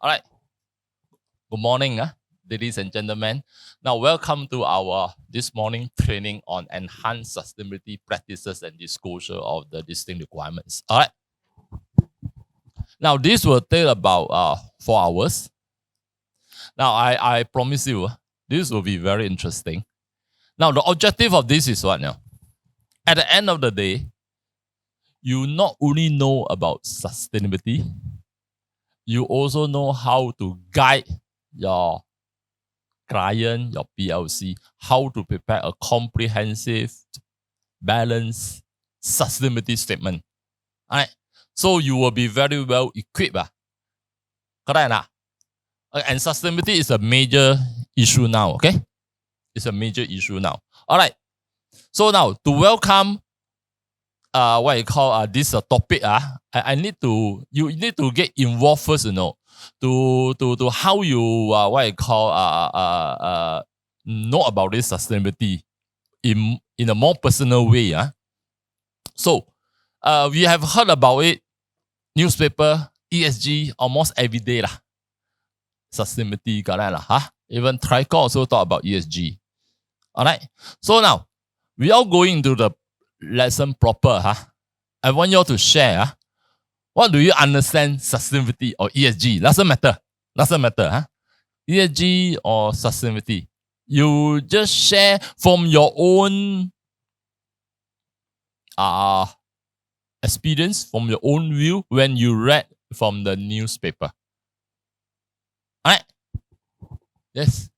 All right. Good morning, ladies and gentlemen. Now, welcome to our this morning training on enhanced sustainability practices and disclosure of the distinct requirements. All right. Now, this will take about 4 hours. Now, I promise you, this will be very interesting. Now, the objective of this is what now? At the end of the day, you not only know about sustainability, you also know how to guide your client, your PLC, how to prepare a comprehensive, balanced sustainability statement. All right. So you will be very well equipped. Correct? And sustainability is a major issue now. Okay. It's a major issue now. All right. So now to welcome what you call this topic, I need to you need to get involved first, to how you what you call know about this sustainability in a more personal way. So we have heard about it, newspaper, ESG almost every day lah. Sustainability, even Tricor also talk about ESG. All right. So now we are going into the lesson proper. I want you all to share. What do you understand sustainability or ESG? Doesn't matter. ESG or sustainability. You just share from your own experience, from your own view when you read from the newspaper. All right. Yes.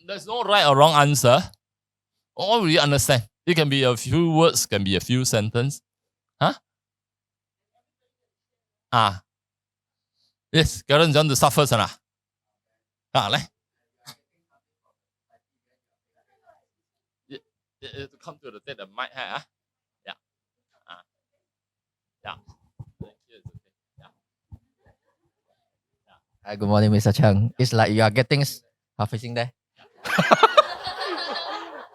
There's no right or wrong answer. All will you understand? It can be a few words, can be a few sentences. Yes, Karen, you want to start first, come to the take the mic, Yeah. Yeah. Thank you. Hi, good morning, Mr. Cheng. It's like you are getting facing there.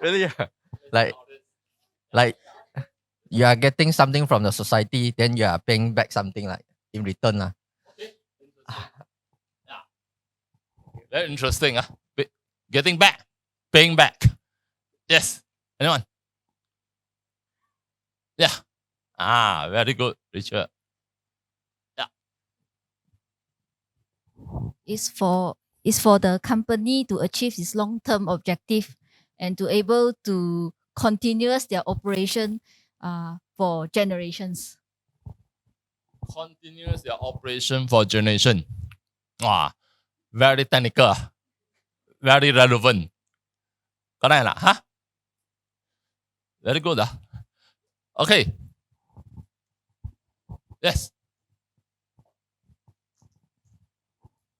Really? Like you are getting something from the society, then you are paying back something like in return. Okay. Yeah. Very interesting. Getting back, paying back. Yes. Anyone? Yeah. Very good, Richard. Yeah. Is for the company to achieve its long-term objective and to able to continuous their operation for generations. Continuous their operation for generation. Very technical. Very relevant. Correct lah, Very good. Okay. Yes.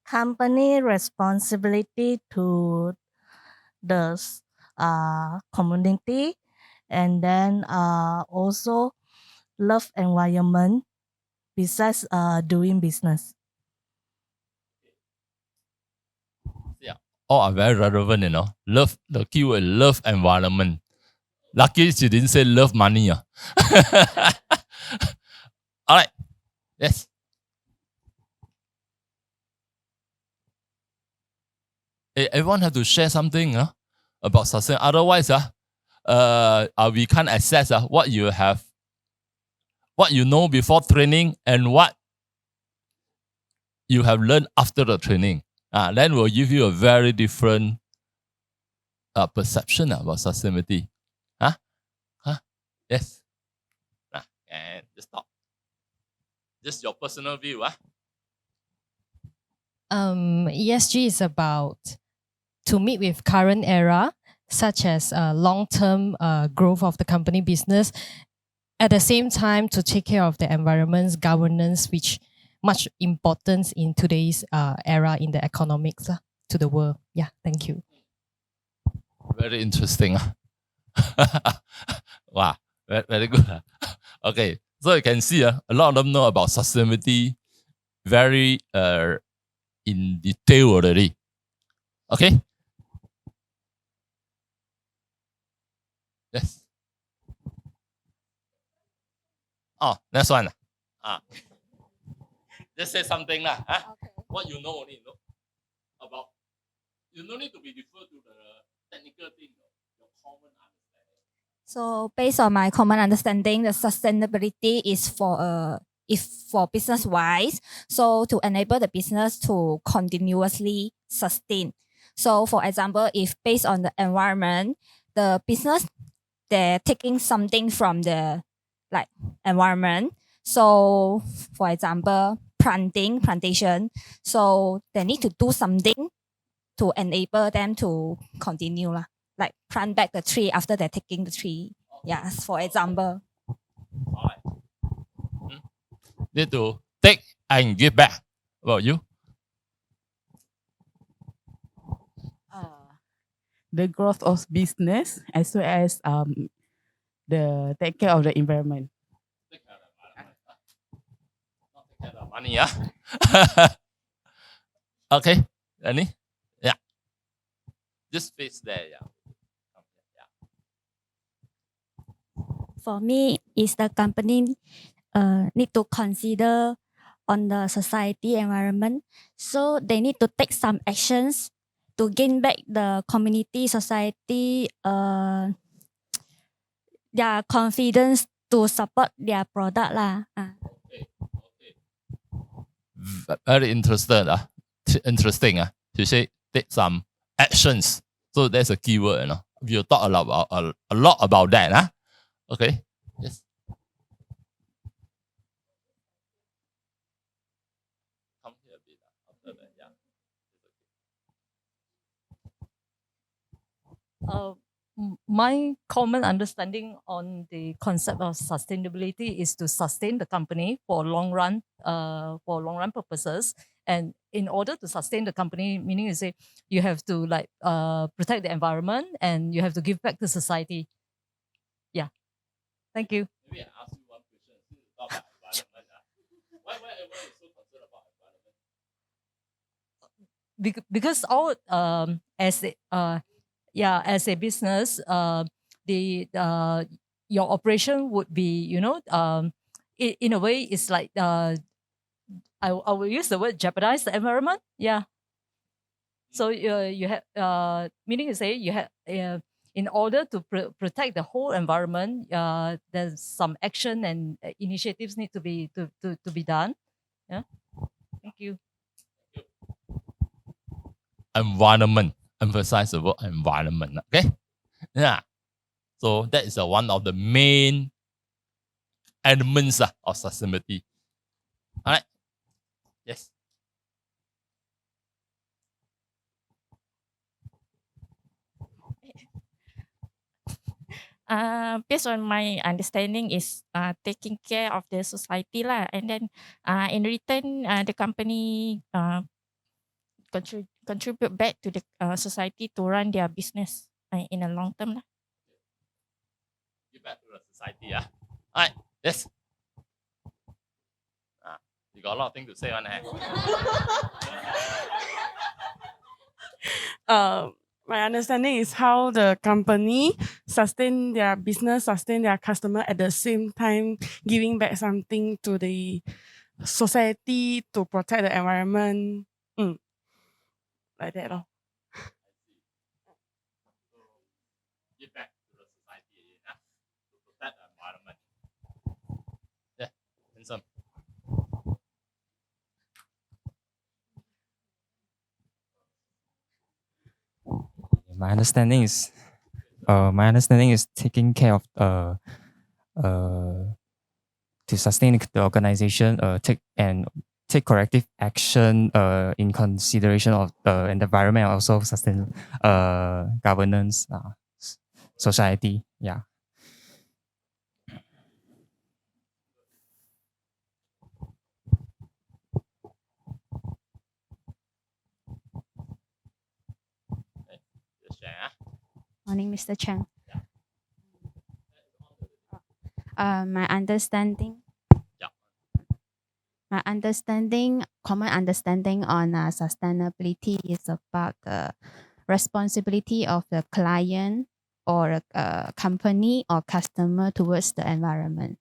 Company responsibility to the community, and then also love environment besides doing business. Yeah, all are very relevant, Love, the keyword love environment. Lucky she didn't say love money. All right. Yes. Everyone have to share something about success. Otherwise, we can't assess what you have, what you know before training and what you have learned after the training. Then we'll give you a very different perception about sustainability. Yes. And just stop. Just your personal view. ESG is about to meet with current era, such as long-term growth of the company business, at the same time to take care of the environment's governance, which much importance in today's era in the economics to the world. Yeah, thank you. Very interesting. Wow, very good. Okay, so you can see a lot of them know about sustainability very in detail already. Okay. Yes. Oh, next one. Just say something lah. What you know only know about. You don't need to be referred to the technical thing. Your common understanding. So based on my common understanding, the sustainability is if for business wise, so to enable the business to continuously sustain. So for example, if based on the environment, the business they're taking something from the like environment. So for example, plantation. So they need to do something to enable them to continue lah. Like plant back the tree after they're taking the tree. Yes, for example. All right. Need to take and give back. What about you? The growth of business as well as the take care of the environment. Take care of the environment. Not take care of the money, yeah. Okay, Annie? Yeah. Just face there, yeah. For me, is the company need to consider on the society environment. So they need to take some actions to gain back the community, society, their confidence to support their product lah. Very interested. Interesting. To say take some actions. So that's a keyword. We'll talk a lot about that. Okay. Yes. Come here a bit after that. Yeah. My common understanding on the concept of sustainability is to sustain the company for long run purposes. And in order to sustain the company, meaning you say you have to protect the environment and you have to give back to society. Yeah. Thank you. Maybe I ask you one question. Since you talk about environment, why everyone is so concerned about environment? Because as a business, your operation would be, in a way, it's like I will use the word jeopardize the environment. Yeah. So you have meaning to say you have in order to protect the whole environment, there's some action and initiatives need to be done. Yeah. Thank you. Environment. Emphasize the word environment. Okay. Yeah. So that is one of the main elements of sustainability. All right. Yes. Based on my understanding is taking care of the society lah, and then in return the company contribute back to the society to run their business in a long term lah. Give back to the society. Yeah. All right. Yes. You got a lot of things to say on that. My understanding is how the company sustain their business, sustain their customer at the same time giving back something to the society to protect the environment. Like that. Give back to the society to protect the environment. Yeah. Handsome. My understanding is taking care of to sustain the organization, take corrective action in consideration of the environment, also sustain governance, society. Yeah. Morning, Mr. Chang. My understanding. My common understanding on sustainability is about the responsibility of the client or a company or customer towards the environment.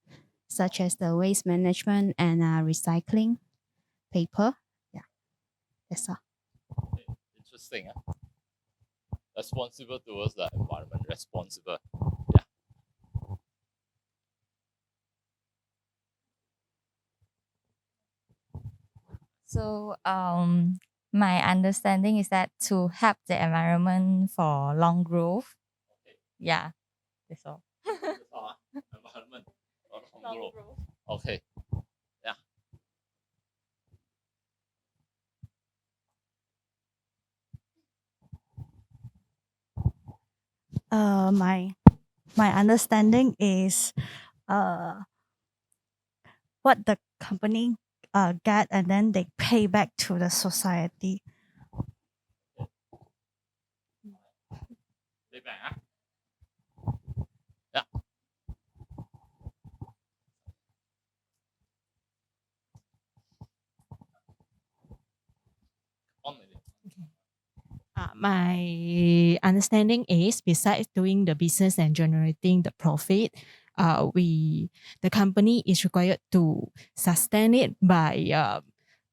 such as the waste management and recycling paper. Yeah, that's all. Okay, interesting. Responsible towards the environment. Responsible. Yeah. So my understanding is that to help the environment for long growth. Yeah, that's all. Environment. Long growth. Okay. Yeah. My understanding is what the company get and then they pay back to the society. Yeah. My understanding is besides doing the business and generating the profit, the company is required to sustain it by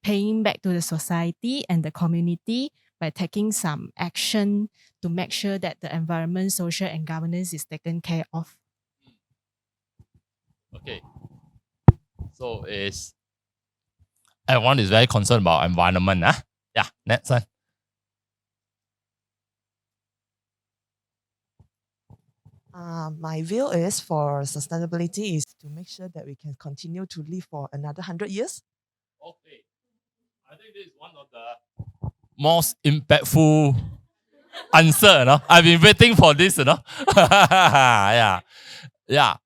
paying back to the society and the community by taking some action to make sure that the environment, social, and governance is taken care of. Okay. So everyone is very concerned about environment. Yeah, next one. My view is for sustainability is to make sure that we can continue to live for another 100 years. Okay. I think this is one of the most impactful answer. I've been waiting for this. Yeah. Yeah.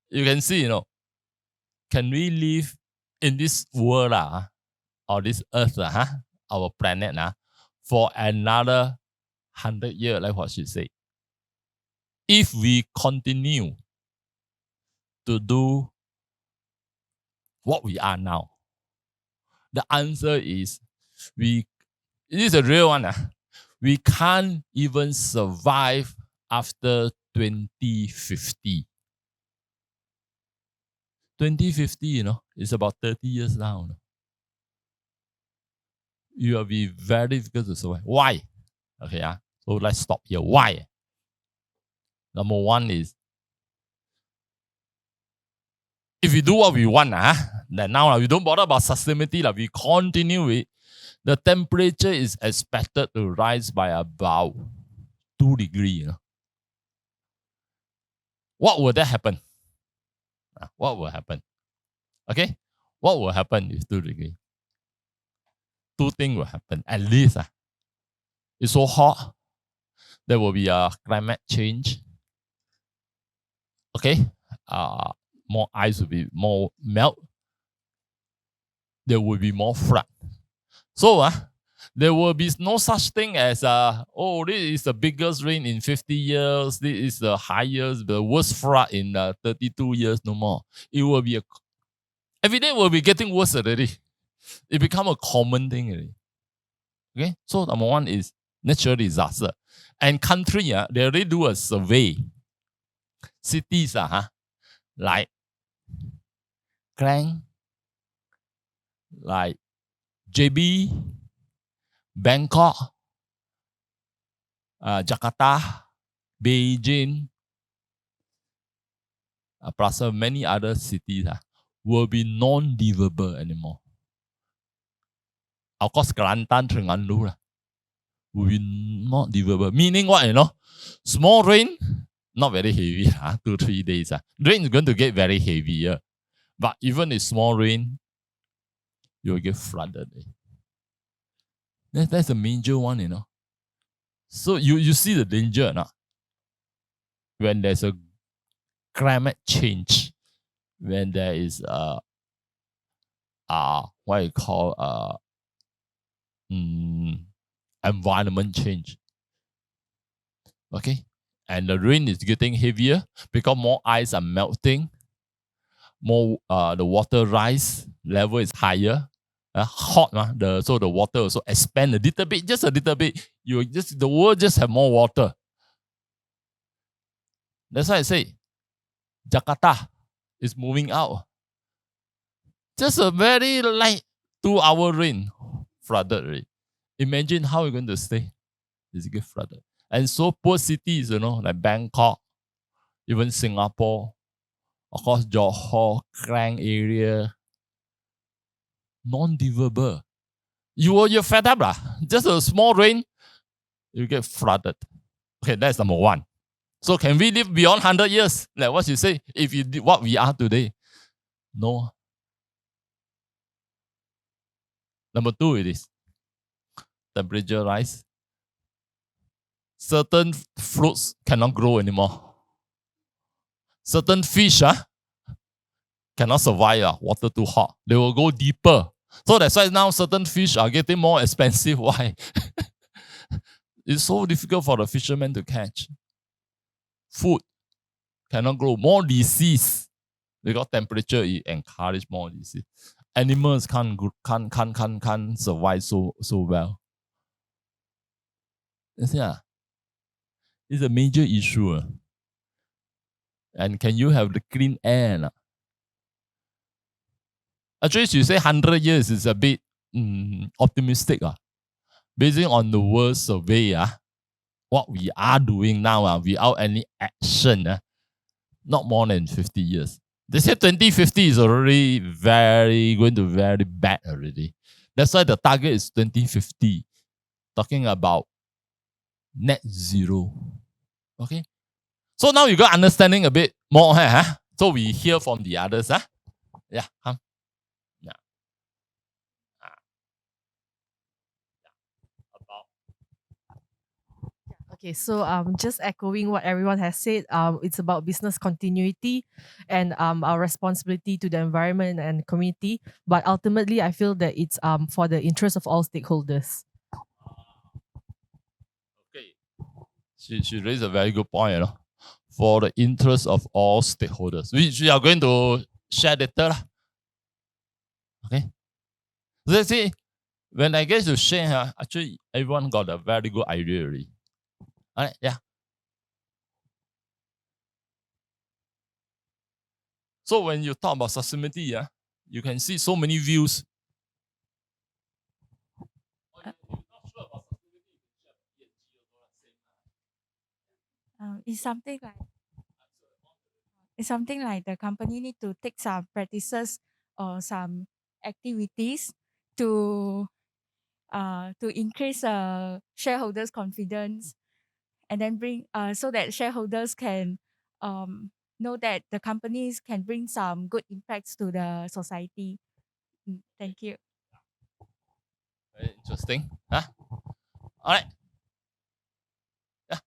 You can see, can we live in this world or this earth, our planet for another 100 years, like what she said. If we continue to do what we are now, the answer is it is a real one. We can't even survive after 2050. 2050, is about 30 years now. You will be very difficult to survive. Why? Okay, so let's stop here. Why? Number one is, if we do what we want, then now we don't bother about sustainability, we continue it, the temperature is expected to rise by about 2 degrees. What will that happen? What will happen? Okay? What will happen with 2 degrees? Two things will happen, at least. It's so hot, there will be a climate change. Okay? More ice will be more melt. There will be more flood. So there will be no such thing as this is the biggest rain in 50 years. This is the highest, the worst flood in 32 years. No more. It will be every day will be getting worse already. It become a common thing already. Okay, so number one is natural disaster, and country they already do a survey. Cities like Klang, like JB, Bangkok, Jakarta, Beijing, plus many other cities will be non-livable anymore. Of course, Kelantan, Terengganu will be not livable. Meaning what, small rain, not very heavy, 2-3 days. Rain is going to get very heavier. But even if small rain, you will get flooded. That's a major one, So you see the danger, when there's a climate change, when there is what you call environment change. Okay, and the rain is getting heavier because more ice are melting. More the water rise level is higher. Hot, so the water also expand a little bit, just a little bit. The world just have more water. That's why I say Jakarta is moving out. Just a very light 2-hour rain, flooded already. Imagine how you're going to stay. It's get flooded. And so poor cities, like Bangkok, even Singapore, of course, Johor, Klang area, non-livable. You're fed up lah. Just a small rain, you get flooded. Okay, that's number one. So can we live beyond 100 years? Like what you say, if you did what we are today? No. Number two, it is temperature rise. Certain fruits cannot grow anymore. Certain fish cannot survive. Water too hot. They will go deeper. So that's why now certain fish are getting more expensive. Why? It's so difficult for the fishermen to catch. Food cannot grow. More disease. Because temperature it encourage more disease. Animals can't survive so well. Yeah. It's a major issue. And can you have the clean air? Actually, you say 100 years is a bit optimistic. Based on the world survey, what we are doing now without any action, not more than 50 years. They say 2050 is already going to very bad already. That's why the target is 2050. Talking about net zero. Okay? So now you got understanding a bit more. So we hear from the others. Yeah, come. Yeah. Okay, so just echoing what everyone has said, it's about business continuity and our responsibility to the environment and community. But ultimately, I feel that it's for the interest of all stakeholders. Okay. She raised a very good point, for the interest of all stakeholders. We are going to share later. Okay. Let's see, when I get to share, actually everyone got a very good idea already. All right, yeah. So when you talk about sustainability, you can see so many views. It's something like the company need to take some practices or some activities to increase shareholders' confidence, and then bring so that shareholders can know that the companies can bring some good impacts to the society. Thank you. Very interesting. All right. Yeah.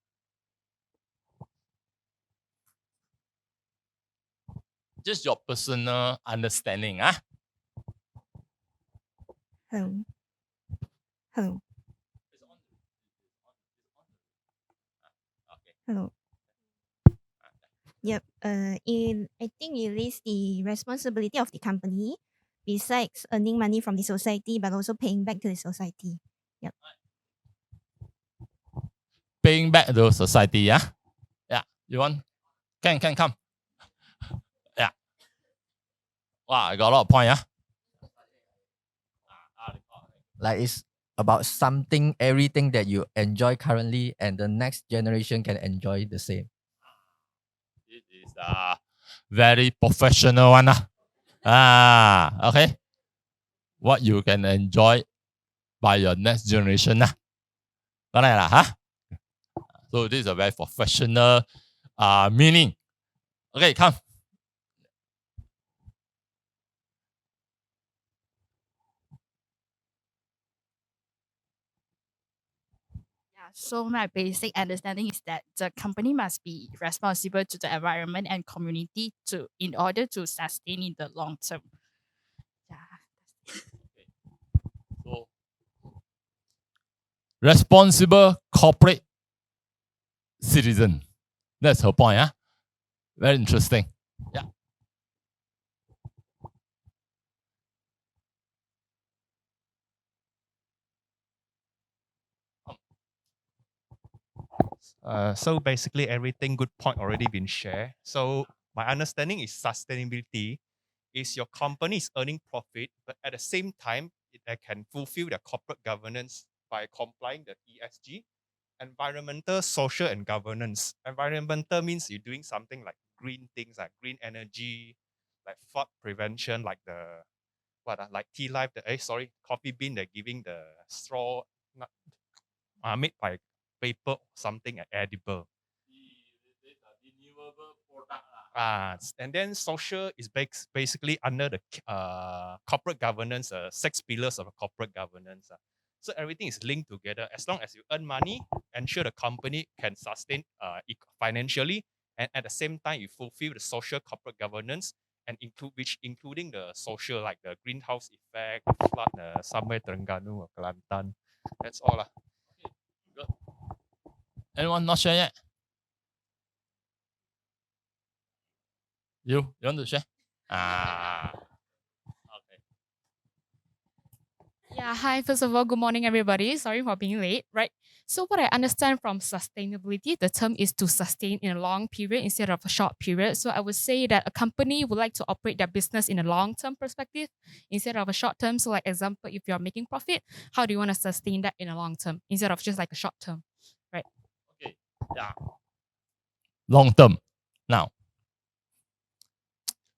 Just your personal understanding. Hello. Hello. Hello. Yep. I think it is the responsibility of the company, besides earning money from the society, but also paying back to the society. Yep. Paying back to society, yeah? Yeah. You want? Can come. Yeah. Wow, I got a lot of point, Like it's about everything that you enjoy currently, and the next generation can enjoy the same. It is very professional one. Okay. What you can enjoy by your next generation. So this is a very professional meaning. Okay, come. So my basic understanding is that the company must be responsible to the environment and community in order to sustain in the long term. So responsible corporate citizen. That's her point. Very interesting. Yeah. So basically everything good point already been shared. So my understanding is sustainability is your company is earning profit, but at the same time, it can fulfill their corporate governance by complying the ESG, environmental, social, and governance. Environmental means you're doing something like green things, like green energy, like flood prevention, like the like tea life, coffee bean, they're giving the straw made by paper or something edible. And then social is basically under the corporate governance, 6 pillars of corporate governance. So everything is linked together. As long as you earn money, ensure the company can sustain financially, and at the same time you fulfill the social corporate governance, and including the social, like the greenhouse effect, flood, somewhere Terengganu or Kelantan. That's all. Good. Anyone not share yet? You want to share? Okay. Yeah, hi. First of all, good morning, everybody. Sorry for being late, right? So what I understand from sustainability, the term is to sustain in a long period instead of a short period. So I would say that a company would like to operate their business in a long-term perspective instead of a short-term. So like example, if you're making profit, how do you want to sustain that in a long term instead of just like a short term, right? Okay. Yeah. Long term. Now,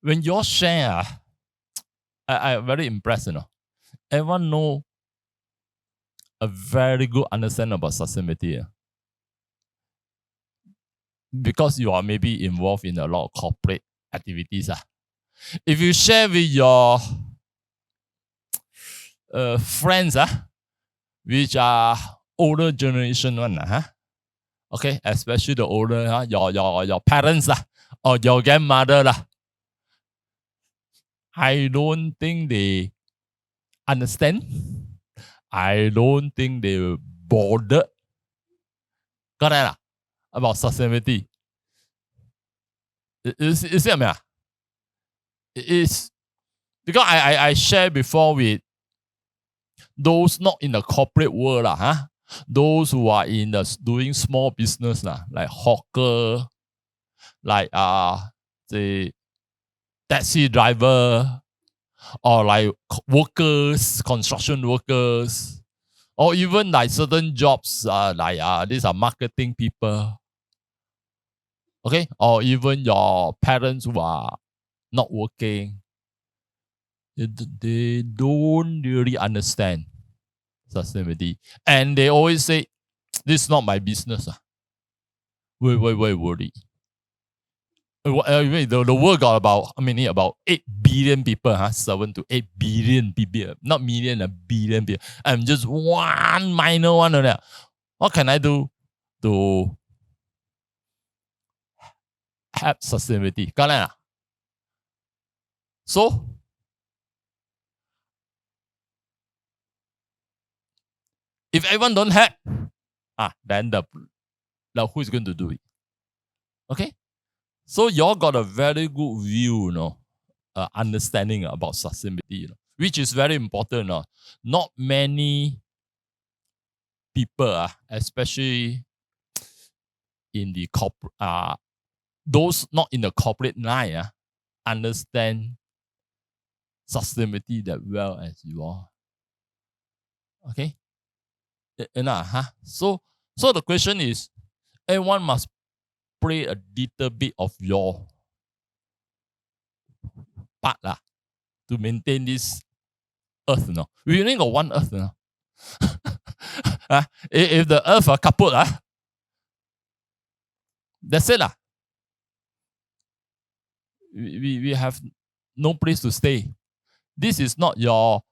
when you share, I very impressed, Everyone know a very good understanding about sustainability. Because you are maybe involved in a lot of corporate activities. If you share with your friends, which are older generation one, okay, especially the older, your parents or your grandmother, I don't think they understand. I don't think they bother. Correct about sustainability. Is it me? It is because I share before with those not in the corporate world, those who are in the doing small business, like hawker, like the taxi driver, or like workers, construction workers, or even like certain jobs, like these are marketing people. Okay, or even your parents who are not working, they don't really understand sustainability, and they always say, "This is not my business." Wait, worry. The world got about how many? About 8 billion people, 7 to 8 billion people, not million, a billion people. I'm just one minor one of that. What can I do to have sustainability? So, if everyone don't have, then the who is going to do it? Okay, so y'all got a very good view, understanding about sustainability, which is very important. Not many people, especially in the corporate, those not in the corporate line, understand sustainability that well as you are. Okay, so the question is, everyone must play a little bit of your part to maintain this earth. We only got one earth. If the earth are kaput, that's it. We have no place to stay. This is not your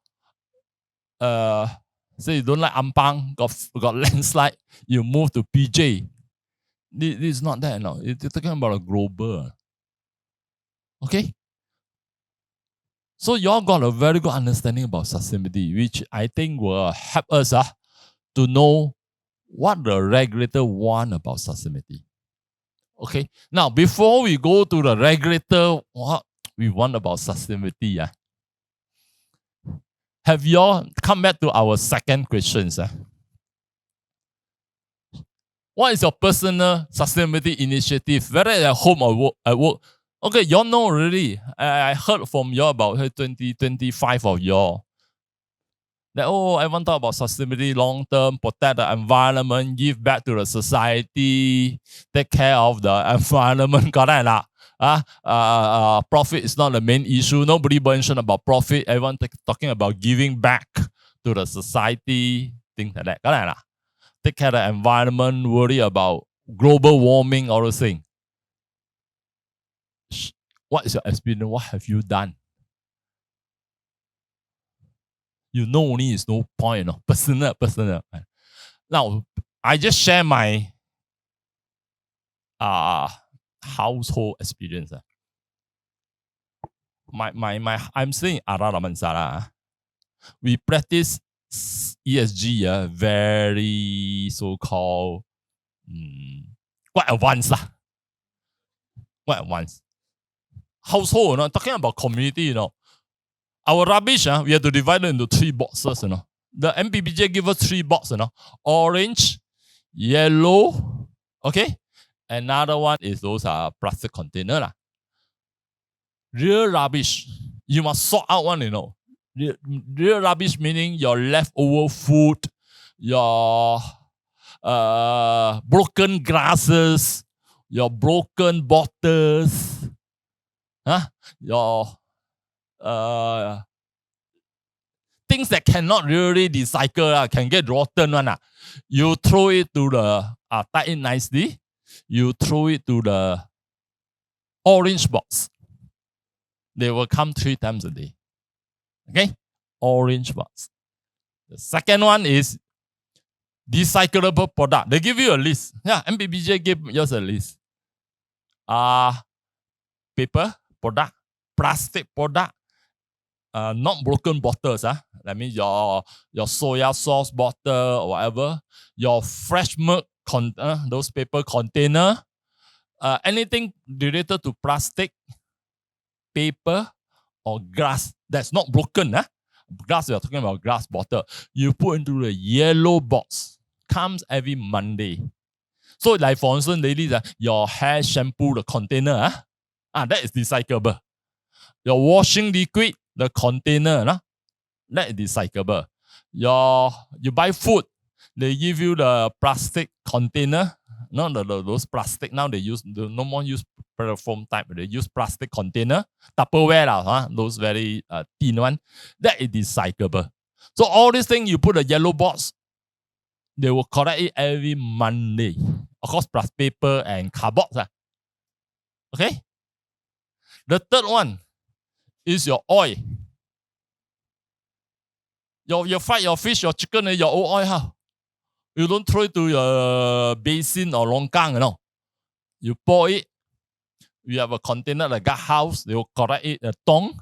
say you don't like Ampang, got landslide, you move to PJ. This is not that. It's talking about a global. Okay? So y'all got a very good understanding about sustainability, which I think will help us to know what the regulator want about sustainability. Okay? Now, before we go to the regulator, what we want about sustainability, have y'all come back to our second questions? What is your personal sustainability initiative, whether at home or at work? Okay, y'all know already. I heard from y'all about 25 of y'all. That, everyone talk about sustainability long term, protect the environment, give back to the society, take care of the environment. Correct lah? Profit is not the main issue. Nobody mentioned about profit. Everyone talking about giving back to the society, things like that. Correct lah? Take care of the environment, worry about global warming, all those things. What is your experience? What have you done? You know only is no point, personal. Now, I just share my household experience. I'm staying in Araramansara. We practice ESG, very so-called quite advanced. Quite advanced. Household, talking about community, our rubbish, we have to divide it into 3 boxes, The MPBJ give us 3 boxes, Orange, yellow, okay? Another one is those plastic container. Real rubbish, you must sort out one, Real rubbish meaning your leftover food, your broken glasses, your broken bottles, your things that cannot really recycle, can get rotten one. You throw it to the tie it nicely. You throw it to the orange box. They will come 3 times a day. Okay, orange box. The second one is recyclable product. They give you a list. Yeah, MPBJ gave us a list. Paper product, plastic product, not broken bottles. That means your soya sauce bottle or whatever, your fresh milk those paper container, anything related to plastic, paper, or glass that's not broken. Glass, we are talking about glass bottle. You put into the yellow box. Comes every Monday. So, like for instance, ladies, your hair shampoo, the container, that is recyclable. Your washing liquid, the container, that is recyclable. You buy food, they give you the plastic container. Not those plastic. Now they no more use styrofoam type. They use plastic container. Tupperware, those very thin one. That is recyclable. So all these things, you put a yellow box, they will collect it every Monday. Of course, plus paper and cardboard. Okay? The third one is your oil. You fry your fish, your chicken, and your old oil. How? You don't throw it to your basin or longkang, You pour it. You have a container like a house. They will collect it, a tong.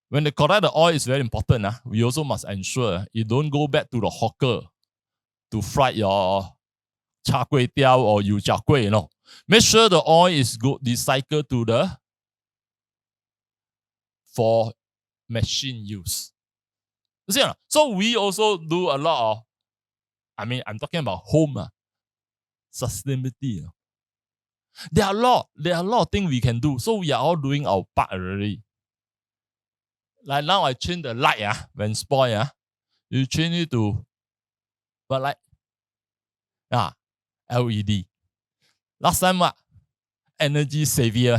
When they collect the oil, it's very important. We also must ensure you don't go back to the hawker to fry your char kway teow or yu char kway, Make sure the oil is good, recycled to the for machine use. You see, so we also do a lot of, I'm talking about home sustainability. There are a lot of things we can do. So we are all doing our part already. Like now I change the light when spoil, you change it to what light? LED. Last time energy savior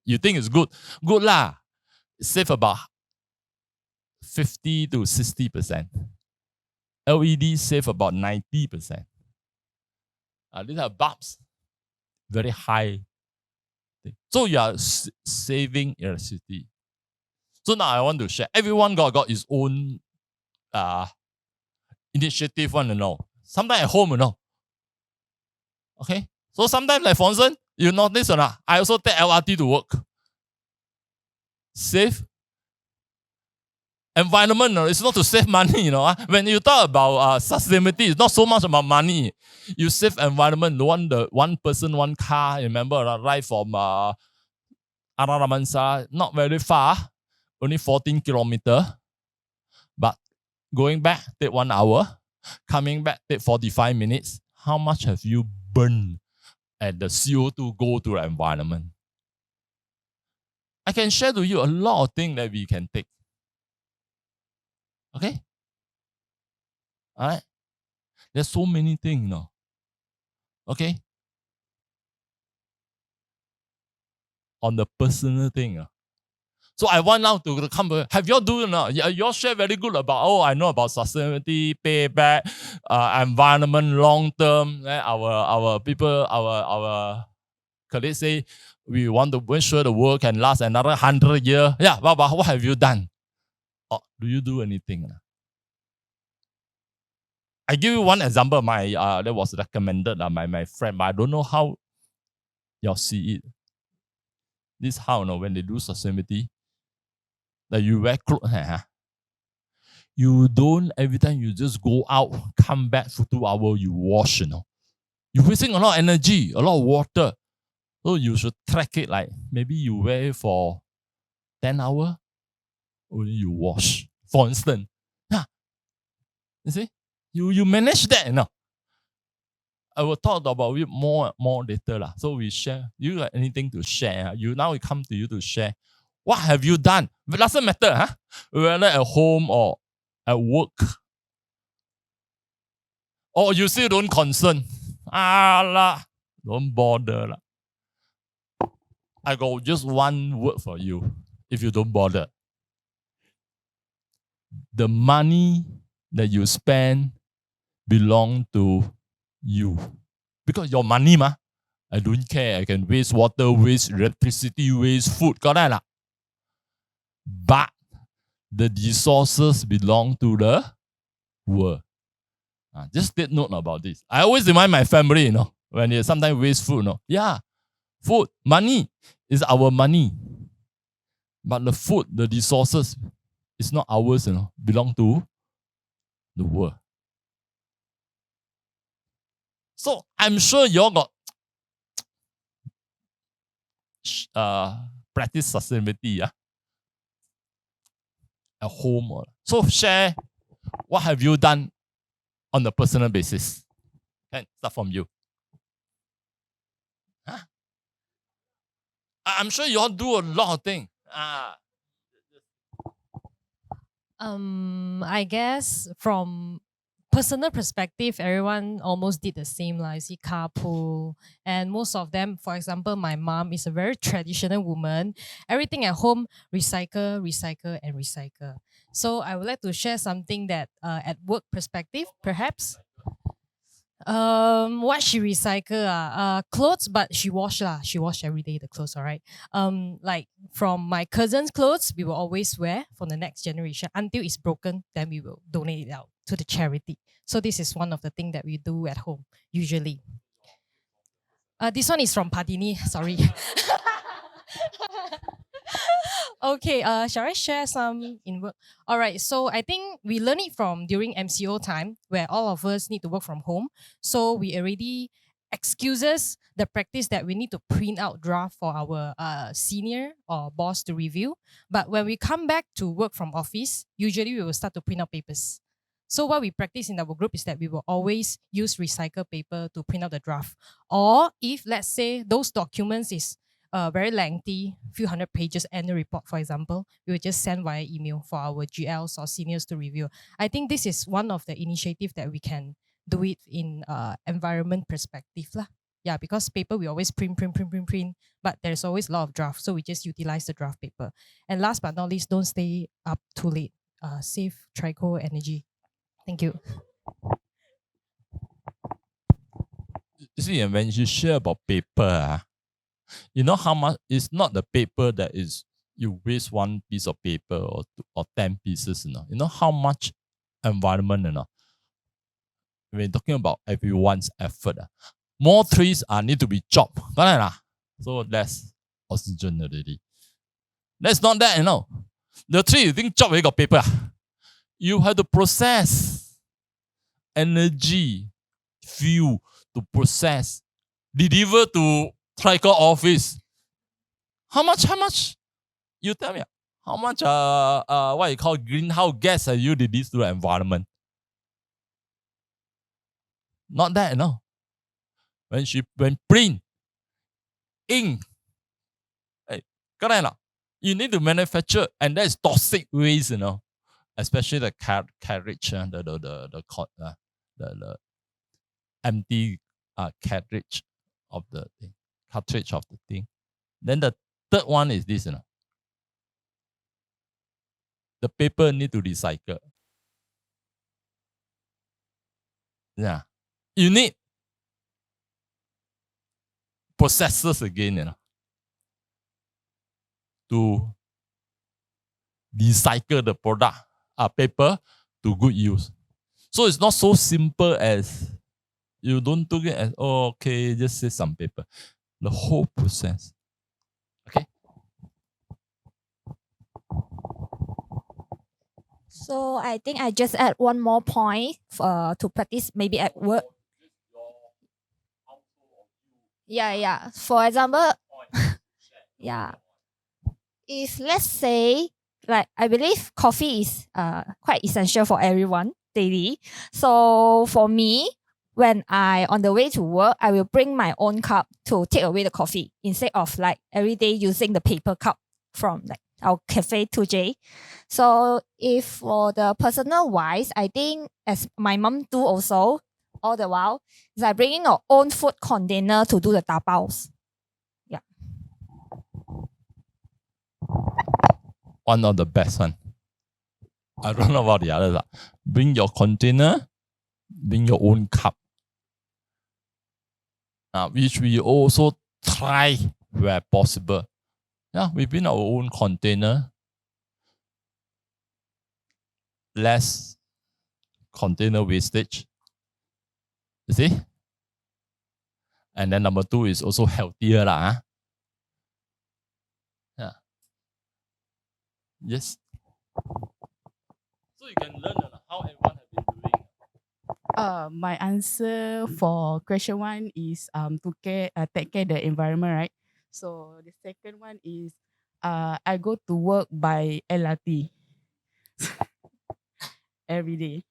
you think it's good? Good lah. Save about 50 to 60%. LED save about 90%. These are bulbs, very high. So you are saving electricity. So now I want to share. Everyone got his own initiative one, Sometimes at home, Okay? So sometimes, like for instance, you notice or not, I also take LRT to work. Save environment, it's not to save money, When you talk about sustainability, it's not so much about money. You save environment. One person, one car. Remember, ride from Araramansara, not very far, only 14 kilometers. But going back, take 1 hour. Coming back, take 45 minutes. How much have you burned at the CO2 go to the environment? I can share to you a lot of things that we can take. Okay? Alright? There's so many things, Okay? On the personal thing. So I want now to come. Have you all do now? You all share very good about. Oh, I know about sustainability, payback, environment, long term. Our people, our colleagues say we want to make sure the world can last another 100 years. Yeah, but what have you done? Oh, do you do anything? I give you one example. My that was recommended my friend, but I don't know how y'all see it. This how when they do sustainability, that you wear clothes, you don't every time you just go out, come back for 2 hours, you wash, You're wasting a lot of energy, a lot of water. So you should track it like maybe you wear it for 10 hours, only you wash. For instance. Yeah. You see? You manage that, I will talk about it more later. So we share. You got anything to share? Now it come to you to share. What have you done? It doesn't matter, whether at home or at work. Or you still don't concern. Don't bother. I got just one word for you if you don't bother. The money that you spend belong to you. Because your money, I don't care. I can waste water, waste electricity, waste food. Correct lah. But the resources belong to the world. Just take note about this. I always remind my family, when they sometimes waste food, Yeah, food, money is our money. But the food, the resources, is not ours, belong to the world. So I'm sure you all got practice sustainability at home. So share what have you done on the personal basis. Can start from you. I'm sure you all do a lot of things. I guess from personal perspective, everyone almost did the same. Like you see carpool, and most of them, for example, my mom is a very traditional woman. Everything at home, recycle, recycle, and recycle. So I would like to share something that at work perspective, perhaps. What she recycle clothes, but she wash every day the clothes, all right. Like from my cousin's clothes, we will always wear for the next generation until it's broken, then we will donate it out to the charity. So this is one of the things that we do at home usually. This one is from Padini, sorry. Okay, shall I share some in work? All right, so I think we learn it from during MCO time where all of us need to work from home. So we already excuses the practice that we need to print out draft for our senior or boss to review. But when we come back to work from office, usually we will start to print out papers. So what we practice in our group is that we will always use recycled paper to print out the draft. Or if let's say those documents is very lengthy, few hundred pages annual report, for example, we will just send via email for our GLs or seniors to review. I think this is one of the initiative that we can do it in environment perspective lah. Yeah, because paper we always print, but there's always a lot of draft, so we just utilize the draft paper. And last but not least, don't stay up too late. Save trico energy. Thank you. You see, when you share about paper, you know how much it's not the paper that is you waste one piece of paper or 10 pieces, You know how much environment, When you're talking about everyone's effort, more trees need to be chopped. Correct? So less oxygen already. That's not that, The tree you think chop, you got paper. You have to process energy, fuel to process, deliver to tricle office. How much? You tell me. How much what you call greenhouse gas are you release to the environment? Not that, When print, ink, hey, correct? You need to manufacture, and that is toxic waste, especially the cartridge, the empty cartridge of the thing, cartridge of the thing. Then the third one is this, the paper need to recycle. Yeah, you need processes again, to recycle the product, paper to good use. So it's not so simple as you don't take it as, oh, okay, just say some paper. The whole process. Okay. So I think I just add one more point to practice maybe at work. Yeah. For example, yeah. If let's say, like, I believe coffee is quite essential for everyone daily. So for me, when I on the way to work, I will bring my own cup to take away the coffee instead of like every day using the paper cup from like our cafe 2J. So if for the personal wise, I think as my mom do also all the while, is like bringing our own food container to do the tapaos. Yeah. One of the best one. I don't know about the others. Bring your container, bring your own cup. Which we also try where possible. Yeah, we bring our own container. Less container wastage. You see? And then number 2 is also healthier. Yeah. Yes. So you can learn how everyone has been doing. My answer for question 1 is to take care the environment, right? So the second one is I go to work by LRT every day.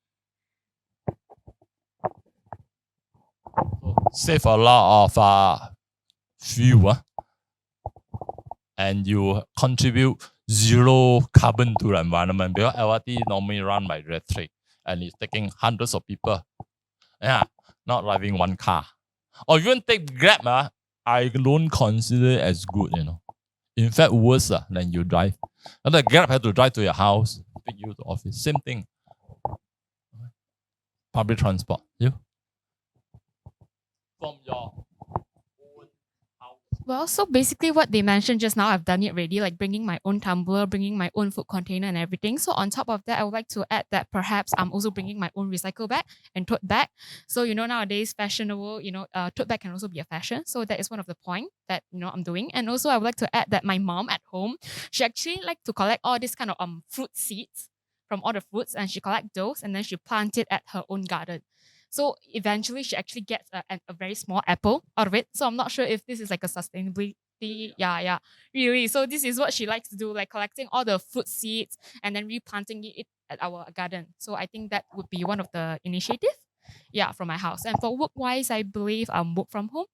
Save a lot of fuel, and you contribute 0 carbon to the environment, because LRT normally run by electric and it's taking hundreds of people. Yeah, not driving one car. Or even take Grab, I don't consider it as good, In fact, worse than you drive. And the Grab have to drive to your house, pick you to office. Same thing. Public transport. You? From your Well, so basically what they mentioned just now, I've done it already, like bringing my own tumbler, bringing my own food container and everything. So on top of that, I would like to add that perhaps I'm also bringing my own recycle bag and tote bag. So, nowadays fashionable, tote bag can also be a fashion. So that is one of the point that, I'm doing. And also I would like to add that my mom at home, she actually like to collect all this kind of fruit seeds from all the fruits, and she collect those and then she plant it at her own garden. So eventually she actually gets a very small apple out of it. So I'm not sure if this is like a sustainability. Yeah, really. So this is what she likes to do, like collecting all the fruit seeds and then replanting it at our garden. So I think that would be one of the initiative. Yeah, from my house. And for work wise, I believe work from home.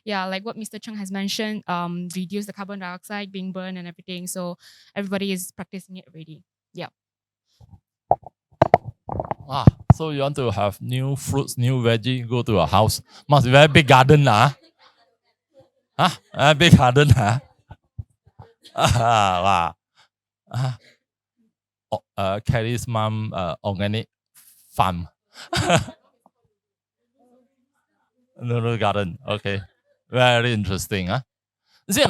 Yeah, like what Mr. Chung has mentioned, reduce the carbon dioxide being burned and everything. So everybody is practicing it already. Yeah. So you want to have new fruits, new veggie, go to a house. Must be very big garden, big garden, wow. Kelly's mom, organic farm. No garden. Okay. Very interesting, You see,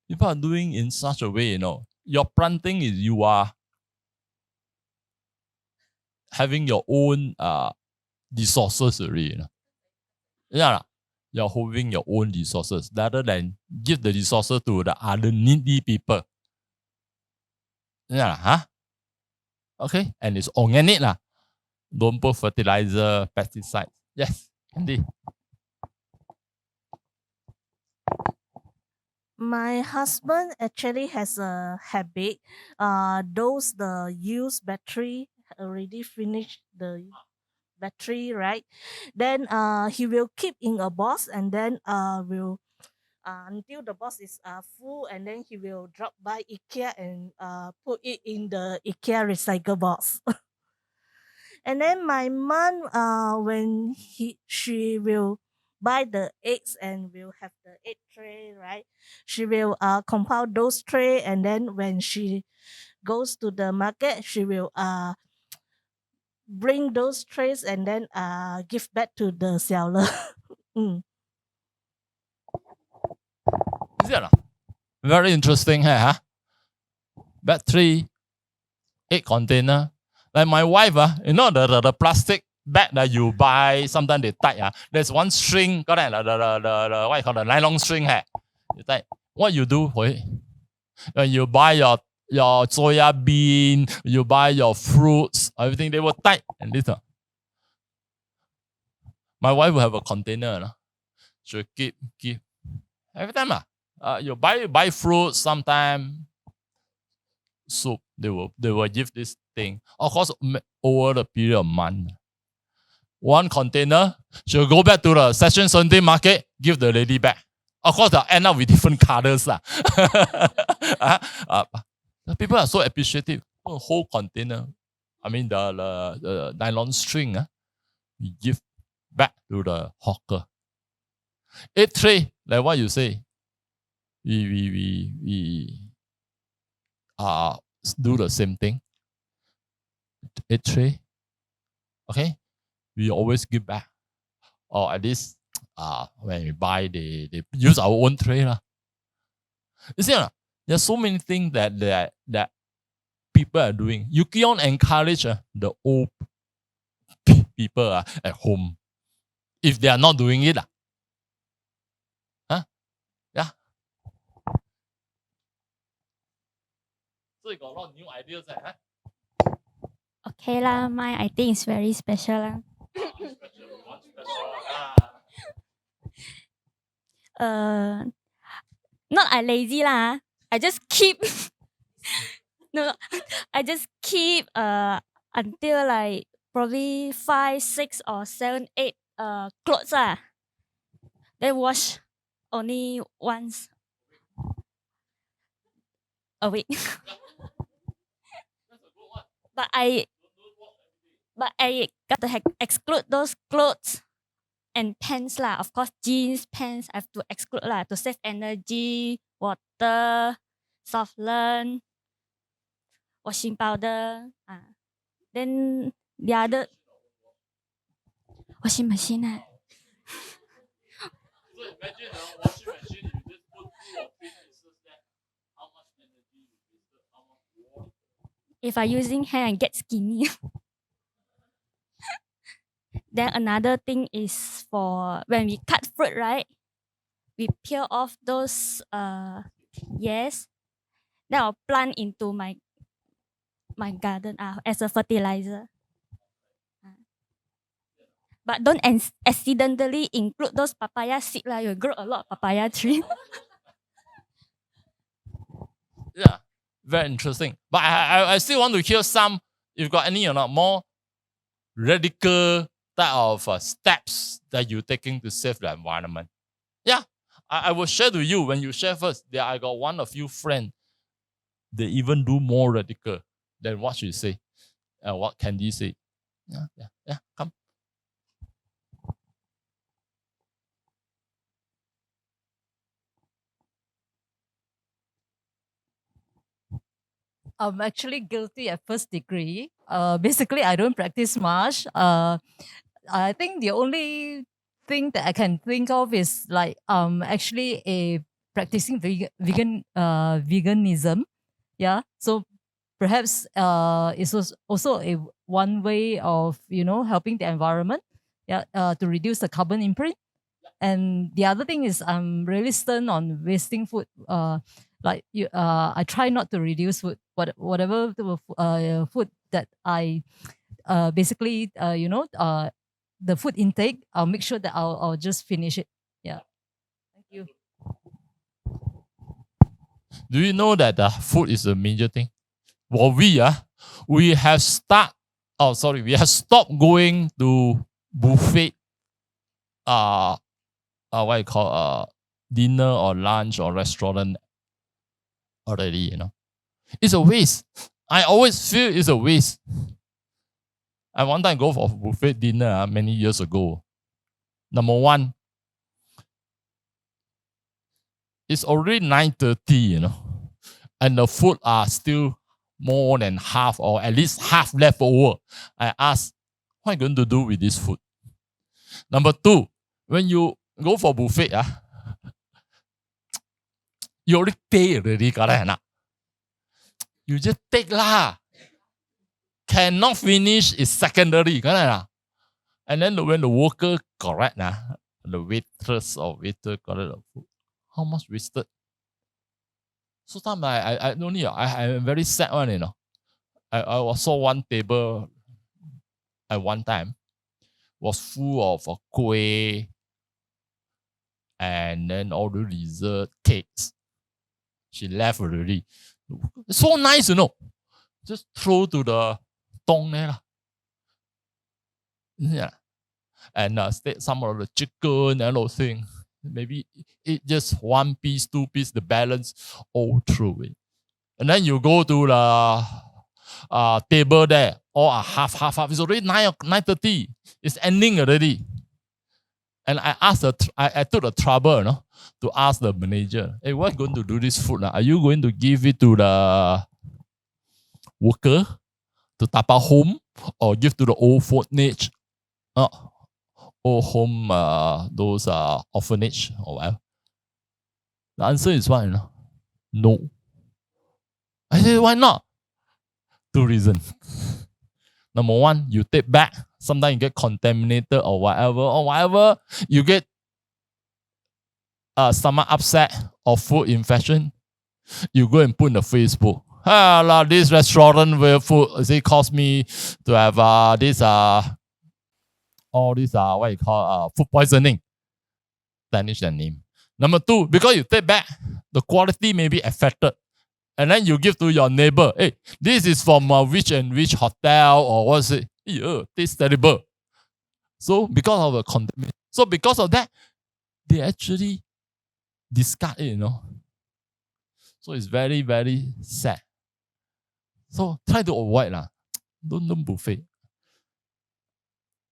people are doing in such a way, your planting is you are having your own resources already. Yeah, you're holding your own resources rather than give the resources to the other needy people. Yeah, okay, and it's organic lah. Don't put fertilizer, pesticides. Yes, Andy. My husband actually has a habit. Those the used battery already finished the battery, right? Then he will keep in a box and then will until the box is full, and then he will drop by IKEA and put it in the IKEA recycle box. And then my mom, when she will buy the eggs and will have the egg tray, right? She will compound those tray, and then when she goes to the market, she will bring those trays and then give back to the seller. Mm. Is it? Very interesting, huh? Battery, 8 container. Like my wife, you know the plastic bag that you buy, sometimes they tie. There's one string, got that, the what you call the nylon string. You tie. What you do for it? When you buy your soya bean, you buy your fruits, everything, they will tie. And this, my wife will have a container. She'll keep. Every time, you buy fruits, sometime soup, they will give this thing. Of course, over the period of month. One container, she'll go back to the Section 17 market, give the lady back. Of course, they'll end up with different colors. People are so appreciative. A whole container, I mean the nylon string, we give back to the hawker. 8 tray, like what you say, we do the same thing. 8 tray, okay, we always give back, or at least when we buy, they use our own tray lah. You see, there's so many things that people are doing. You keep on encourage the old people at home if they are not doing it. Yeah. So you got a lot of new ideas. Okay lah, mine I think is very special lah. Not I lazy lah. I just keep no, I just keep until like probably 5, 6 or 7, 8 clothes lah. Then wash only once a week. But I got to exclude those clothes and pants lah. Of course, jeans, pants I have to exclude lah to save energy, water, soften, washing powder. Then the other washing machine. So imagine washing machine, you just put 2 or 3 pieces there. How much energy you wasted, how much water. If I using hand, I get skinny. Then another thing is for when we cut fruit, right? We peel off those yes. Then I'll plant into my garden as a fertilizer. But don't accidentally include those papaya seed lah. You'll grow a lot of papaya tree. Yeah, very interesting. But I still want to hear some, if you've got any or not, more radical type of steps that you're taking to save the environment. Yeah, I will share to you when you share first. There, I got one of you friend. They even do more radical than what you say. What Candy say. Yeah, come. I'm actually guilty at first degree. Basically, I don't practice much. I think the only thing that I can think of is like actually a practicing veganism. Yeah, so perhaps it's also a one way of helping the environment. Yeah, to reduce the carbon imprint. And the other thing is I'm really stern on wasting food. I try not to reduce food. Whatever food that I basically the food intake, I'll make sure that I'll just finish it. Yeah. Thank you. Do you know that food is a major thing? Well, we have stopped going to buffet what you call dinner or lunch or restaurant already, It's a waste. I always feel it's a waste. I one time go for buffet dinner many years ago. Number one, it's already 9:30, and the food are still more than half or at least half left over. I ask, what are you going to do with this food? Number two, when you go for buffet, you already pay already, correct? You just take lah. Cannot finish is secondary, correct? And then when the worker correct, the waitress or waiter correct the food, how much wasted? So sometimes I don't know, I am very sad one, I saw one table at one time was full of kueh and then all the dessert cakes. She left already. So nice, Just throw to the tong there. Yeah. And some of the chicken and those things. Maybe eat just one piece, two piece, the balance all through it. And then you go to the table there, all are half. It's already 9:30. It's ending already. And I took the trouble, to ask the manager, hey, what are you going to do this food? Are you going to give it to the worker to tapa home or give to the old orphanage? Old home, those orphanage or whatever. The answer is what? No. I said, why not? Two reasons. Number one, you take back. Sometimes you get contaminated or whatever. You get stomach upset or food infection. You go and put in the Facebook. This restaurant where food cost me to have this all these what you call food poisoning. Tarnish their name. Number two, because you take back, the quality may be affected. And then you give to your neighbor, hey, this is from which and which hotel or what's it? Tastes terrible. So because of the contamination, because of that, they actually discard it, So it's very, very sad. So try to avoid lah. Don't buffet.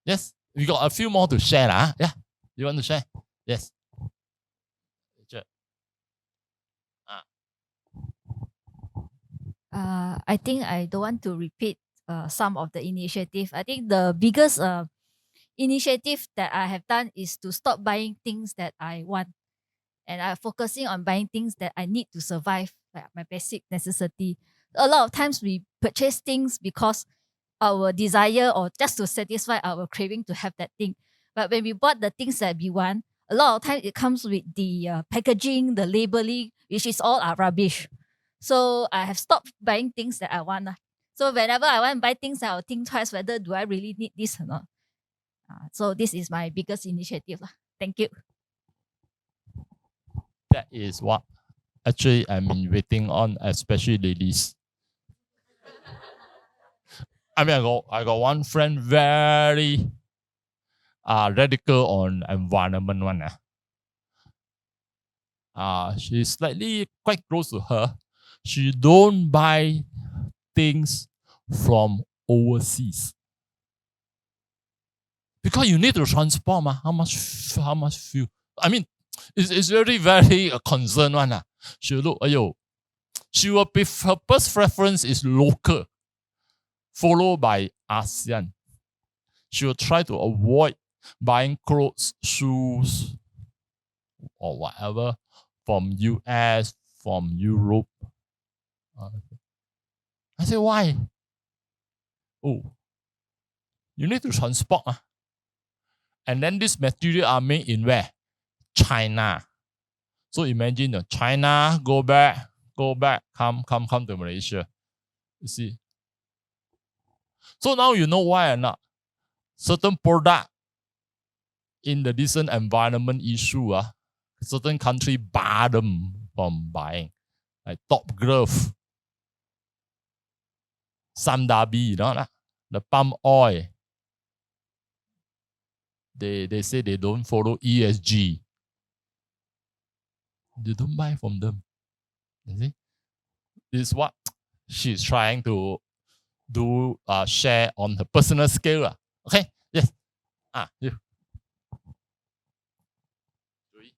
Yes, we got a few more to share lah. Yeah, you want to share? Yes. Sure. I think I don't want to repeat some of the initiative. I think the biggest initiative that I have done is to stop buying things that I want. And I'm focusing on buying things that I need to survive, like my basic necessity. A lot of times we purchase things because our desire or just to satisfy our craving to have that thing. But when we bought the things that we want, a lot of times it comes with the packaging, the labeling, which is all rubbish. So I have stopped buying things that I want. So whenever I want to buy things, I'll think twice whether do I really need this or not. So this is my biggest initiative. Thank you. That is what actually I'm waiting on, especially ladies. I got one friend very radical on environment one. She's slightly quite close to her. She don't buy things from overseas. Because you need to transport, how much fuel? It's very, very concerned one. She look, she will be, her first preference is local, followed by ASEAN. She will try to avoid buying clothes, shoes, or whatever from US, from Europe. I say, why? Oh, you need to transport. And then this material are made in where? China. So imagine China, go back, come to Malaysia. You see. So now you know why or not. Certain product in the decent environment issue, certain country bar them from buying. Like Top Glove, Samdabi, the palm oil. They say they don't follow ESG. You don't buy from them. You see? This is what she's trying to do share on her personal scale. Okay? Yes. You.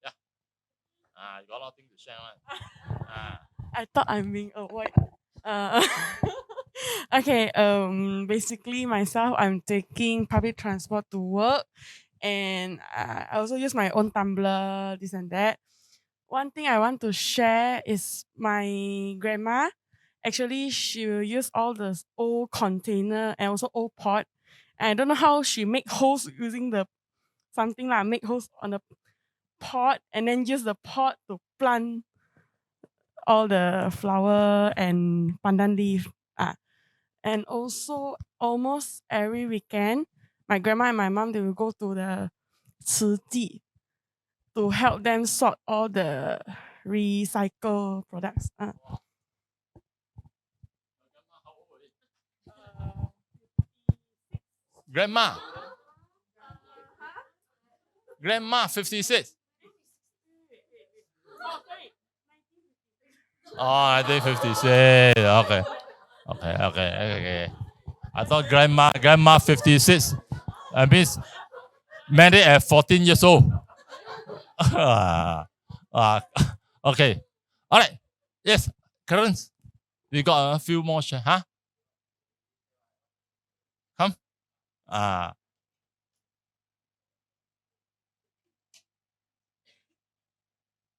Yeah. You got nothing to share, right? I thought I'm being avoided. Okay. Basically, myself, I'm taking public transport to work, and I also use my own tumbler, this and that. One thing I want to share is my grandma. Actually, she will use all the old container and also old pot. And I don't know how she make holes using the something like make holes on the pot and then use the pot to plant all the flower and pandan leaf. And also almost every weekend, my grandma and my mom they will go to the 慈济 to help them sort all the recycle products. Grandma. Grandma, 56. Oh, I think 56. Okay. I thought grandma 56. I mean, married at 14 years old. Okay. All right. Yes, Clarence. We got a few more share, huh? Come.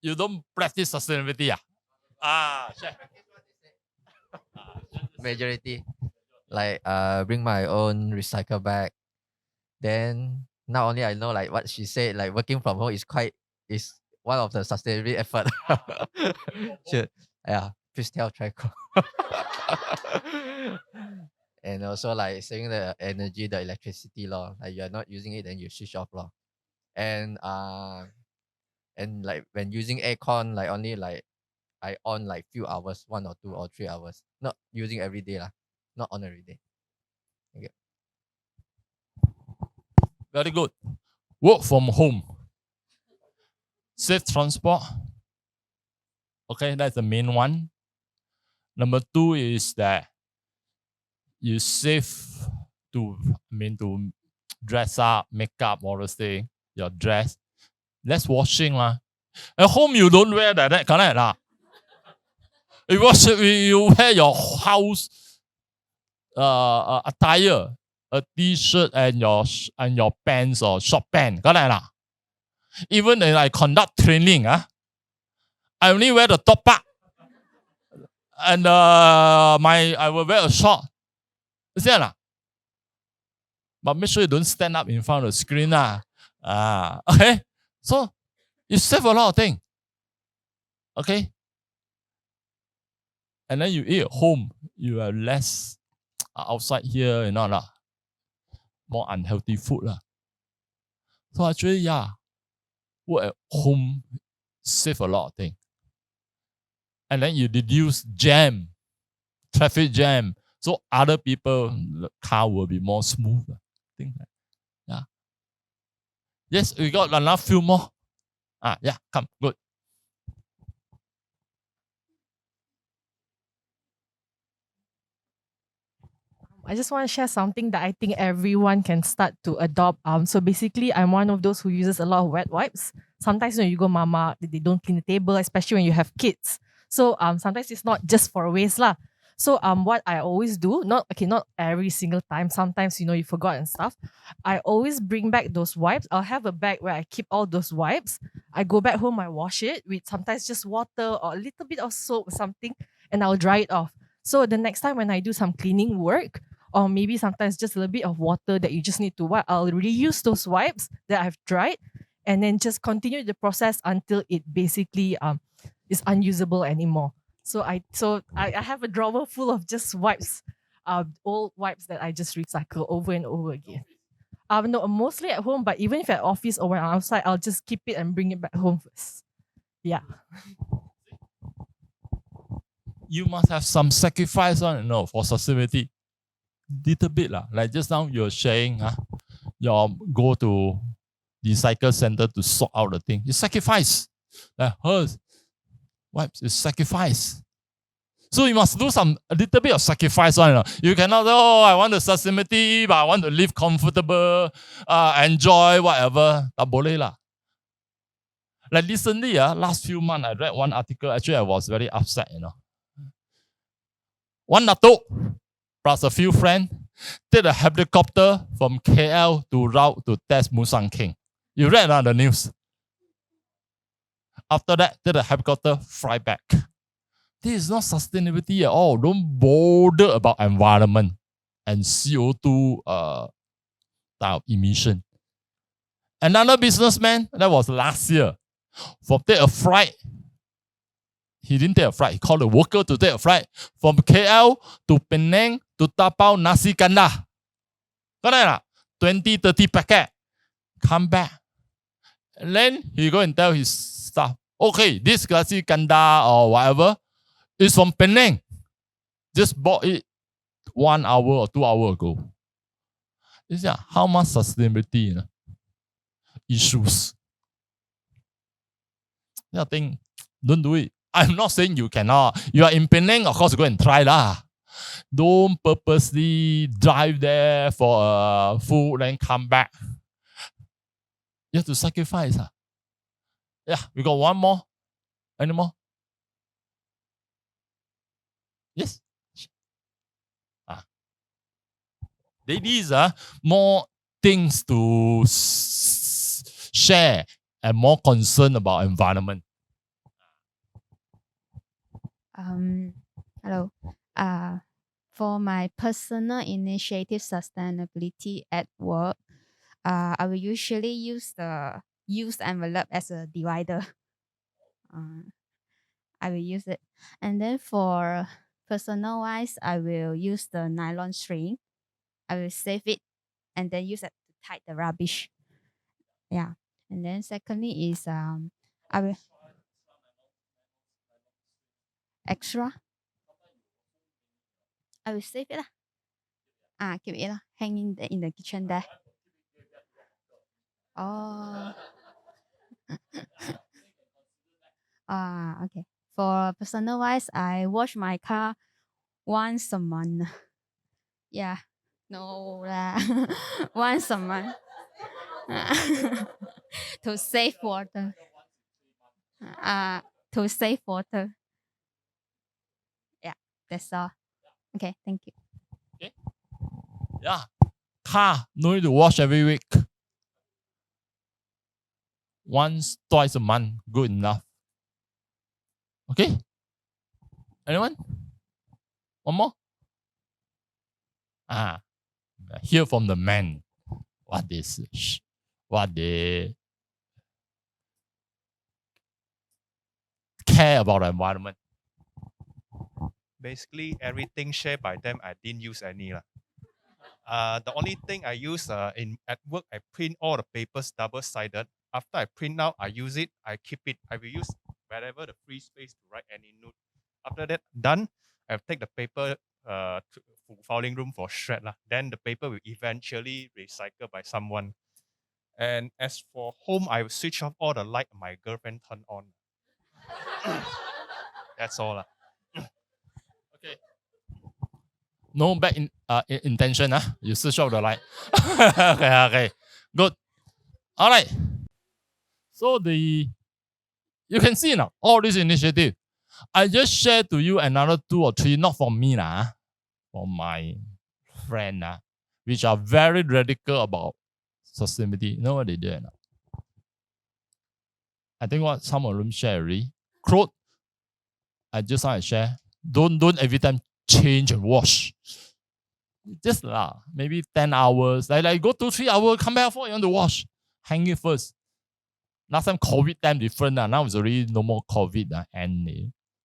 You don't practice sustainability, share. Majority. Like bring my own recycle bag. Then not only I know like what she said, like working from home is one of the sustainability effort. Please tell Trico. And also like saving the energy, the electricity law. Like you're not using it, then you switch off law. And like when using aircon, like only like I on like few hours, 1 or 2 or 3 hours. Not using every day lah. Not on every day. Okay. Very good. Work from home. Save transport. Okay, that's the main one. Number 2 is that you save to dress up, make up, all those things, your dress. Less washing. At home, you don't wear that correct? You wear your house attire, a t-shirt and your pants or short pants, correct? Even when I conduct training, I only wear the top part. And I will wear a short. Is that? But make sure you don't stand up in front of the screen. Okay? So you save a lot of things. Okay? And then you eat at home. You have less outside here, more unhealthy food. So actually, work at home save a lot of things. And then you reduce traffic jam. So other people, the car will be more smooth. Things like that. Yes, we got another few more. Come, good. I just want to share something that I think everyone can start to adopt. So basically, I'm one of those who uses a lot of wet wipes. Sometimes when you go mama, they don't clean the table, especially when you have kids. So sometimes it's not just for waste lah. So what I always do, not every single time. Sometimes you forgot and stuff. I always bring back those wipes. I'll have a bag where I keep all those wipes. I go back home, I wash it with sometimes just water or a little bit of soap or something, and I'll dry it off. So the next time when I do some cleaning work, or maybe sometimes just a little bit of water that you just need to wipe, I'll reuse those wipes that I've dried and then just continue the process until it basically is unusable anymore. So I have a drawer full of just wipes, old wipes that I just recycle over and over again. No, mostly at home, but even if at office or when I'm outside, I'll just keep it and bring it back home first. Yeah. You must have some sacrifice for sustainability. Little bit like just now you're sharing, you go to recycle center to sort out the thing. You sacrifice. Like hers, What is sacrifice? So you must do a little bit of sacrifice one. You cannot, oh, I want the sustainability, but I want to live comfortable, enjoy whatever. Tak boleh lah. Like recently, last few months, I read one article. Actually, I was very upset, One datuk plus a few friends take a helicopter from KL to route to test Musang King. You read the news. After that, take the helicopter, fly back. This is not sustainability at all. Don't bother about environment and CO2 type of emission. Another businessman, that was last year, for take a flight. He didn't take a flight. He called a worker to take a flight from KL to Penang to tapao nasi kanda. Correct? 20, 30 packet. Come back. And then he go and tell his staff, okay, this nasi kanda or whatever is from Penang. Just bought it 1 hour or 2 hours ago. This is how much sustainability issues. I think, don't do it. I'm not saying you cannot. You are in Penang, of course, go and try lah. Don't purposely drive there for food and come back. You have to sacrifice. Yeah, we got one more. Any more? Yes. Ladies, more things to share and more concern about environment. Hello. For my personal initiative sustainability at work, I will usually use the used envelope as a divider. I will use it. And then for personal wise, I will use the nylon string. I will save it and then use it to tie the rubbish. Yeah. And then secondly is I will extra. I will save it lah. Keep it lah, hanging in the kitchen there. Oh. Okay. For personal wise, I wash my car once a month. Yeah. No lah. Once a month. To save water. To save water. Yeah, that's all. Okay, thank you. Okay. Yeah. Car, no need to wash every week. Once, twice a month, good enough. Okay? Anyone? One more? Hear from the men what they care about the environment. Basically, everything shared by them, I didn't use any. The only thing I use at work, I print all the papers double-sided. After I print out, I use it, I keep it. I will use wherever the free space to write any note. After that, done, I take the paper to filing room for shred. Then the paper will eventually recycled by someone. And as for home, I will switch off all the light my girlfriend turned on. That's all. Okay. No bad intention. You switch off the light. Okay. Good. All right. So you can see now all this initiative. I just share to you another 2 or 3, not from me, from my friend, which are very radical about sustainability. You know what they do? I think what some of them share already. Clothes, I just want to share. Don't every time change and wash. Just maybe 10 hours. Like go 2-3 hours, come back for you want to wash. Hang it first. Last time COVID time different. Now it's already no more COVID.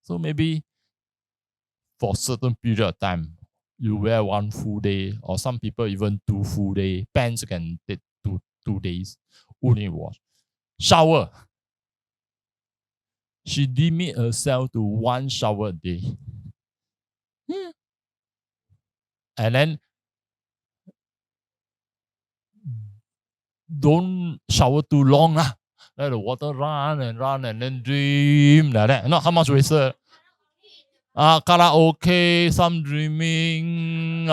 So maybe for a certain period of time, you wear 1 full day, or some people even 2 full day. Pants can take 2 days. Only wash. Shower. She limit herself to 1 shower a day. And then don't shower too long. Let the water run and then dream like that. Not how much wasted. Karaoke, some dreaming,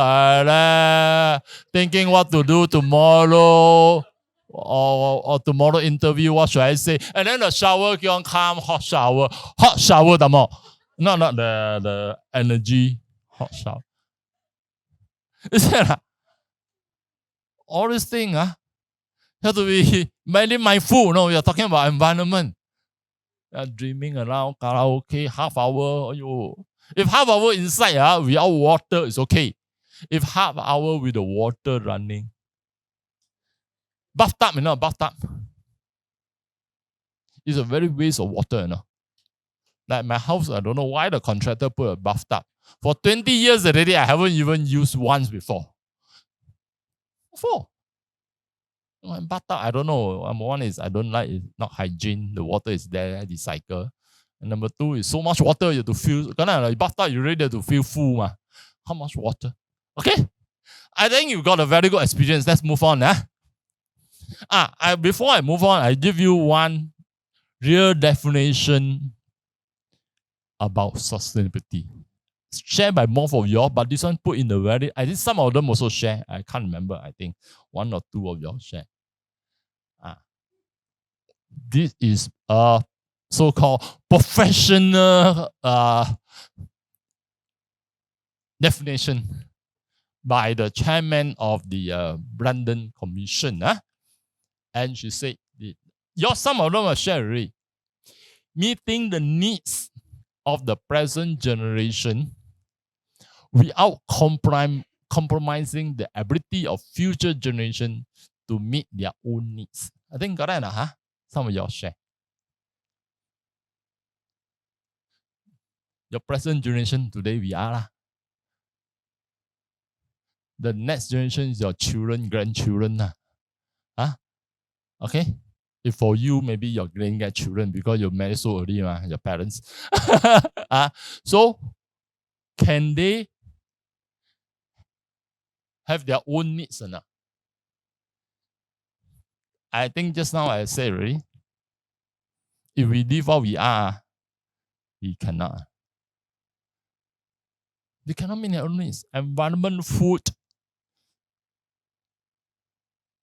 thinking what to do tomorrow. Or tomorrow interview, what should I say? And then the shower keep on come, hot shower the more. Not the energy, hot shower. Is that all this thing, you have to be very mindful. No, we are talking about environment. Dreaming around karaoke, half hour. If half hour inside, without water, it's okay. If half hour with the water running. Bathtub, bathtub. It's a very waste of water, Like my house, I don't know why the contractor put a bathtub. For 20 years already, I haven't even used once before. Bathtub, I don't know. Number one is I don't like it's not hygiene. The water is there, the cycle. And number two is so much water you have to fill. Like bathtub, you really have to feel full. How much water? Okay. I think you got a very good experience. Let's move on. Before I move on, I give you one real definition about sustainability. Shared by most of y'all, but this one put in the I think some of them also share. I can't remember. I think one or two of y'all share. This is a so-called professional definition by the chairman of the Brandon Commission. And she said, some of them are shared already. Meeting the needs of the present generation without compromising the ability of future generation to meet their own needs. I think got that, Some of y'all share. Your present generation today we are. The next generation is your children, grandchildren. Okay? If for you, maybe your grandchildren because you married so early, your parents. So, can they have their own needs or not? I think just now I said already. If we live what we are, we cannot. They cannot meet their own needs. Environment, food,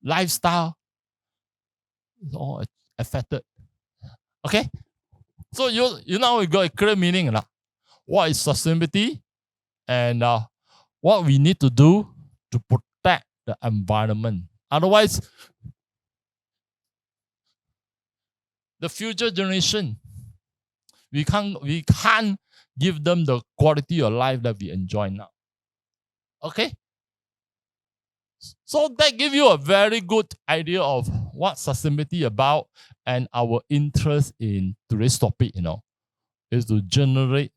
lifestyle, is all affected. Okay? So you now we got a clear meaning. What is sustainability? And what we need to do to protect the environment. Otherwise, the future generation, we can't give them the quality of life that we enjoy now. Okay? So that gives you a very good idea of what sustainability about and our interest in today's topic, is to generate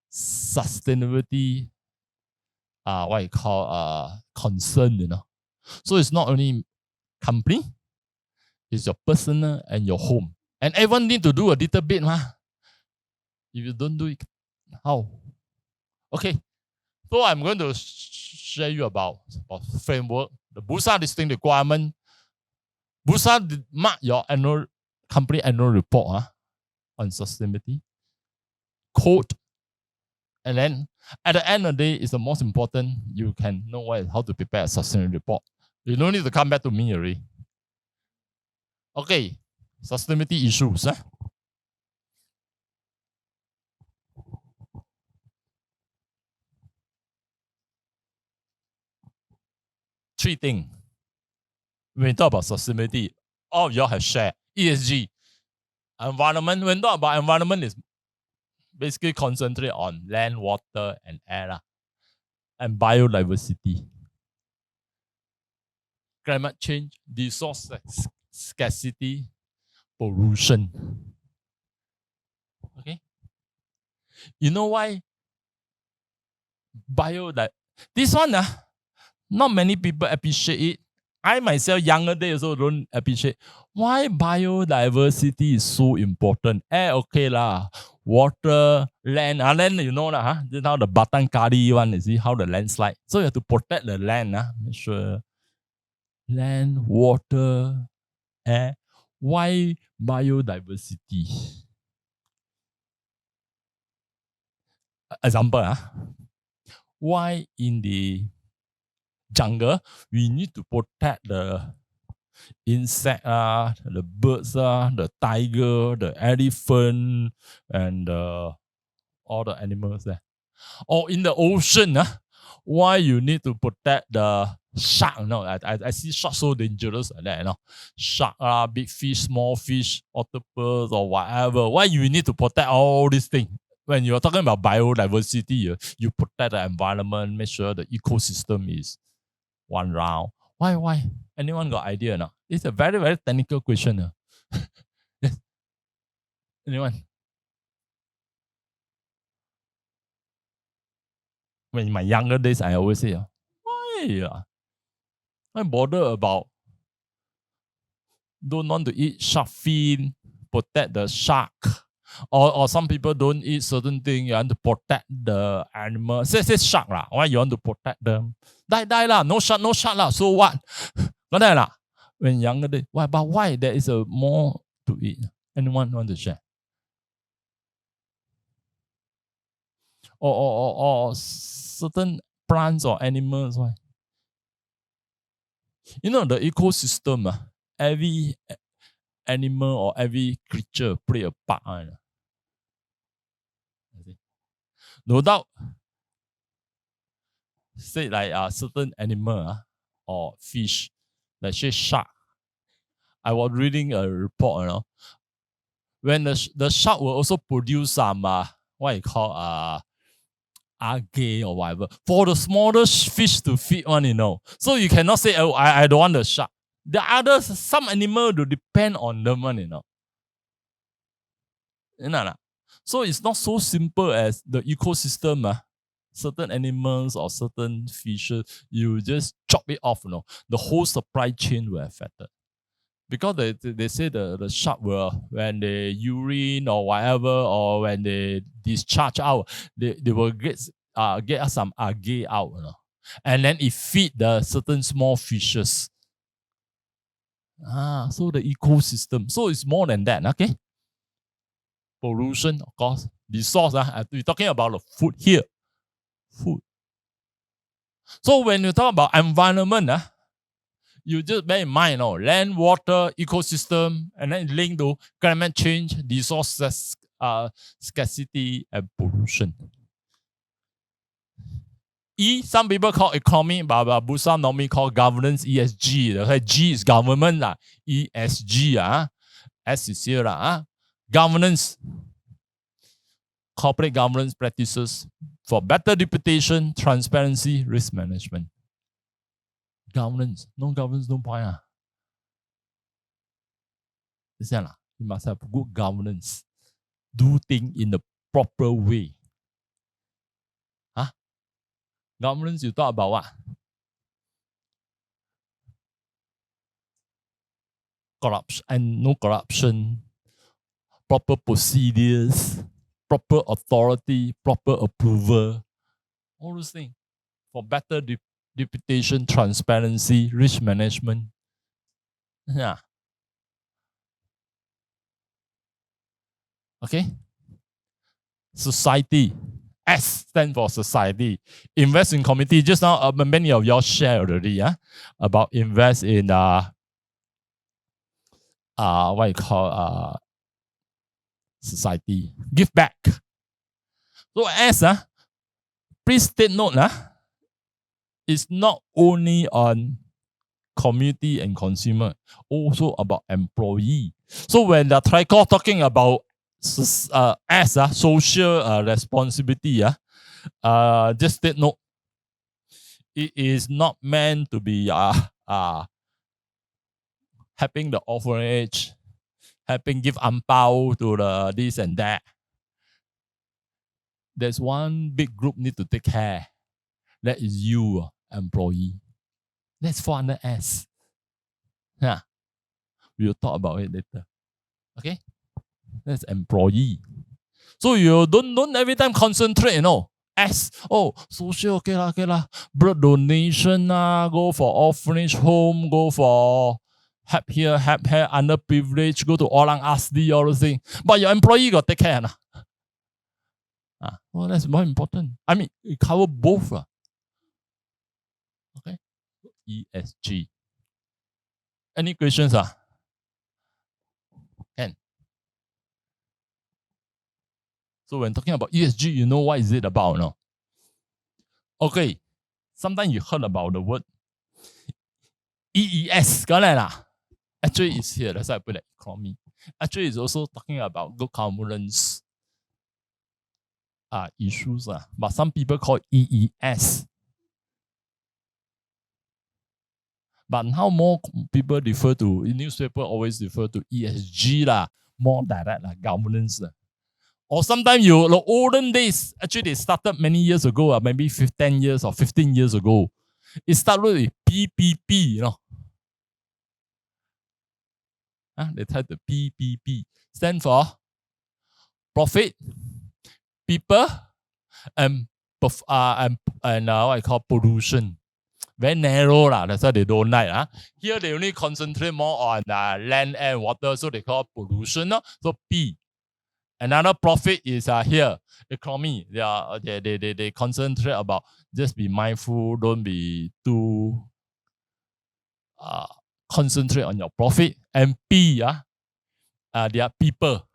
sustainability, what you call concern, So it's not only company, it's your personal and your home. And everyone need to do a little bit, If you don't do it, how? Okay. So I'm going to share you about framework, the Bursa listing requirement. Bursa mark your company annual report on sustainability, code, and then at the end of the day, it's the most important. You can know how to prepare a sustainability report. You don't need to come back to me already. Okay, sustainability issues. 3 things. When we talk about sustainability, all of y'all have shared ESG. Environment, when we talk about environment, is basically concentrate on land, water, and air. And biodiversity. Climate change, resource scarcity, pollution. Okay? You know why? This one, not many people appreciate it. I myself, younger days also don't appreciate why biodiversity is so important. Air, okay lah. Water, land. Land, you know lah. Now the Batang Kari one, you see how the landslide. So you have to protect the land. Make sure land, water, air. Why biodiversity? Example, why in the jungle we need to protect the insect, the birds, the tiger, the elephant, and all the animals there. Or in the ocean, why you need to protect the shark? I see sharks so dangerous like that. Shark, big fish, small fish, octopus, or whatever. Why you need to protect all these things? When you're talking about biodiversity, you protect the environment, make sure the ecosystem is one round. Why? Anyone got idea or not? It's a very, very technical question. Yes. Anyone? When in my younger days, I always say, why bother about don't want to eat shark fin, protect the shark. Or some people don't eat certain things, you want to protect the animal. Say shark lah. Why you want to protect them? Die lah. No shark lah. So what? Not that lah. When younger days, why? But why there is a more to eat? Anyone want to share? Or certain plants or animals, why? You know the ecosystem, every animal or every creature play a part. No doubt, say like a certain animal or fish, like say shark. I was reading a report, when the shark will also produce some what you call algae or whatever for the smallest fish to feed on. So you cannot say, oh, I don't want the shark. The others, some animal will depend on them, So it's not so simple as the ecosystem, certain animals or certain fishes, you just chop it off, the whole supply chain will affected. Because they say the shark will, when they urine or whatever, or when they discharge out, they will get some algae out, and then it feed the certain small fishes. So the ecosystem. So it's more than that, okay? Pollution, of course. Resource, we're talking about the food here. Food. So when you talk about environment, you just bear in mind, land, water, ecosystem, and then link to climate change, resources, scarcity, and pollution. Some people call economy, but Busan normally call governance ESG. Okay, G is government, ESG, S is here, governance, corporate governance practices for better reputation, transparency, risk management. Governance, no governance, no point. You must have good governance. Do things in the proper way. Governance, you talk about what? Corruption and no corruption, proper procedures, proper authority, proper approval, all those things for better reputation, transparency, risk management. Yeah. Okay. Society. S stand for society. Invest in community. Just now, many of y'all share already, about invest in what you call society. Give back. So S, please take note, it's not only on community and consumer, also about employee. So when the Tricor talking about S, social responsibility, just take note. It is not meant to be helping the orphanage, helping give ampao to the this and that. There's one big group need to take care. That is you, employee. That's for under S. Yeah. We'll talk about it later. Okay? That's employee. So you don't every time concentrate, S. Oh, social, okay lah. Blood donation, go for orphanage home, go for help here, help here, underprivileged, go to Orang Asli, all those things. But your employee got take care. Well, that's more important. I mean, it cover both. Okay. ESG. Any questions? Can. So when talking about ESG, you know what is it about, no? Okay. Sometimes you heard about the word EES. Actually, it's here. That's why I put that economy. Actually, it's also talking about good governance issues. But some people call it EES. But now more people refer to, in newspaper always refer to ESG more direct governance. Or sometimes the olden days, actually they started many years ago, maybe 10 years or 15 years ago. It started with PPP, They type the PPP. Stand for profit, people, and what I call pollution. Very narrow that's why they don't like. Here they only concentrate more on land and water, so they call pollution. So P. Another profit is here, economy. They concentrate about just be mindful, don't be too concentrate on your profit. And P, they are people.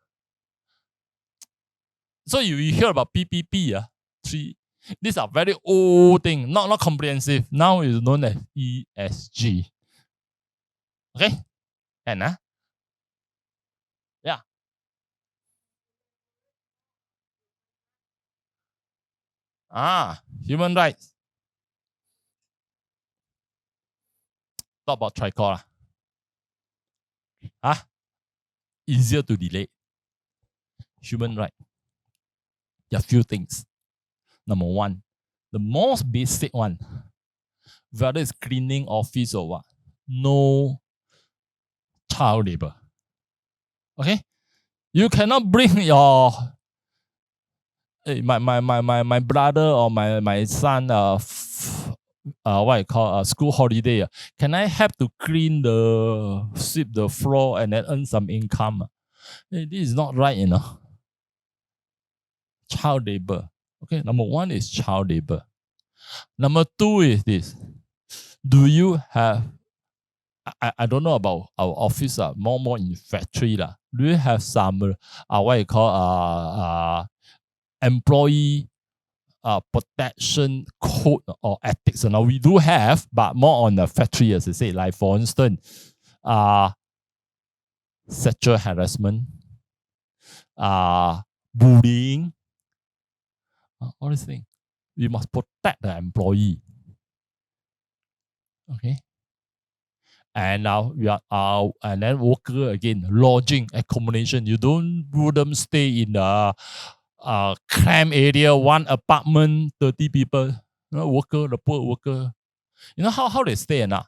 So you hear about PPP, three. These are very old things, not comprehensive. Now it's known as ESG. Okay? And yeah. Human rights. Talk about tricolor. Easier to delete. Human right. There are few things. Number one, the most basic one, whether it's cleaning office or what, no child labor. Okay? You cannot bring your my brother or my son what I call school holiday. Can I help to clean sweep the floor and then earn some income? This is not right, Child labor. Okay, number one is child labor. Number two is this. Do you have I don't know about our office, more in factory. Do you have some what you call employee protection code or ethics? Now we do have, but more on the factory, as I say, like for instance, sexual harassment, bullying, all these things. We must protect the employee. Okay. And now we are and then worker again, lodging, accommodation. You don't put them stay in a cram area, one apartment, 30 people. Worker, the poor worker. You know how they stay now?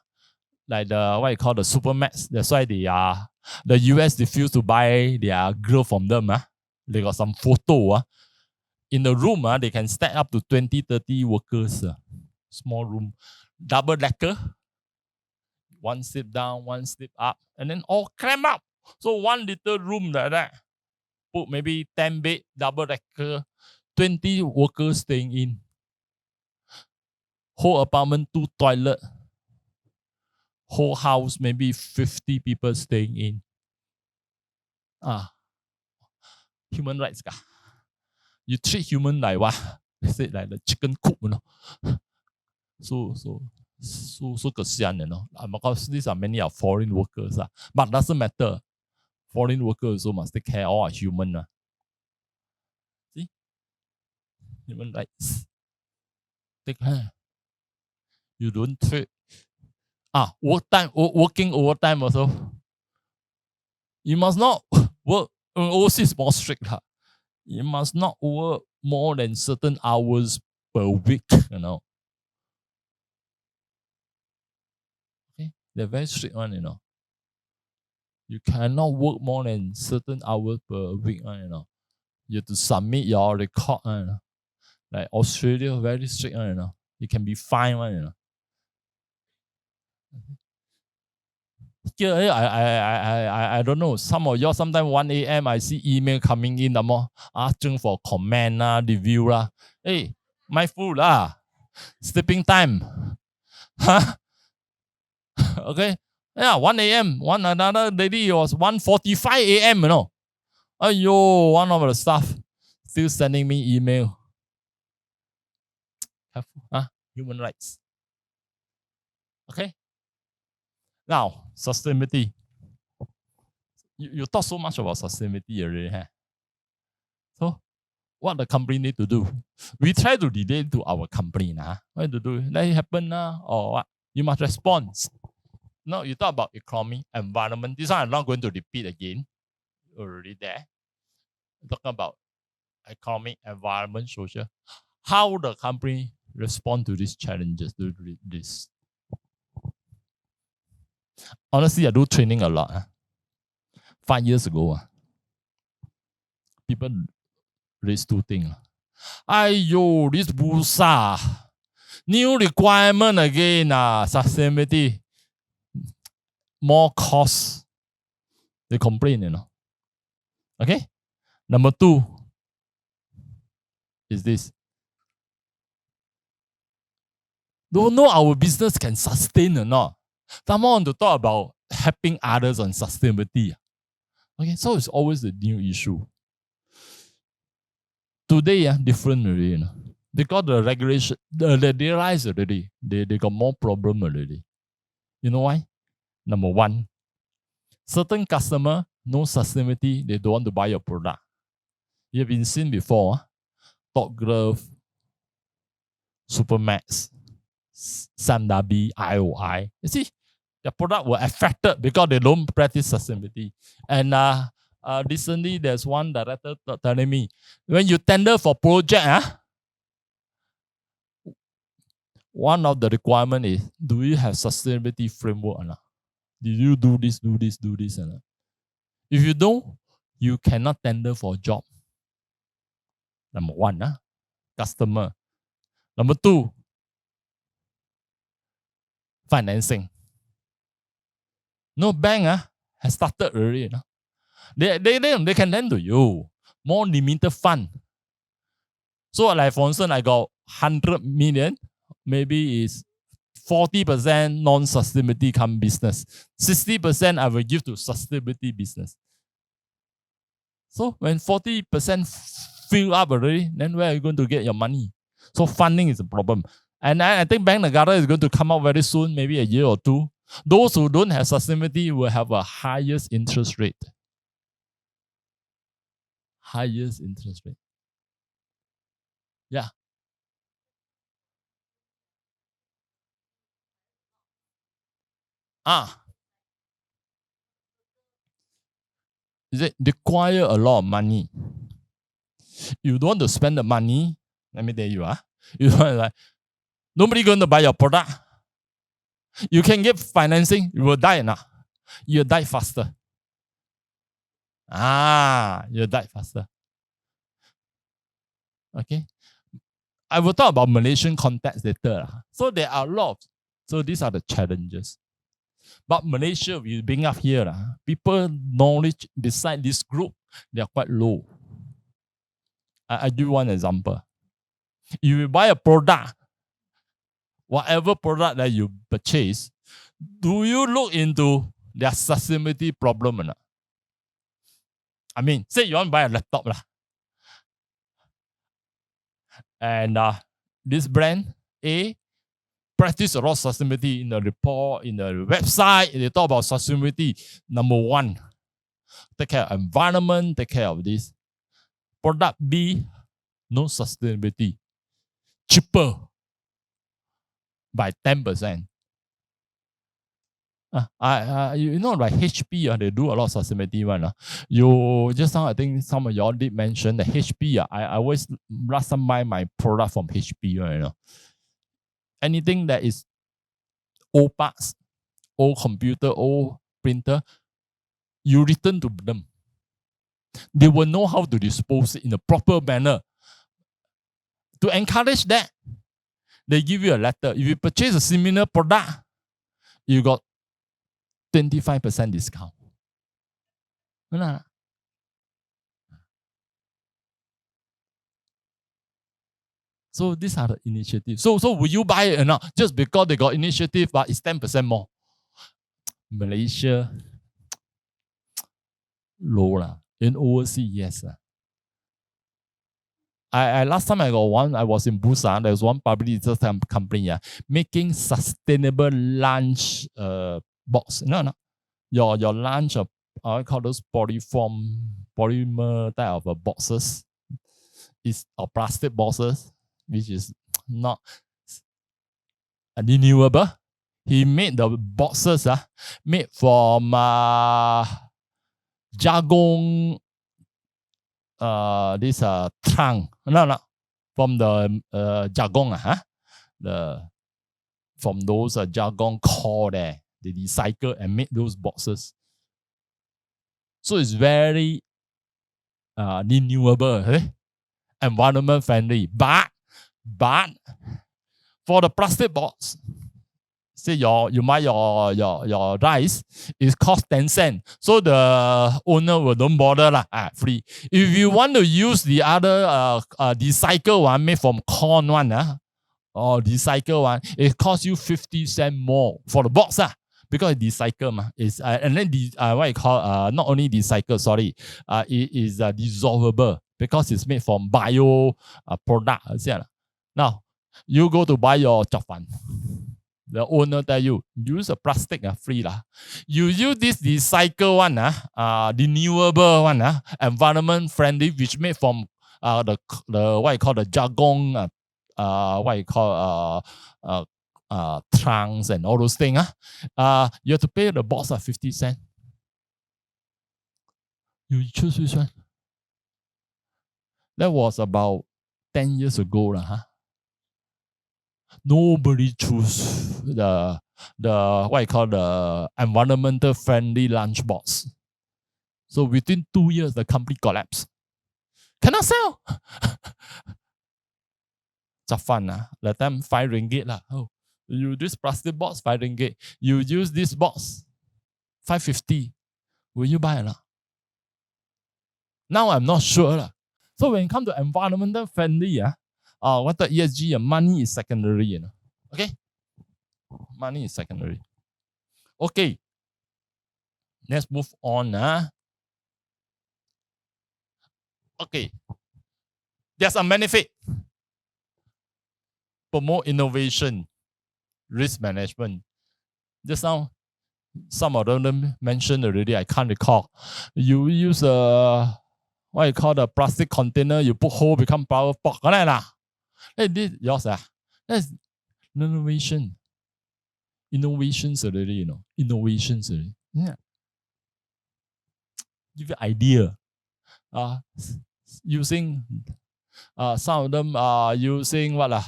Like the what you call the supermax. That's why they the US refuse to buy their grill from them. They got some photo. In the room, they can stack up to 20, 30 workers. Small room. Double decker. One step down, one step up, and then all cram up. So one little room like that, put maybe 10 bed, double decker, 20 workers staying in. Whole apartment, 2 toilet. Whole house, maybe 50 people staying in. Human rights. You treat human like what? They say like the chicken coop, So kesian, because these are many of foreign workers. But doesn't matter. Foreign workers also must take care. All are human. See? Human rights. Take care. You don't trade. Working overtime also. You must not work. Overseas more strict. You must not work more than certain hours per week. Okay, they're very strict one. You cannot work more than certain hours per week. You have to submit your record. Like Australia, very strict. You can be fined. I don't know. Some of y'all sometimes 1 a.m. I see email coming in, asking for comment review Hey, my fool sleeping time. Huh? Okay. Yeah, 1 a.m. One another lady was 1:45 a.m. One of the staff still sending me email. Human rights. Okay. Now, sustainability. You talk so much about sustainability already. So, what the company need to do? We try to relate to our company. What to do? Let it happen or what? You must respond. No, you talk about economy, environment. This one I'm not going to repeat again. Already there. Talking about economy, environment, social. How the company respond to these challenges, to this. Honestly, I do training a lot. 5 years ago, people raise two things. Ayo, this busa. New requirement again, sustainability. More cost. They complain, Okay? Number 2 is this. Don't know our business can sustain or not. Someone want to talk about helping others on sustainability. Okay, so it's always a new issue. Today, different already. Because the regulation, they realize already. They got more problem already. You know why? Number 1, certain customer, no sustainability, they don't want to buy your product. You've been seen before. Top Glove, Supermax, Sam Darby, IOI. You see, their product were affected because they don't practice sustainability. And recently, there's one director telling me, when you tender for project, one of the requirement is, do you have sustainability framework or not? Did you do this, do this, do this or not? If you don't, you cannot tender for a job. Number 1, customer. Number 2, financing. No bank has started already. They can lend to you. More limited fund. So like for instance, I got 100 million, maybe is 40% non-sustainability come business. 60% I will give to sustainability business. So when 40% fill up already, then where are you going to get your money? So funding is a problem. And I think Bank Negara is going to come out very soon, maybe a year or 2. Those who don't have sustainability will have a highest interest rate. Highest interest rate. Yeah. Is it require a lot of money? You don't want to spend the money. Let me tell you, you don't like nobody going to buy your product. You can get financing, you will die now. You'll die faster. You'll die faster. Okay. I will talk about Malaysian context later. So there are a lot. So these are the challenges. But Malaysia, we bring up here, people knowledge beside this group, they are quite low. I give one example. If you buy a product, whatever product that you purchase, do you look into their sustainability problem or not? I mean, say you want to buy a laptop and this brand A practice a lot of sustainability in the report, in the website. They talk about sustainability. Number 1, take care of environment, take care of this. Product B, no sustainability. Cheaper by 10%. You know, like HP, they do a lot of sustainability one. You just now, I think some of y'all did mention the HP. I always last time buy my product from HP. Anything that is old parts, old computer, old printer, you return to them. They will know how to dispose it in a proper manner. To encourage that, they give you a letter. If you purchase a similar product, you got 25% discount. No. So these are the initiatives. So will you buy it or not? Just because they got initiative, but it's 10% more. Malaysia, low lah. In overseas, yes lah. I last time I got one, I was in Busan, there was one public company making sustainable lunch box. No. Your lunch I call those polymer type of boxes. Is or plastic boxes, which is not renewable. He made the boxes made from jagung this trunk. No. From the jagung from those jagung core there. They recycle and make those boxes. So it's very renewable, environment friendly. But for the plastic box, say you buy your rice, it costs 10 cents. So the owner will don't bother free. If you want to use the other recycle one made from corn one, or recycle one, it costs you 50 cents more for the box because it's recycle it's and then what you call not only recycle, sorry, it is dissolvable because it's made from bio product. Now you go to buy your chafan. The owner tell you, use a plastic free lah. You use this recycle one renewable one environment friendly, which made from the what you call the jagung what you call trunks and all those things. You have to pay the box 50 cents. You choose which one? That was about 10 years ago Nobody choose the what you call the environmental friendly lunch box. So within 2 years, the company collapsed. Cannot sell. Chafan that time 5 ringgit lah. Oh, you use this plastic box 5 ringgit. You use this box 5.50. Will you buy or not? Now I'm not sure lah. So when it comes to environmental friendly what the ESG, money is secondary, Okay? Money is secondary. Okay. Let's move on. Okay. There's a benefit. Promote innovation, risk management. Just now, some of them mentioned already, I can't recall. You use what you call the plastic container, you put hole, become power pot. Hey, this yours that's innovation. Innovations already, Innovations already. Yeah. Give you idea. Using some of them are using what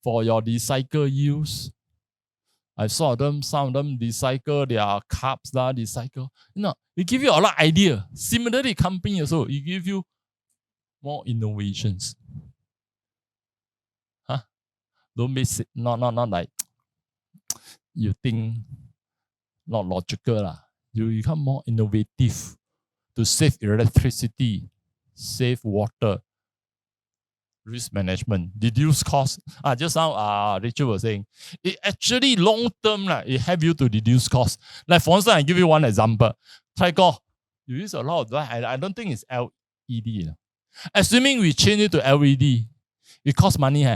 for your recycle use. I saw some of them recycle their cups, recycle. It give you a lot of idea. Similarly, company also, it give you more innovations. Don't be not like you think not logical. You become more innovative to save electricity, save water, risk management, reduce cost. Just now Rachel was saying, it actually long term it help you to reduce cost. Like for instance, I give you one example. You use a lot of that. I don't think it's LED. Assuming we change it to LED, it costs money.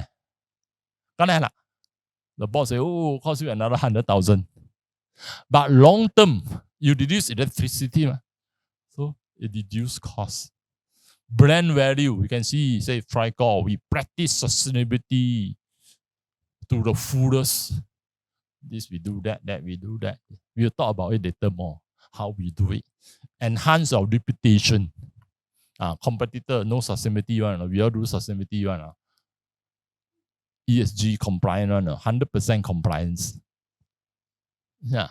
The boss say, oh, cost you another 100,000. But long term, you reduce electricity. So it reduce cost. Brand value, you can see, say, Tricor, we practice sustainability to the fullest. This we do that we do that. We'll talk about it later more, how we do it. Enhance our reputation. Competitor, no sustainability one. We all do sustainability one. ESG compliant one, 100% compliance. Yeah.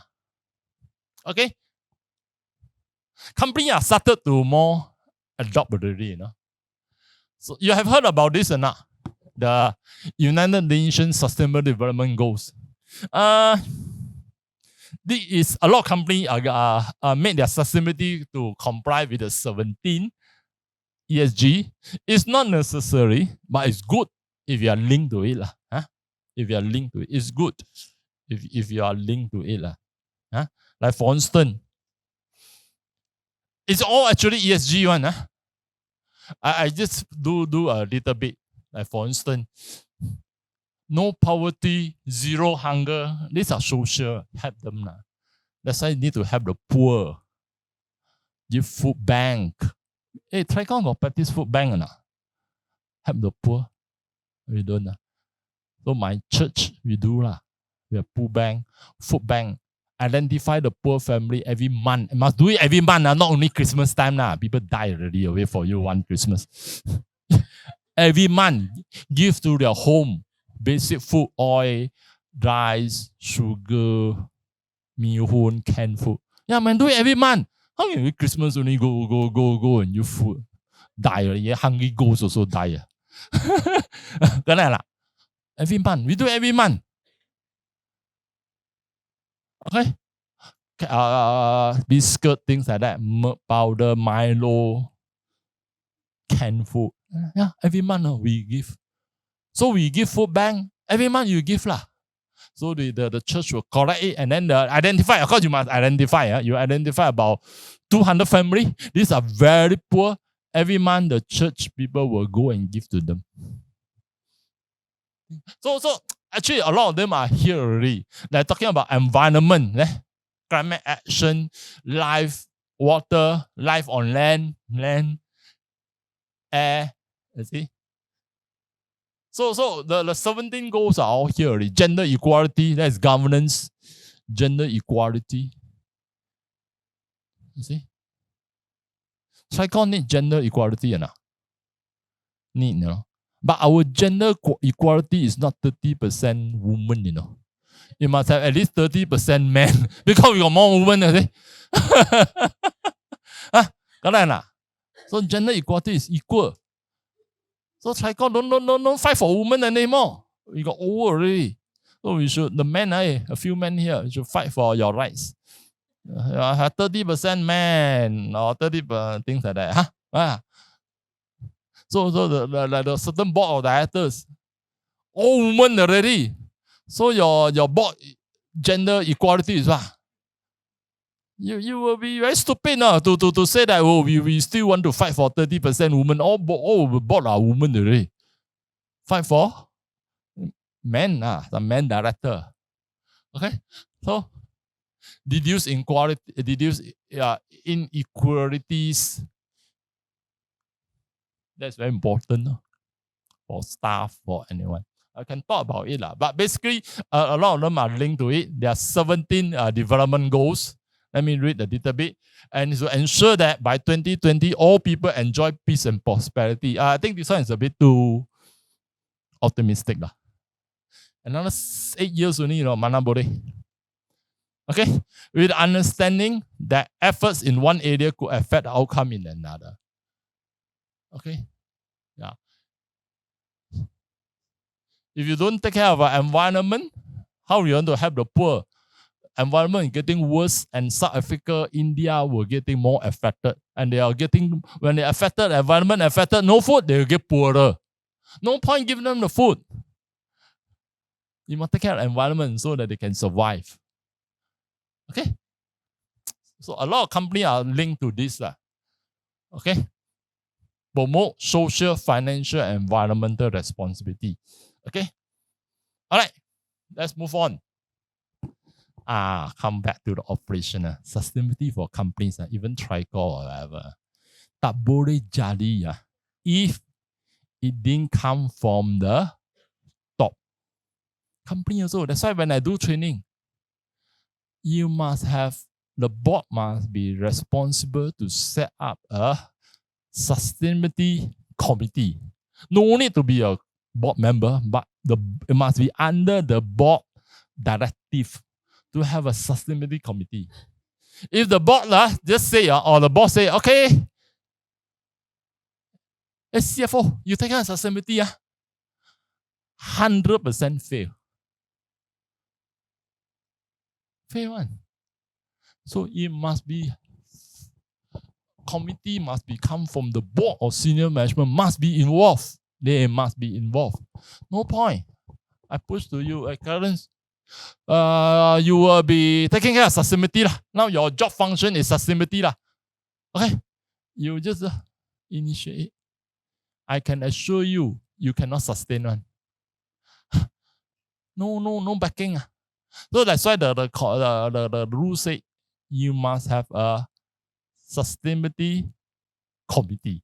Okay. Company are started to more adopt already, So you have heard about this or not? the United Nations Sustainable Development Goals. This is a lot of companies made their sustainability to comply with the 17 ESG. It's not necessary, but it's good if you are linked to it. Huh? If you are linked to it, it's good if you are linked to it. Huh? Like for instance, it's all actually ESG one. Huh? I just do a little bit. Like for instance, no poverty, zero hunger. These are social. Help them. That's why you need to help the poor. Give food bank. Hey, Tricon got practice food bank or not? Help the poor. We don't. So my church, we do lah. We have food bank. Identify the poor family every month. Must do it every month, not only Christmas time. People die already away for you one Christmas. Every month, give to their home basic food, oil, rice, sugar, mee-hoon, canned food. Yeah, man, do it every month. How can you Christmas only go and you food? Die already. Hungry ghosts also die. Every month. We do it every month. Okay? Biscuit, things like that. Milk powder, Milo, canned food. Yeah, every month we give. So we give food bank. Every month you give lah. So the church will collect it and then identify. Of course, you must identify. You identify about 200 families. These are very poor. Every month, the church people will go and give to them. So actually, a lot of them are here already. They're talking about environment, climate action, life, water, life on land, air. You see? So the 17 goals are all here already. Gender equality, that's governance. Gender equality. You see? Tricon need gender equality or not? Need, you know. But our gender equality is not 30% women, you know. You must have at least 30% men because we got more women, you see. Correct? So gender equality is equal. So Tricon don't fight for women anymore. We got old already. So we should, the men, a few men here, you should fight for your rights. 30% men or 30% things like that. So the certain board of directors, all women already. So your board gender equality is what? You will be very stupid to say that we still want to fight for 30% women. All board are women already. Fight for men, the men director. Okay, so reduce inequalities. That's very important for staff, for anyone. I can talk about it, but basically a lot of them are linked to it. There are 17 development goals. Let me read a little bit. And to ensure that by 2020, all people enjoy peace and prosperity. I think this one is a bit too optimistic. Another 8 years only, mana boleh. Okay? With understanding that efforts in one area could affect the outcome in another. Okay? Yeah. If you don't take care of our environment, how are you going to help the poor? Environment is getting worse, and South Africa, India were getting more affected. And they are getting, when they affected, the environment affected, no food, they will get poorer. No point giving them the food. You must take care of the environment so that they can survive. Okay? So a lot of companies are linked to this. Okay? Promote social, financial, and environmental responsibility. Okay? All right. Let's move on. Come back to the operational. Sustainability for companies, even Tricor or whatever. Tak boleh jadi if it didn't come from the top. Company also. That's why when I do training, you must have, the board must be responsible to set up a sustainability committee. No need to be a board member, but it must be under the board directive to have a sustainability committee. If the board just say, or the boss say, okay, CFO, you take care of sustainability. 100% fail. Fail one. So it must be, committee must be come from the board or senior management must be involved. They must be involved. No point. I push to you, Clarence. You will be taking care of sustainability lah. Now your job function is sustainability lah. Okay, you just initiate. I can assure you, you cannot sustain one. No backing. So that's why the rule say you must have a sustainability committee.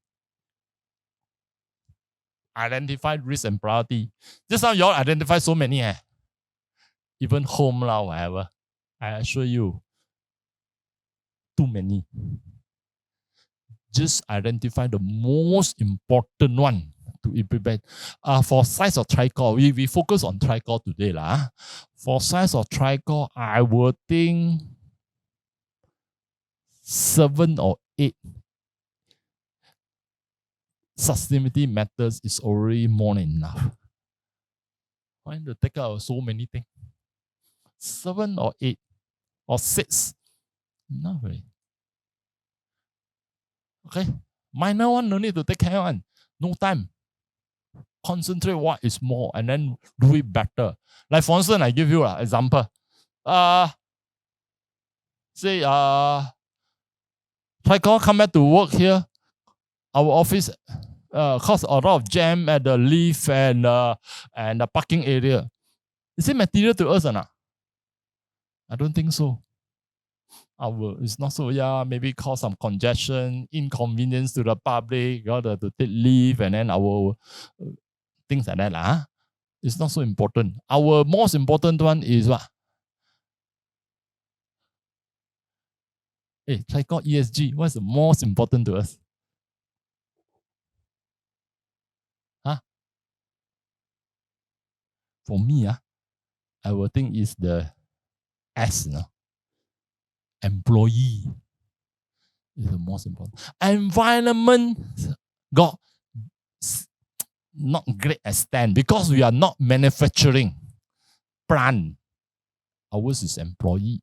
Identify risk and priority. Just now you all identify so many. Even home lah, whatever. I assure you, too many. Just identify the most important one to implement. For size of tricore, we focus on tricore today lah. For size of tricore, I would think 7 or 8 sustainability matters is already more than enough. Why to take out so many things? 7 or 8 or 6, not really. Okay, minor one no need to take care one. No time. Concentrate what is more and then do it better. Like for instance, I give you an example. Say Tricore come back to work here. Our office cause a lot of jam at the lift and the parking area. Is it material to us or not? I don't think so. It's not so, yeah, maybe cause some congestion, inconvenience to the public, got to take leave, and then our things like that. It's not so important. Our most important one is what? Hey, try call ESG. What's the most important to us? For me, I will think is the S, employee is the most important. Environment got not great extent because we are not manufacturing plant. Ours is employee.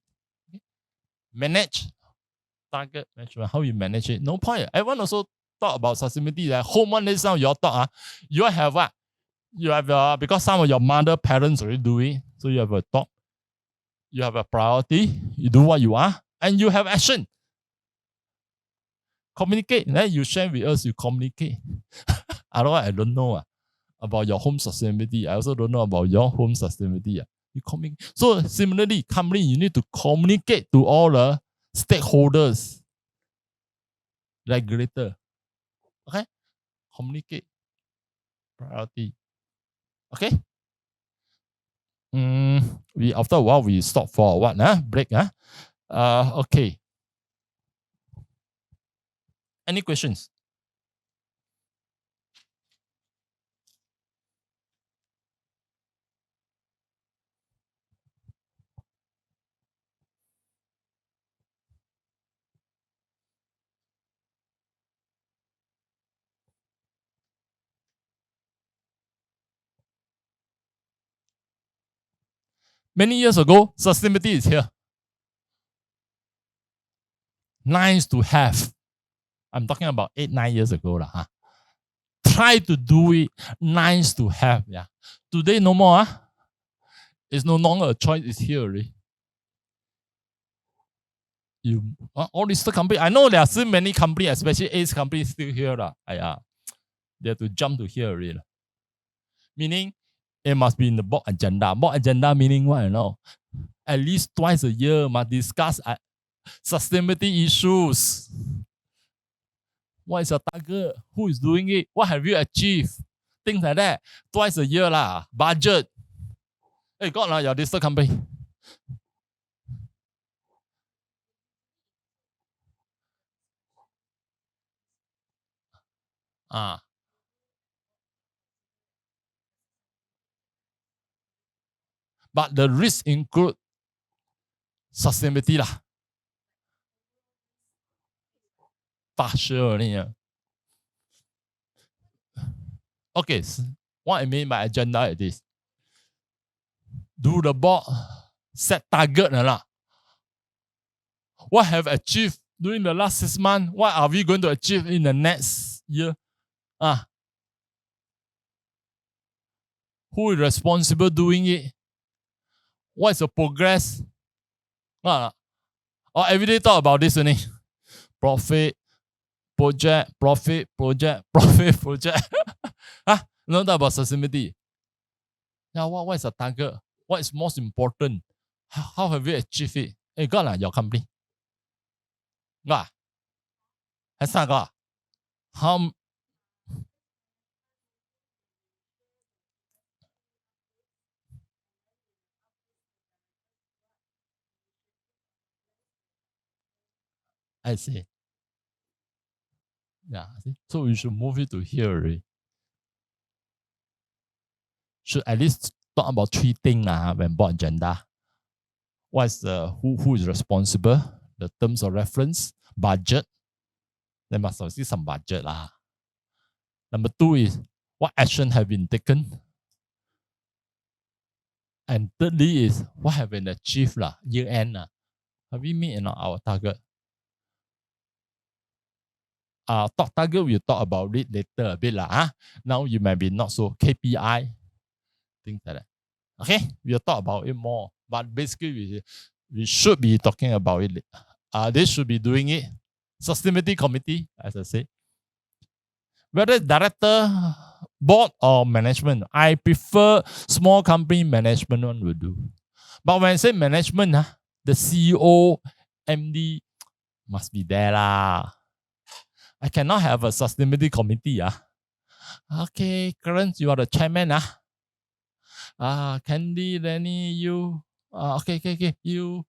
Manage, target management, how you manage it. No point. Everyone also talk about sustainability. Like home one is now your talk. You have what? You have because some of your mother parents already do it. So you have a thought. You have a priority. You do what you are. And you have action. Communicate. Then you share with us, you communicate. Otherwise, I don't know about your home sustainability. I also don't know about your home sustainability. You communicate. So similarly, company, you need to communicate to all the stakeholders, regulator. Okay? Communicate. Priority. Okay? We after a while we stop for what? Break. Okay. Any questions? Many years ago, sustainability is here. Nice to have. I'm talking about 8-9 years ago. Try to do it. Nice to have. Yeah. Today, no more. It's no longer a choice. It's here already. All these companies, I know there are still many companies, especially ACE companies still here. They have to jump to here already. Meaning, it must be in the board agenda. Board agenda meaning what? At least twice a year must discuss sustainability issues. What is your target? Who is doing it? What have you achieved? Things like that. Twice a year Budget. Hey, God your listed company. But the risk include sustainability Partial only. Okay, What I mean by agenda is this. Do the board set target or not? What have achieved during the last 6 months? What are we going to achieve in the next year? Who is responsible doing it? What is the progress? Or every day talk about this only. Profit, project, profit, project, profit, project. No talk about sustainability. Now, what is the target? What is most important? How have we achieved it? Hey, got your company. Got? Has not got? How? I see. Yeah. So we should move it to here already. Should at least talk about 3 things when board agenda. What is the who is responsible? The terms of reference, budget. There must be some budget lah. Number 2 is what action have been taken. And thirdly is what have been achieved lah, year end lah. Have we met our target? Talk target, we'll talk about it later a bit lah. Now you might be not so KPI, things like that. Okay, we'll talk about it more. But basically, we should be talking about it. They should be doing it. Sustainability committee, as I say. Whether director, board, or management, I prefer small company management one will do. But when I say management, the CEO, MD must be there lah. I cannot have a sustainability committee. Okay, Clarence, you are the chairman. Candy, Lenny, you. Okay. You,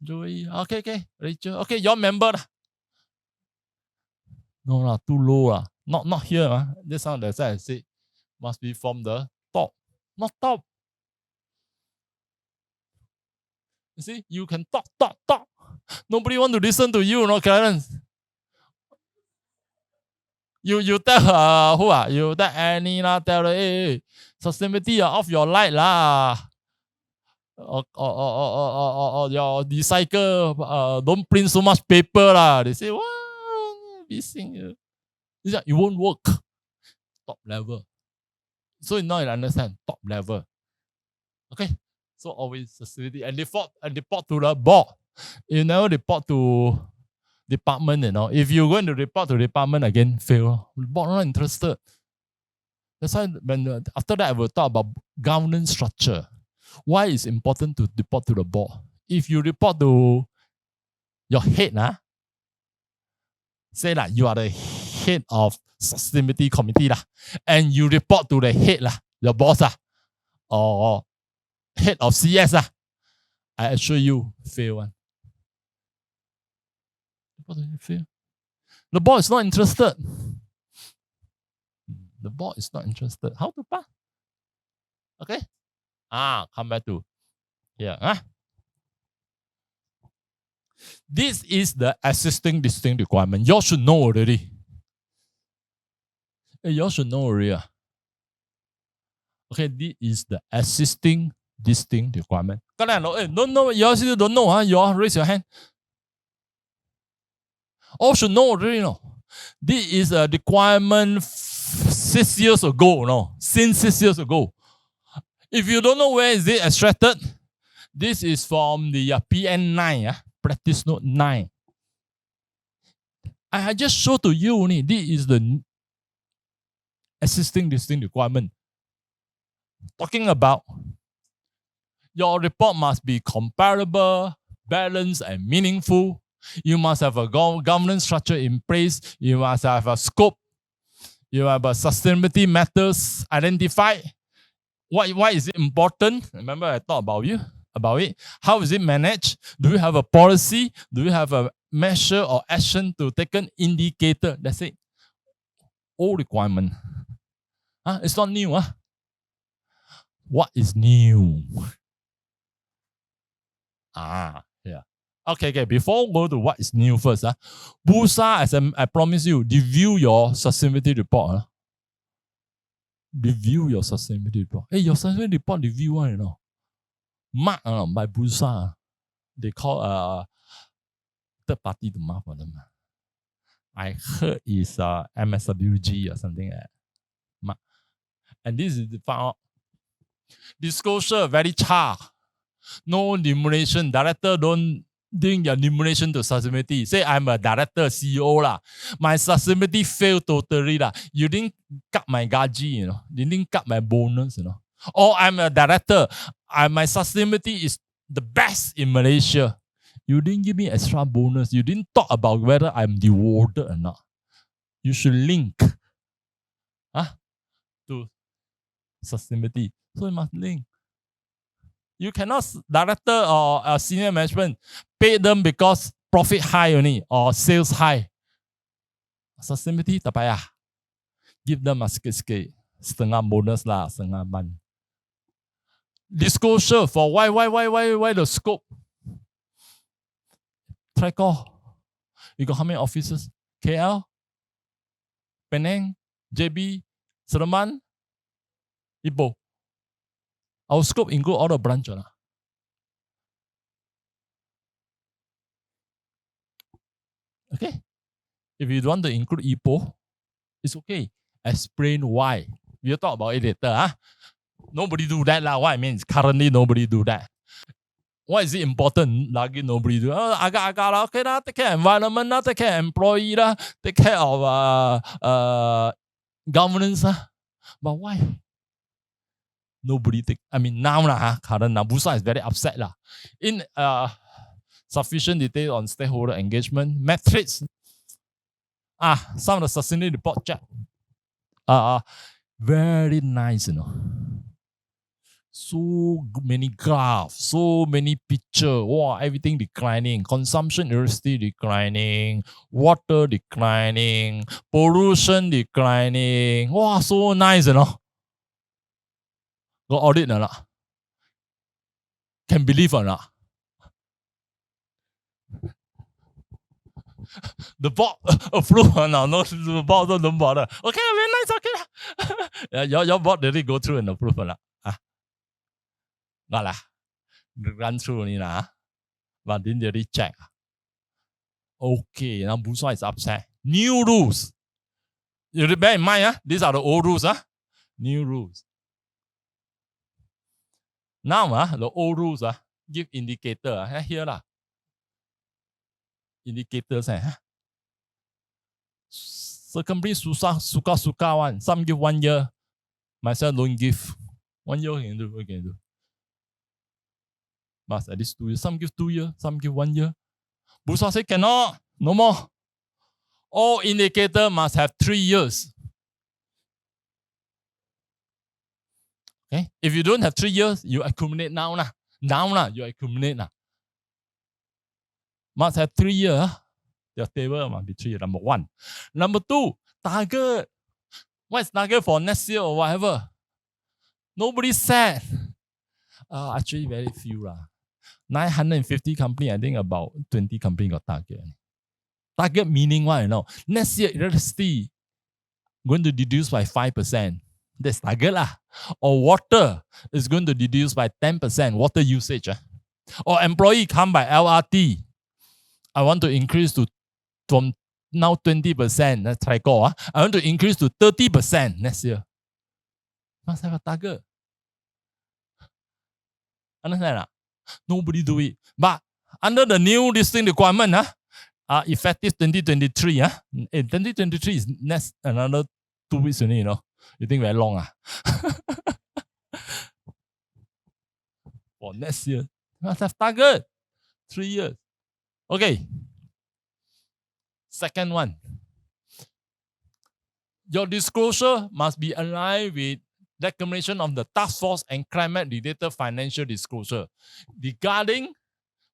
Joey. Okay. Rachel. Okay, your member. No, too low. Not here. This one, that's why I say must be from the top. Not top. You see, you can talk. Nobody want to listen to you, Clarence. You tell who you tell Annie lah, tell her, hey, sustainability off your light lah. Or your recycle, don't print so much paper lah. They say, what? You won't work. Top level. So now you understand, top level. Okay. So always sustainability and report to the board. You never report to department, if you're going to report to department again, fail. The board not interested. That's why after that I will talk about governance structure. Why is important to report to the board? If you report to your head, say that you are the head of sustainability committee and you report to the head your boss or head of CS I assure you fail one. The board is not interested. The board is not interested. How to pass? Okay. Come back to here. This is the existing distinct requirement. You should know already. You should know already. Okay, this is the existing distinct requirement. Don't know. You still don't know. You all raise your hand. All should know already. This is a requirement 6 years ago. Since 6 years ago. If you don't know where is it extracted, this is from the PN9, Practice Note 9. I just show to you only. This is the existing distinct requirement. Talking about your report must be comparable, balanced, and meaningful. You must have a governance structure in place. You must have a scope. You have a sustainability matters identified. Why is it important? Remember I talked about it. How is it managed? Do you have a policy? Do you have a measure or action to take an indicator? That's it. Old requirement. It's not new. What is new? Yeah. Okay. Before we go to what is new first, Busa, as I promise you, review your sustainability report. review your sustainability report. Hey, your sustainability report review one, you know. Mark by Bursa. They call third party to mark for them. I heard is MSWG or something like that. Mark. And this is the found disclosure very char. No remuneration. Director don't doing your remuneration to sustainability. Say I'm a director, CEO lah. My sustainability failed totally lah. You didn't cut my gaji, you know. You didn't cut my bonus, you know. Or I'm a director. My sustainability is the best in Malaysia. You didn't give me extra bonus. You didn't talk about whether I'm rewarded or not. You should link to sustainability. So you must link. You cannot director or senior management pay them because profit high only or sales high. Sustainability tak payah. Give them a sikit-sikit. Setengah bonus lah, setengah ban. Disclosure for why the scope. Try call. You got how many offices? KL, Penang, JB, Sereman, Ipoh. Our scope include all the branches. Okay? If you want to include Ipoh, it's okay. Explain why. We'll talk about it later. Nobody do that. What I mean is currently nobody do that. Why is it important? Lagi nobody do. Agak-agak lah. Okay lah. Take care of environment lah. Take care of employee lah. Take care of governance lah. But why? Nobody take. I mean now lah. Current now. Bursa is very upset lah. In sufficient detail on stakeholder engagement metrics. Some of the sustainability report check. Very nice, you know. So many graphs, so many pictures. Wow, everything declining. Consumption electricity declining. Water declining. Pollution declining. Wow, so nice, you know. Got audit or not? Can believe or not? The board approve or not? No, the board don't bother. Okay, very nice, okay. Your board really go through and approve or not? Got lah. Run through only lah. But didn't really check. Okay, now Bursa is upset. New rules. You bear in mind, these are the old rules. New rules. Now, the old rules give indicator. Here lah. Indicators. So company suka one. Some give 1 year. Myself don't give. 1 year we can do. But at least 2 years. Some give 2 years. Some give 1 year. Bursa say cannot. No more. All indicator must have 3 years. Okay. If you don't have 3 years, you accumulate now lah. Now lah, you accumulate lah. Must have 3 years. Your table must be 3 years. Number 1. Number 2, target. What is target for next year or whatever? Nobody said. Actually, very few lah. 950 company, I think about 20 company got target. Target meaning what, you know? Next year, electricity going to reduce by 5%. That's target lah. Or water is going to reduce by 10%, water usage. Or employee come by LRT. I want to increase to from now 20%. That's try go. I want to increase to 30% next year. Must have a target. Understand? Nobody do it. But under the new listing requirement, effective 2023. 2023 is next another 2 weeks only, you know. You think very long? For next year. Must have target. 3 years. Okay. Second one. Your disclosure must be aligned with recommendation of the task force and climate-related financial disclosure regarding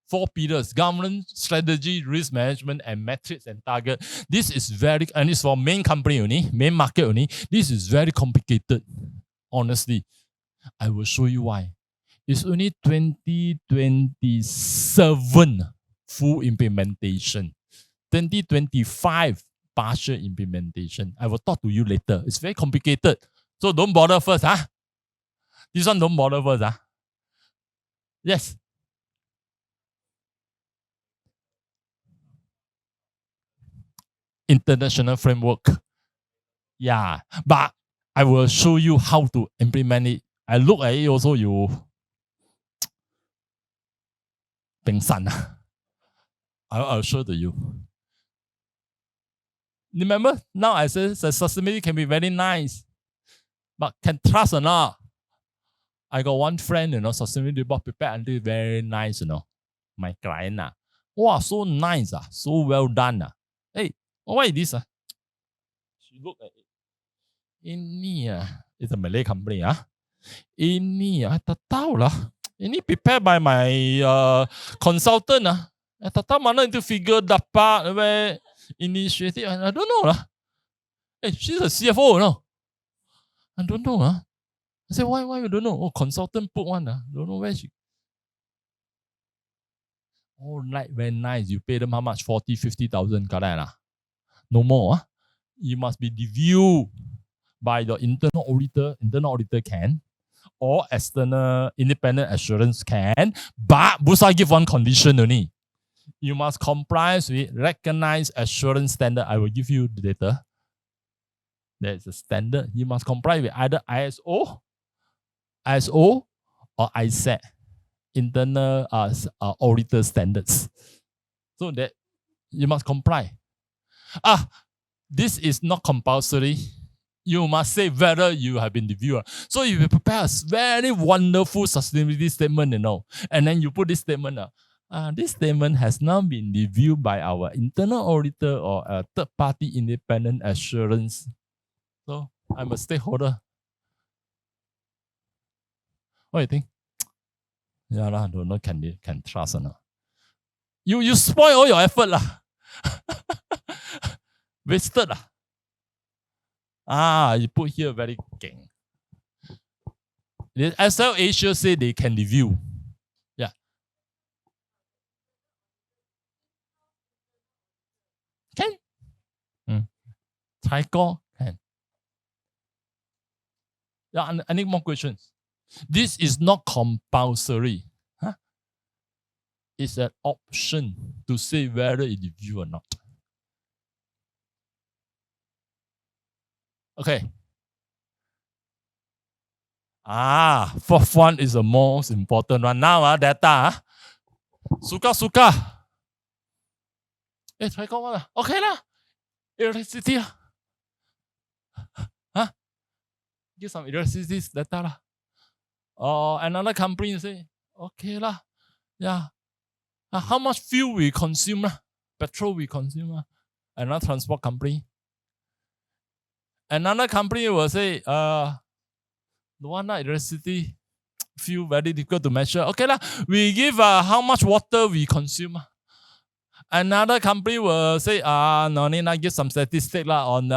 4 pillars: governance, strategy, risk management, and metrics and target. This is very, and it's for main company only, main market only. This is very complicated. Honestly, I will show you why. It's only 2027 full implementation. 2025 partial implementation. I will talk to you later. It's very complicated. So don't bother first, huh? This one don't bother first, huh? Yes. International framework. Yeah, but I will show you how to implement it. I look at it also, you 冰山啊. I'll show to you. Remember, now I said the sustainability can be very nice, but can trust or not? I got one friend, sustainability report prepared until very nice, my client. Wow, so nice, so well done. Hey, what is this? She look at it. Ini it's a Malay company. Ini tak tahu lah. Ini prepared by my consultant. Tak tahu mana itu figure dapat initiative. I don't know lah. Hey, she's a CFO, I don't know. I said, why you don't know? Oh, consultant put one. Don't know where she. Oh, very nice. You pay them how much? 40, 50,000. No more. You must be reviewed by the internal auditor. Internal auditor can. Or external independent assurance can. But Bursa give one condition only. You must comply with recognized assurance standard. I will give you the data. There's a standard. You must comply with either ISO, or ISAT, internal auditor standards. So that you must comply. This is not compulsory. You must say whether you have been reviewed. So if you prepare a very wonderful sustainability statement, and then you put this statement, this statement has now been reviewed by our internal auditor or a third-party independent assurance. So I'm a stakeholder. What do you think? Yeah, I don't know, can trust or not. You spoil all your effort lah. Wasted lah. You put here very gang. SL Asia say they can review. Yeah. Can. Trico can. Yeah, I need more questions. This is not compulsory. It's an option to say whether it review or not. Okay. Fourth one is the most important one. Now, data. Suka. Try what? Okay lah. Electricity. Give some electricity data lah. Another company say, okay lah. Yeah. How much fuel we consume lah? Petrol we consume. Another transport company. Another company will say, the one electricity, fuel very difficult to measure. Okay lah, we give how much water we consume. Another company will say, no need to give some statistic on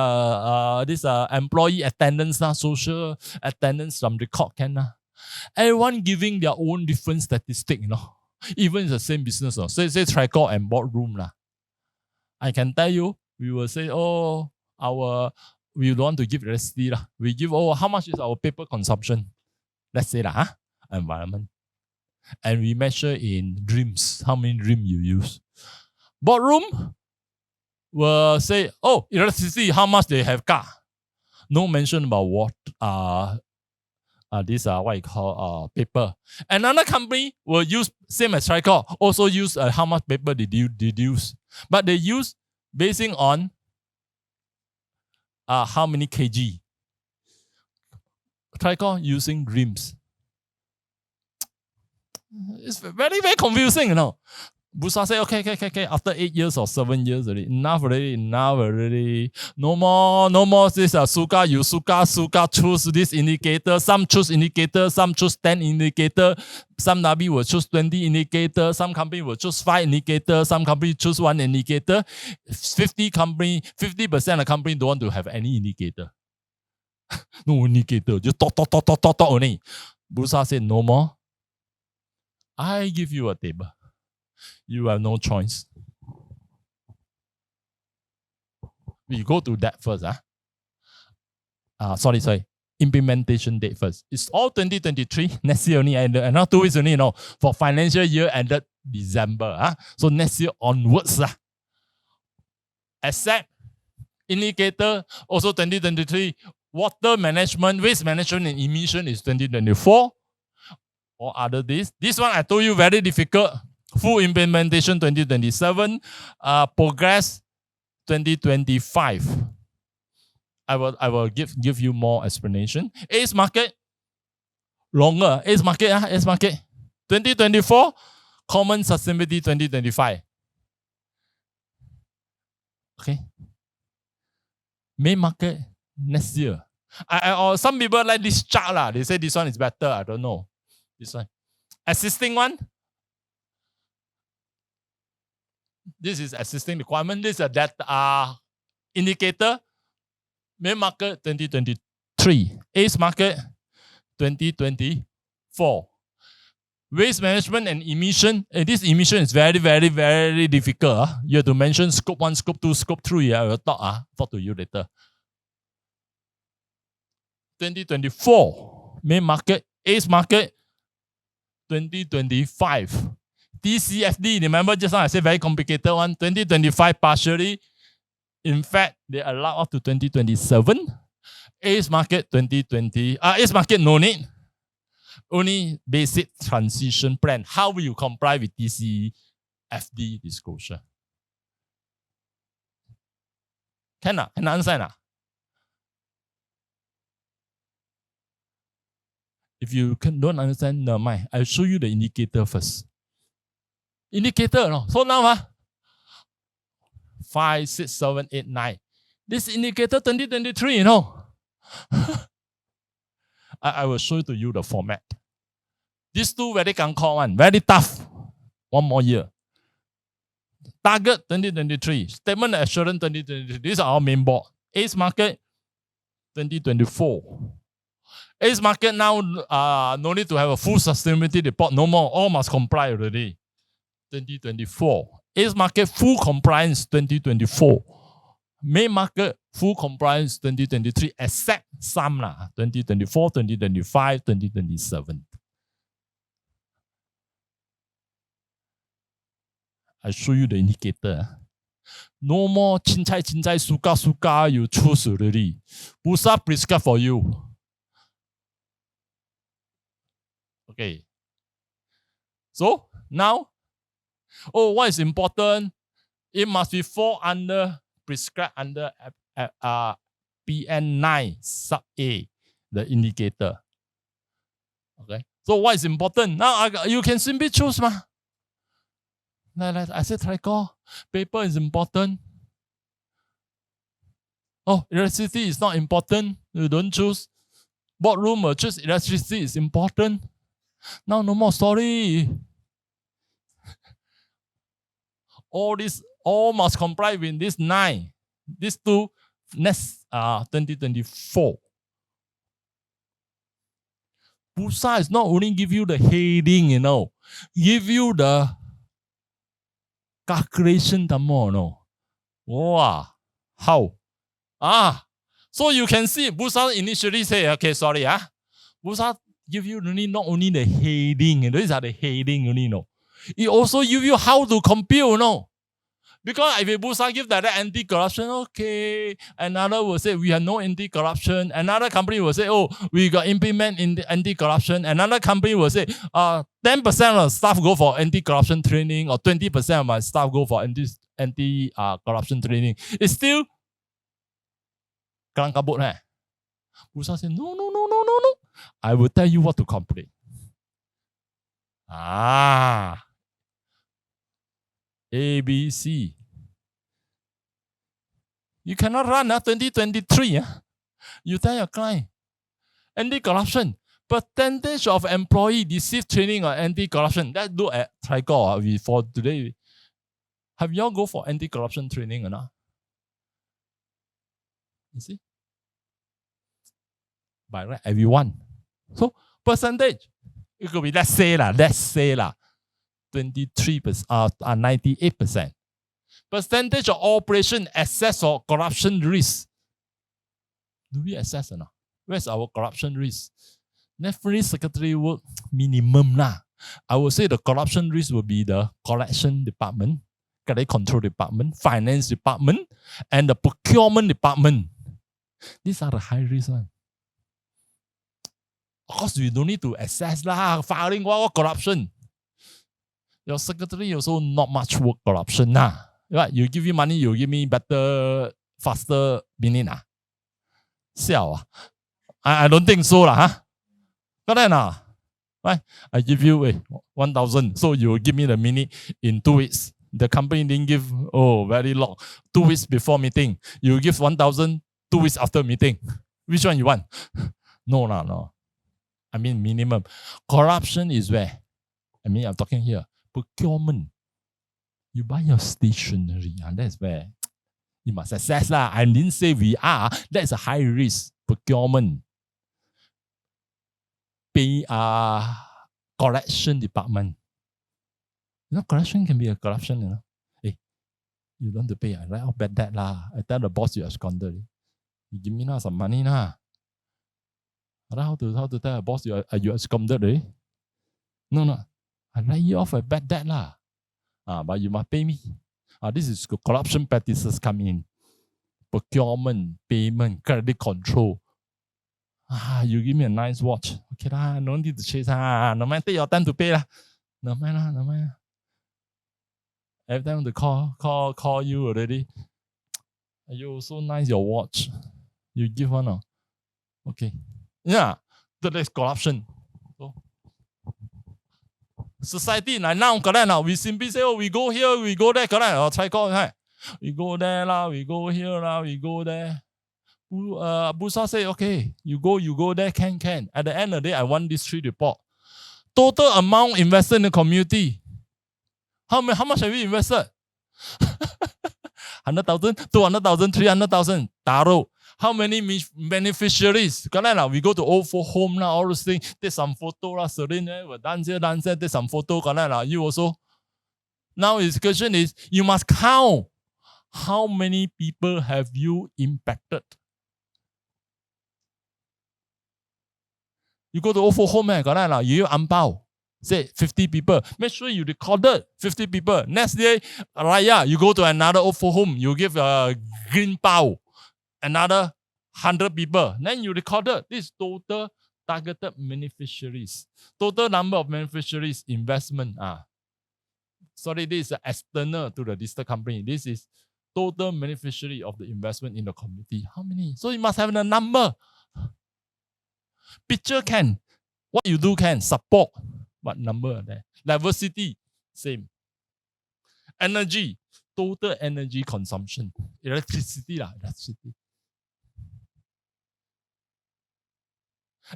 this employee attendance, social attendance, some record can. Everyone giving their own different statistic, even in the same business. Say Trico and boardroom. I can tell you, we will say, we don't want to give electricity. We give, how much is our paper consumption? Let's say environment. And we measure in dreams, how many dreams you use. Boardroom will say, electricity, how much they have got. No mention about what this what you call paper. Another company will use same as Tricor, also use how much paper they use. But they use basing on how many kg. Tricor using dreams. It's very, very confusing, Bursa say, okay. After 8 years or 7 years already, enough already. No more this suka choose this indicator. Some choose indicator, some choose 10 indicator. Some Nabi will choose 20 indicator. Some company will choose 5 indicator. Some company choose 1 indicator. 50% of the company don't want to have any indicator. No indicator, just talk only. Bursa said, no more. I give you a table. You have no choice. We go to that first. Sorry. implementation date first. It's all 2023. Next year only ended. And now 2 weeks only, for financial year ended December. So next year onwards. Except indicator, also 2023. Water management, waste management and emission is 2024. Or other days. This one I told you very difficult. Full implementation 2027. Progress 2025. I will give you more explanation. ACE market, longer. ACE market, ACE market. 2024, common sustainability 2025. Okay. Main market next year. Or some people like this chart lah. They say this one is better. I don't know. This one. Existing one. This is existing requirement. This is a data indicator. Main market 2023. ACE market 2024. Waste management and emission. This emission is very, very, very difficult. You have to mention scope 1, scope 2, scope 3. I will talk to you later. 2024. Main market. ACE market 2025. TCFD, remember just now I said very complicated one. 2025 partially. In fact, they allow up to 2027. ACE market 2020. ACE market no need. Only basic transition plan. How will you comply with TCFD disclosure? Can I understand? If you don't understand, never mind. I'll show you the indicator first. Indicator, no? So now, 5, 6, 7, 8, 9. This indicator 2023, I will show to you the format. These two very concrete one, very tough. One more year. Target 2023. Statement assurance 2023. These are our main board. ACE market 2024. ACE market now no need to have a full sustainability report. No more. All must comply already. 2024. ACE market full compliance 2024. Main market full compliance 2023, except some 2024, 2025, 2027. I show you the indicator. No more cincai, suka, you choose already. Busa prescribe for you. Okay. So now, what is important? It must be fall under, prescribed under PN9 sub A, the indicator. Okay. So what is important? Now you can simply choose. I said Tricor, paper is important. Oh, electricity is not important. You don't choose. Boardroom will choose electricity is important. Now no more story. All must comply with this 9. These two next 2024. Busa is not only give you the heading, give you the calculation more, Wow. How? So you can see Busa initially say, okay, sorry, Busa give you not only the heading, these are the heading only, It also give you how to compute, Because if Busa give that anti-corruption, okay. Another will say we have no anti-corruption. Another company will say, we got implement in the anti-corruption. Another company will say, 10% of staff go for anti-corruption training, or 20% of my staff go for anti-corruption training. It's still kalang kabut. Busa said, no. I will tell you what to complete. A, B, C. You cannot run 2023. You tell your client. Anti-corruption. Percentage of employee receive training on anti-corruption. Let's look at Tricor for today. Have y'all go for anti-corruption training or not? You see? By right, everyone. So percentage. It could be let's say 23%, 98%. Percentage of operation assess or corruption risk. Do we assess or not? Where's our corruption risk? Definitely secretary work minimum lah. I would say the corruption risk will be the collection department, credit control department, finance department, and the procurement department. These are the high risk one. Of course, you don't need to assess lah. Filing what corruption. Your secretary also not much work corruption lah. Right? You give me money, you give me better, faster meaning ah. Siao ah. I don't think so lah. Huh? Correct lah. Right? I give you 1,000, so you give me the minute in 2 weeks. The company didn't give very long. 2 weeks before meeting, you give 1,000 2 weeks after meeting. Which one you want? No. I mean minimum. Corruption is where? I mean I'm talking here. Procurement. You buy your stationery. That's where you must assess lah. I didn't say we are. That's a high risk. Procurement. Pay collection department. You know, collection can be a corruption, you know. Hey, you don't want to pay. I write off bad debt lah. I tell the boss you absconded. You give me now some money lah. How to tell a boss you absconded? No. I write you off a bad debt lah. But you must pay me. This is corruption practices come in. Procurement, payment, credit control. You give me a nice watch. Okay lah, no need to chase lah. No mind, take your time to pay lah. No mind lah. Every time to call you already. You so nice your watch. You give one. Okay. Yeah, that's corruption. So, society like now, correct now. We simply say, we go here, we go there, correct? Or try call, right? We go there lah, we go here lah, we go there. Busa say, okay, you go there, can. At the end of the day, I want this 3 report. Total amount invested in the community. How much have we invested? 100,000, 200,000, 300,000. Taro. How many beneficiaries? We go to old folk home now, all those things. Take some photo lah, Serene, dance here, take some photo. You also. Now his question is, you must count. How many people have you impacted? You go to old folk home, you ampao. Say 50 people. Make sure you recorded 50 people. Next day, Raya, you go to another old folk home. You give a green pao. Another 100 people. Then you recorded this total targeted beneficiaries. Total number of beneficiaries, investment. Sorry, this is external to the listed company. This is total beneficiary of the investment in the community. How many? So you must have a number. Picture can. What you do can. Support. What number there? Diversity. Same. Energy. Total energy consumption. Electricity.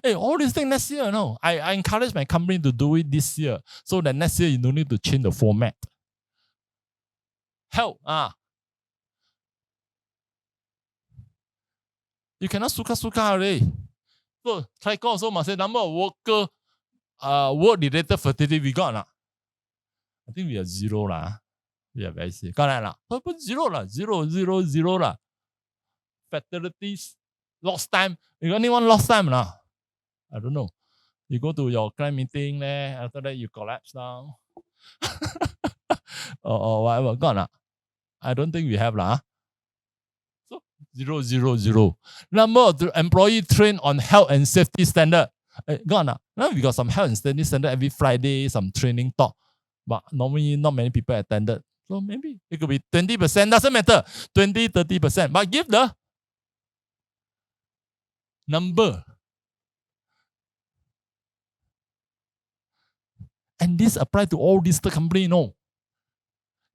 Hey, all these things next year, no. I encourage my company to do it this year. So that next year you don't need to change the format. Help. You cannot suka already. So cycle also must say number of worker work-related fertility we got. I think we are 0 lah. We are very safe. Correct lah. Put 0 lah. 0 lah. Fatalities, lost time. You got anyone lost time lah? I don't know. You go to your client meeting there, after that you collapse down. or whatever. Got lah. I don't think we have lah. So 0. Number of the employee trained on health and safety standard. Got lah. Now we got some health and safety standard every Friday, some training talk. But normally not many people attended. So maybe it could be 20%. Doesn't matter. 20, 30%. But give the number. And this apply to all listed company, no.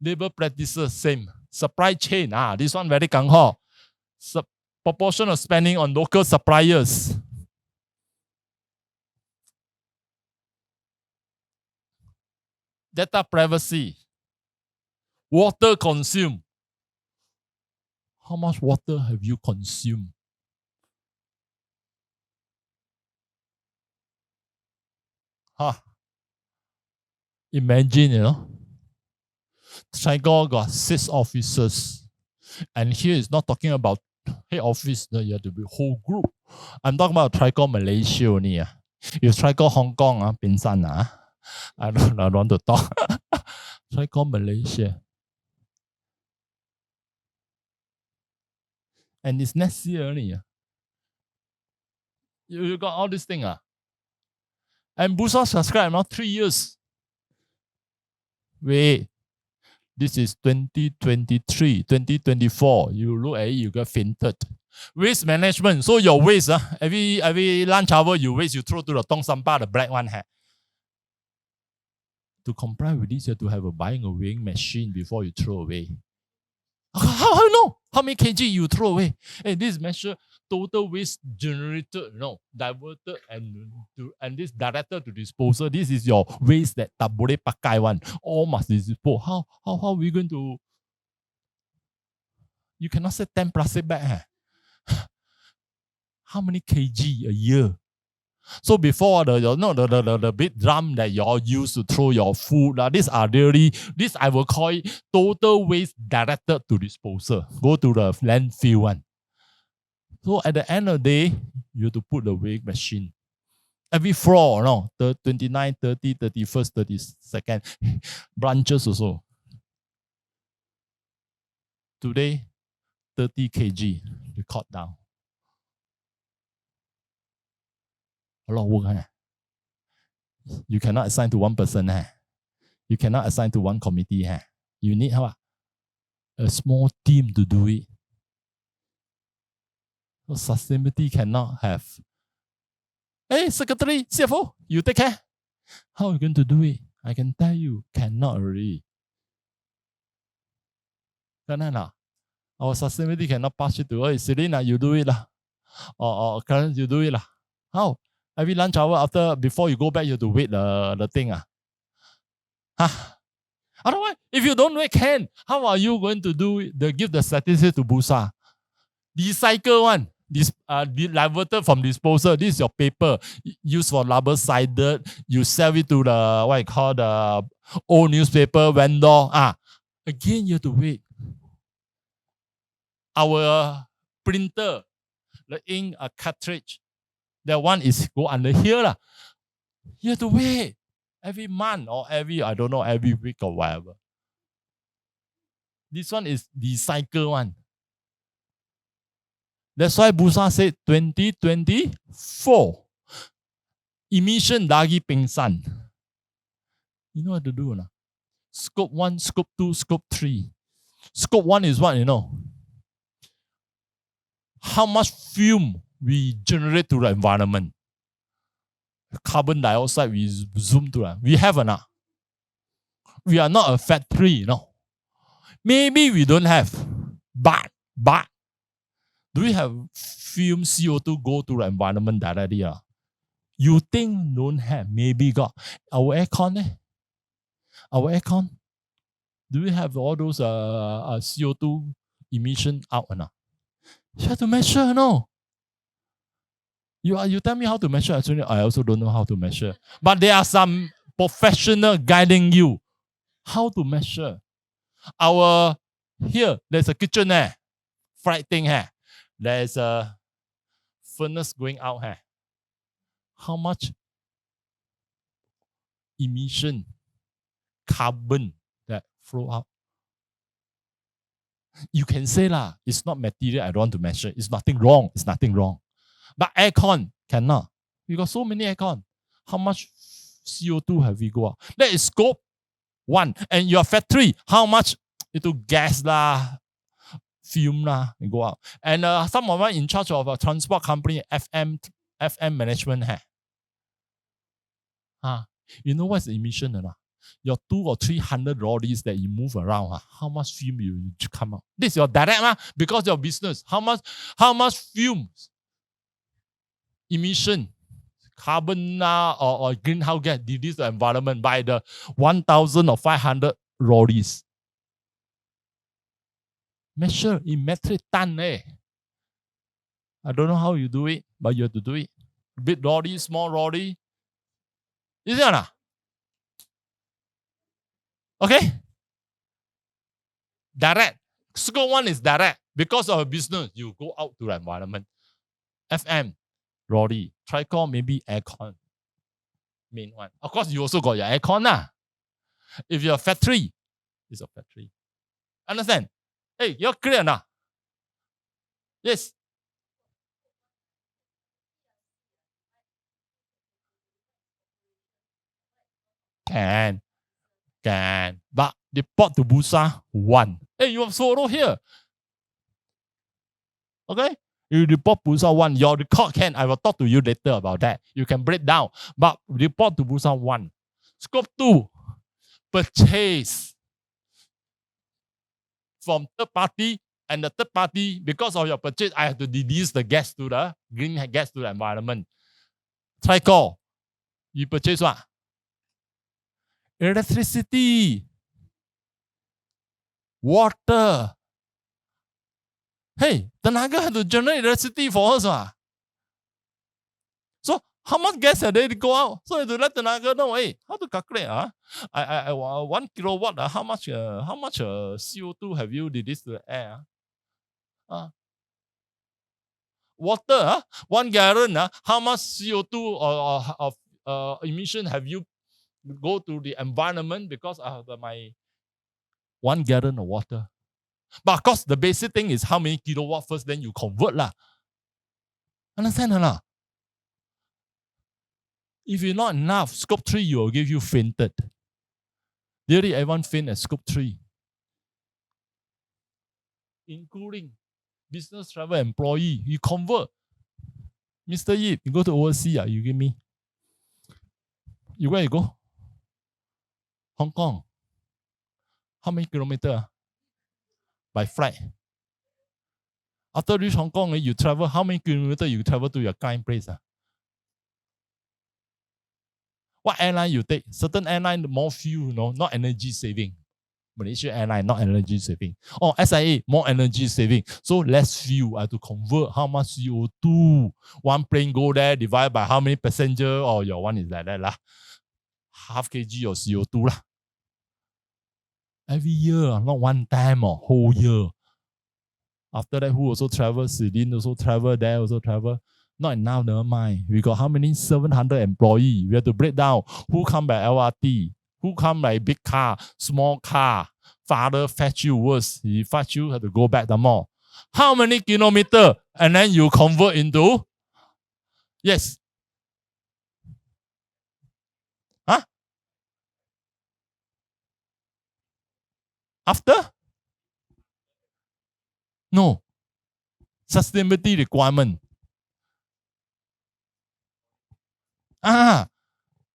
Labor practices, same. Supply chain, this one very gung ho. Proportion of spending on local suppliers. Data privacy. Water consumed. How much water have you consumed? Imagine, China got 6 officers. And here is not talking about head office, you have to be whole group. I'm talking about try call Malaysia only. You try call Hong Kong, Pinsan, I don't want to talk. Try call Malaysia. And it's next year only. You got all this thing. And Busa subscribe now 3 years. Wait. This is 2023, 2024. You look at it, you get fainted. Waste management. So your waste, every lunch hour you waste, you throw to the Tong Sampah, the black one. To comply with this, you have to have a buying a weighing machine before you throw away. How you know? How many kg you throw away? Hey, this measure total waste generated, diverted, and this directed to disposal. This is your waste that tak boleh pakai one. All must dispose. How are we going to? You cannot say 10 plastic bag. How many kg a year? So before the big drum that you all use to throw your food, these are really, this I will call it total waste directed to disposal. Go to the landfill one. So at the end of the day, you have to put the weighing machine. Every floor, the 29, 30, 31st, 32nd, branches also. Today, 30 kg, you cut down. A lot of work. You cannot assign to one person. You cannot assign to one committee. You need a small team to do it. So sustainability cannot have, hey, secretary, CFO, you take care. How are you going to do it? I can tell you, cannot already. Our sustainability cannot pass it to, hey, Selena, you do it. Or Karen, you do it. How? Every lunch hour before you go back, you have to wait the thing. Otherwise, if you don't wait, how are you going to do it? Give the statistics to Busa? Recycle one. Diverted from disposal. This is your paper used for rubber-sided. You sell it to the old newspaper vendor. Again, you have to wait. Our printer, the ink cartridge, that one is go under here. You have to wait every month or every week or whatever. This one is recycle one. That's why Busa said 2024 emission dagi pingsan. You know what to do now? Scope 1, scope 2, scope 3. Scope 1 is what, how much fume we generate to the environment. Carbon dioxide we zoom to that. We have enough. We are not a factory, Maybe we don't have, but do we have fume CO2 go to the environment directly? You think don't have? Maybe got. Our aircon, Our aircon, do we have all those CO2 emission out or not? You have to measure, You tell me how to measure. Actually, I also don't know how to measure. But there are some professional guiding you how to measure. Here, there's a kitchen here. Fried thing here. There's a furnace going out here. How much emission, carbon that flow out? You can say it's not material, I don't want to measure. It's nothing wrong. But aircon cannot. We got so many aircon. How much CO2 have we go out? That is scope 1. And your factory, how much into gas fume and go out. And some of us in charge of a transport company, FM management. You know what's the emission or not? Your 200 or 300 lorries that you move around, how much fume you come out? This is your direct because your business. How much fumes, emission, carbon or greenhouse gas release the environment by the 1,000 or 500 lorries? Measure in metric ton. I don't know how you do it, but you have to do it. Big lorry, small lorry. Is it or not? Okay? Direct. Scope 1 is direct. Because of a business, you go out to the environment. FM, lorry. Tricor, maybe aircon. Main one. Of course, you also got your aircon lah. If you're a factory, it's a factory. Understand? Hey, you're clear now? Yes. Can. But deport to Busa, 1. Hey, you have solo here. Okay? You report Busa 1. Your record can. I will talk to you later about that. You can break down. But report to Busa 1. Scope 2. Purchase from third party, and the third party, because of your purchase, I have to reduce the gas to the green gas to the environment. Tricor. You purchase what? Electricity. Water. Hey, tenaga had to generate electricity for us. So how much gas have they go out? So you have to let tenaga know, hey, how to calculate? 1 kilowatt, how much CO2 have you released to the air? Water, 1 gallon, how much CO2 of emission have you go to the environment because of my 1 gallon of water? But of course, the basic thing is how many kilowatt first, then you convert lah. Understand lah? If you're not enough, scope 3 you will give you fainted. Nearly everyone faint at scope 3. Including business travel employee. You convert. Mr. Yip, you go to overseas, you give me. You where you go? Hong Kong. How many kilometers? By flight. After reach Hong Kong, you travel, how many kilometers you travel to your client place? What airline you take? Certain airline, more fuel, not energy saving. Malaysia Airline, not energy saving. Oh, SIA, more energy saving. So less fuel. I have to convert how much CO2. One plane go there, divide by how many passenger, or your one is like that lah. Half kg of CO2 lah. Every year, not one time or whole year. After that, who also travel? Celine also travel, there also travel. Not enough, never mind. We got how many? 700 employees. We have to break down. Who come by LRT? Who come by big car, small car? Father fetch you worse. He fetch you, have to go back the mall. How many kilometers? And then you convert into? Yes. Huh? After? No. Sustainability requirement.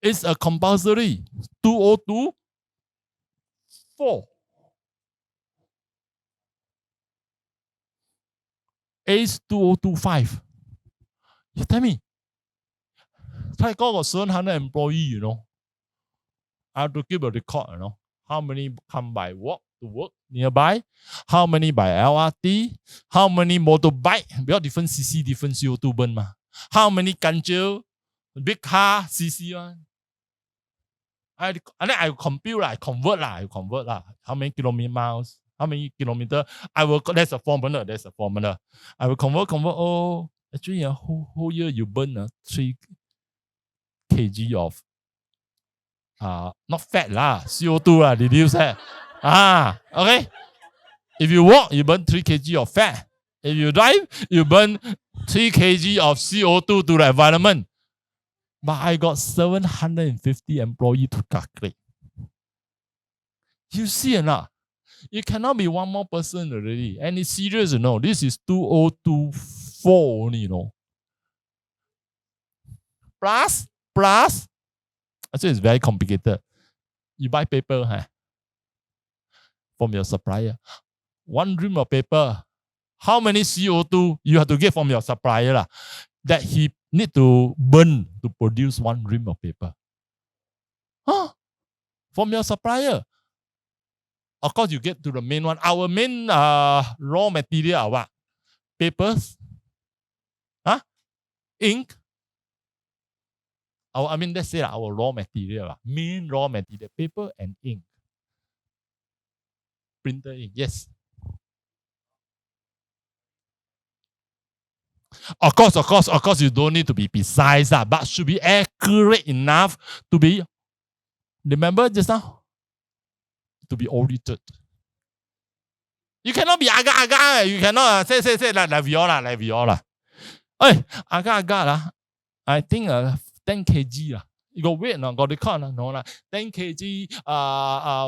It's a compulsory 2024. ACE 2025. You tell me. Taikor got 700 employees, I have to keep a record, How many come by walk to work nearby? How many by LRT? How many motorbike? Because different CC, different CO2 burn. How many kanchil? Big car, CC one. And then I compute, I convert. How many miles? How many kilometers? There's a formula. I will convert. Oh, actually, a whole year you burn 3 kg of not fat lah, CO2 lah, reduce that. Okay. If you walk, you burn 3 kg of fat. If you drive, you burn 3 kg of CO2 to the environment. But I got 750 employees to calculate. You see or not? It cannot be one more person already. And it's serious, This is 2024 only, Plus. Actually, it's very complicated. You buy paper from your supplier. 1 ream of paper. How many CO2 you have to get from your supplier that he need to burn to produce 1 ream of paper? From your supplier. Of course, you get to the main one. Our main raw material are what? Papers? Ink? Let's say our raw material. Main raw material. Paper and ink. Printer ink. Yes. Of course, you don't need to be precise, but should be accurate enough to be, remember just now? To be audited. You cannot be agak-agak. You cannot say like we all lah. Hey, agak-agak lah. I think 10 kg lah. You got weight no? Got the count no lah. 10 kg.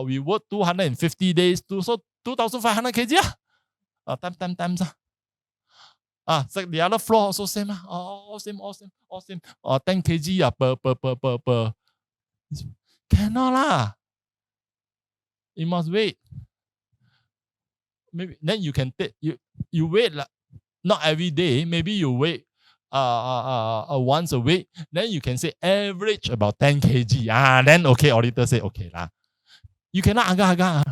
We work 250 days so 2,500 kg lah. Times lah. So the other floor also same lah. All same. 10 kg per. Cannot lah. You must wait. Maybe then you can take you wait lah. Not every day. Maybe you wait once a week. Then you can say average about 10 kg. Then okay, auditor say okay lah. You cannot agak-agak.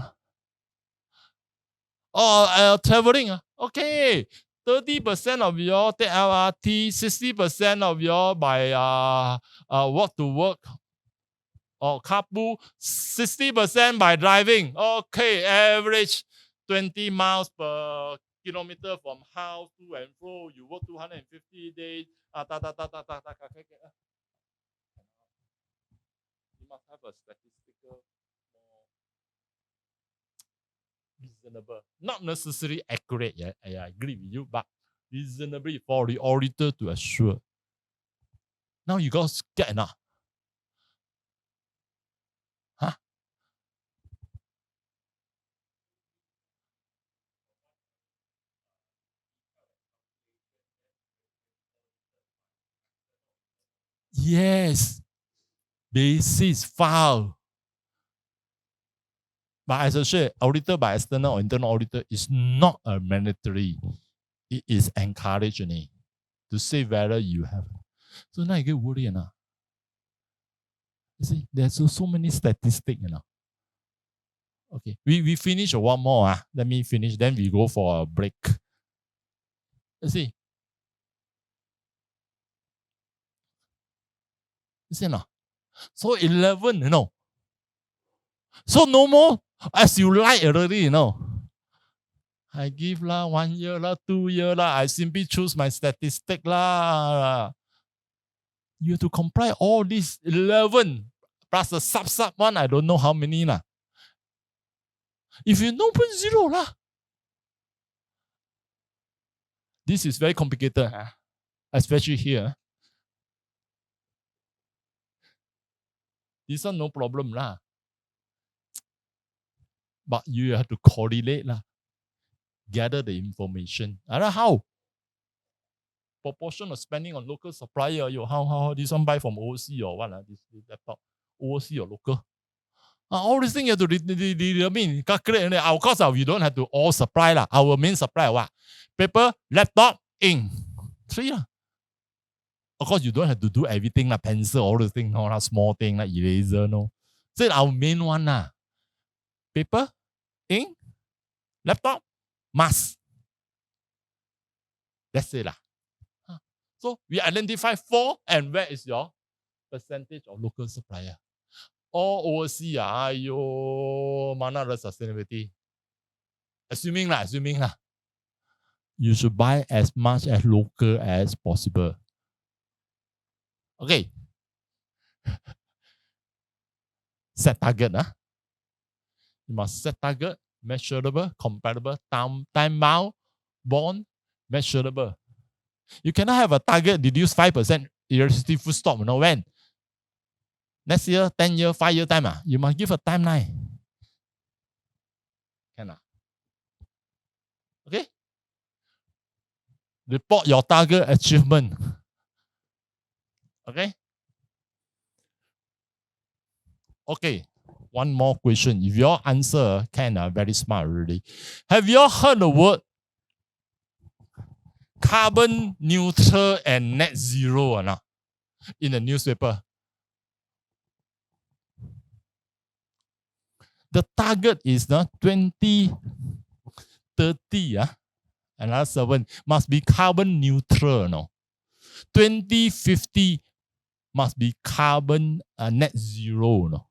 Traveling. Okay. 30% of your take LRT, 60% of your by walk to work or carpool, 60% by driving. Okay, average 20 miles per kilometer from house to and fro. You work 250 days. You must have a statistical, reasonable, not necessarily accurate. Yeah, I agree with you, but reasonably for the auditor to assure. Now you got scared enough. Huh? Yes. Basis file. But as I said, auditor by external or internal auditor is not a mandatory. It is encouraging to say whether you have. So now you get worried enough. You see, there's so many statistics, Okay, we finish one more. Let me finish. Then we go for a break. You see. You see no? So 11, So no more as you like already, I give 1 year 2 year I simply choose my statistic lah. You have to comply all these 11 plus the sub one. I don't know how many lah. If you know, put 0 lah. This is very complicated, especially here. This one no problem lah. But you have to correlate lah. Gather the information. I don't know how. Proportion of spending on local supplier. How this one buy from overseas or what? This laptop. Overseas or local. All these things you have to calculate. Of course, we don't have to all supply lah. Our main supply what? Paper, laptop, ink. 3 lah. Of course, you don't have to do everything like pencil, all the things, no, small thing like eraser, no. So our main one lah. Paper, ink, laptop, mask. That's it lah. So we identify 4, and where is your percentage of local supplier? All overseas, mana the sustainability? Assuming lah. You should buy as much as local as possible. Okay. Set target. You must set target, measurable, comparable, time bound, bond, measurable. You cannot have a target reduce 5% electricity full stop. When? Next year, 10 year, 5 year time. You must give a timeline. Cannot. Okay? Report your target achievement. Okay? Okay. One more question. If your answer very smart already. Have you heard the word carbon neutral and net zero or not in the newspaper? The target is 2030. Another 7 must be carbon neutral. 2050 must be carbon net zero.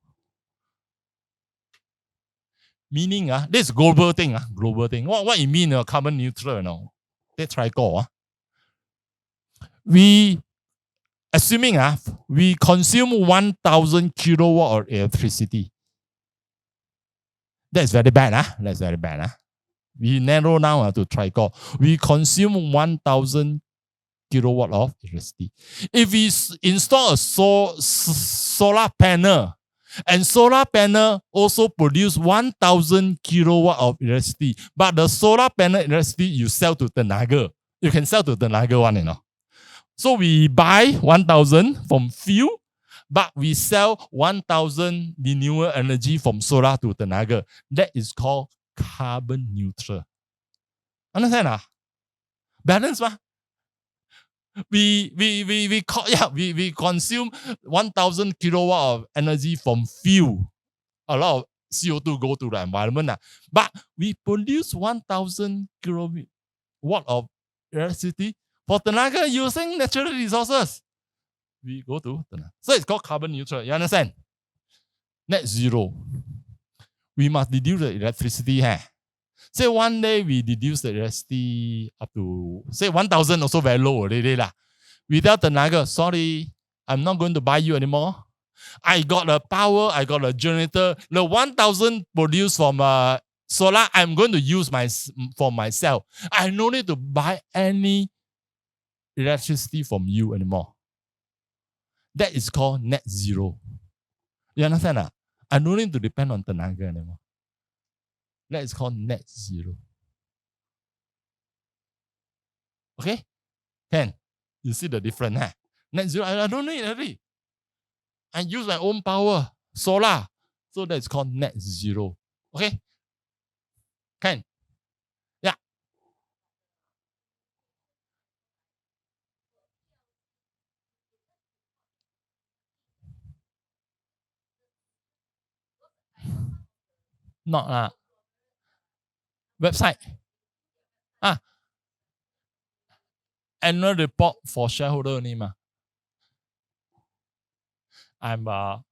Meaning, this global thing. Global thing. What it mean? Carbon neutral. Let's try go. we assuming we consume 1,000 kilowatt of electricity. That's very bad. That's very bad. We narrow down to tricore. We consume 1,000 kilowatt of electricity. If we install a solar panel, and solar panel also produce 1,000 kilowatt of electricity, but the solar panel electricity you sell to Tenaga. You can sell to Tenaga one, So we buy 1,000 from fuel, but we sell 1,000 renewable energy from solar to Tenaga. That is called carbon neutral. Understand? Balance, we consume 1,000 kilowatt of energy from fuel. A lot of CO2 go to the environment. But we produce 1,000 kilowatt of electricity for Tenaga using natural resources. We go to Tenaga. So it's called carbon neutral. You understand? Net zero. We must reduce the electricity. Say one day we reduce the electricity up to, say 1,000 also very low already. We tell Tenaga, sorry, I'm not going to buy you anymore. I got the power, I got a generator. The 1,000 produced from solar, I'm going to use for myself. I no need to buy any electricity from you anymore. That is called net zero. You understand? I don't need to depend on Tenaga anymore. That is called net zero. Okay? Can you see the difference? Net zero, I don't need it. I use my own power, solar. So that's called net zero. Okay? Can? Yeah. Not website. Annual report for shareholder only. I'm a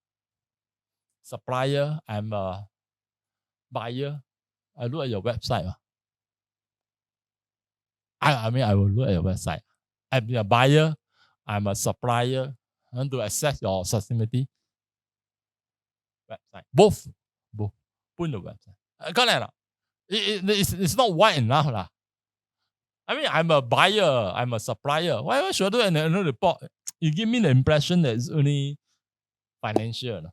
supplier. I'm a buyer. I look at your website. I will look at your website. I'm a buyer. I'm a supplier. I want to access your sustainability website. Both. Put in the website. It's not wide enough. I'm a buyer. I'm a supplier. Why should I do an annual report? You give me the impression that it's only financial.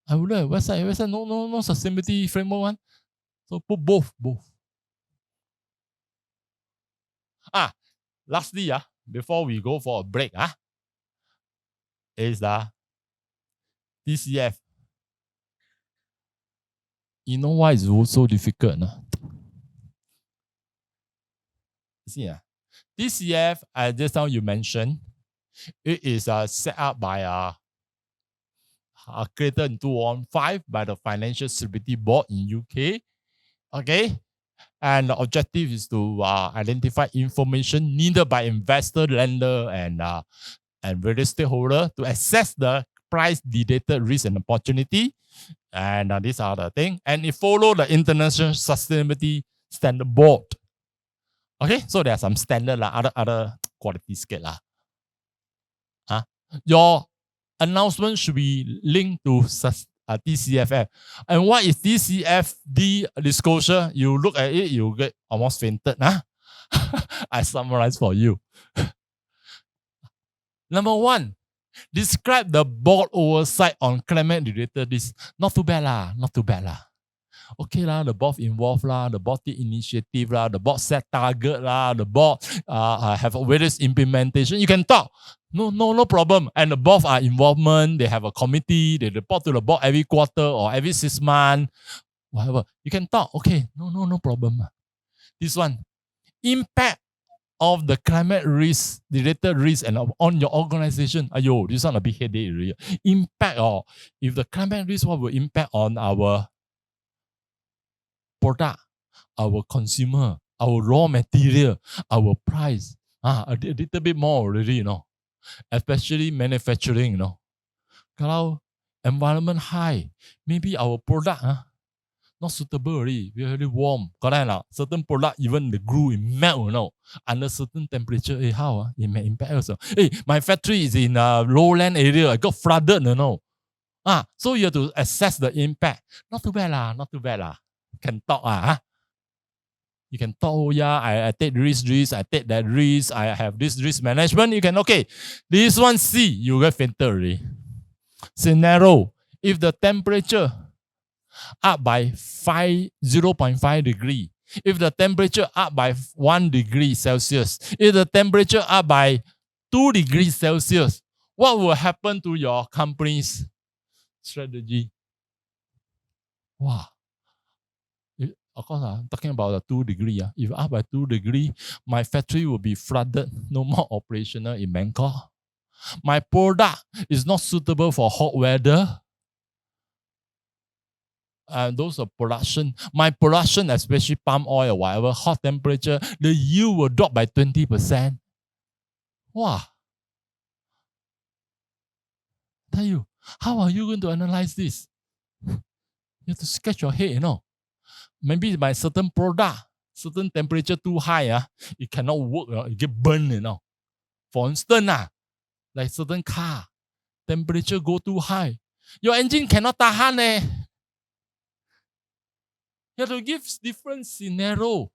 I would have website. No sustainability framework one. So put both. Lastly, before we go for a break, is the TCF. You know why it's so difficult? See, TCF, just now you mentioned, it is set up by created in 2015 by the Financial Stability Board in UK. Okay, and the objective is to identify information needed by investor, lender, and various stakeholders to assess the price-related risk and opportunity. And these are the things. And it follows the International Sustainability Standard Board. Okay, so there are some standard other quality scale. Your announcement should be linked to TCFF. And what is TCFD disclosure? You look at it, you get almost fainted. I summarize for you. Number one, describe the board oversight on climate-related risk. Not too bad. Okay the board involved the board take initiative the board set target the board have various implementation. You can talk. No problem. And the board are involvement. They have a committee. They report to the board every quarter or every 6 months. Whatever. You can talk. Okay. No problem. This one. Impact of the climate risk, related risk, and on your organization. This one a big headache. Impact if the climate risk, what will impact on our product, our consumer, our raw material, our price. A little bit more already, especially manufacturing, Kalau environment high, maybe our product not suitable already. Very warm. Correct or certain product, even the glue, it melt, under certain temperature. Hey, how? It may impact also. Hey, my factory is in a lowland area. I got flooded, so you have to assess the impact. Not too bad lah. Not too bad lah. Can talk You can talk, oh yeah, I take risk, I take that risk, I have this risk management. You can, okay, this one C, you get fainted already. Scenario, if the temperature up by 0.5 degree, if the temperature up by 1 degree Celsius, if the temperature up by 2 degrees Celsius, what will happen to your company's strategy? Wow. Of course, I'm talking about the 2 degree. If up by 2 degree, my factory will be flooded, no more operational in Bangkok. My product is not suitable for hot weather. And those are production. My production, especially palm oil or whatever, hot temperature, the yield will drop by 20%. Wow. Tell you, how are you going to analyze this? You have to scratch your head, Maybe by certain product, certain temperature too high, it cannot work, it get burned, For instance, like certain car, temperature go too high. Your engine cannot tahan. You have to give different scenario.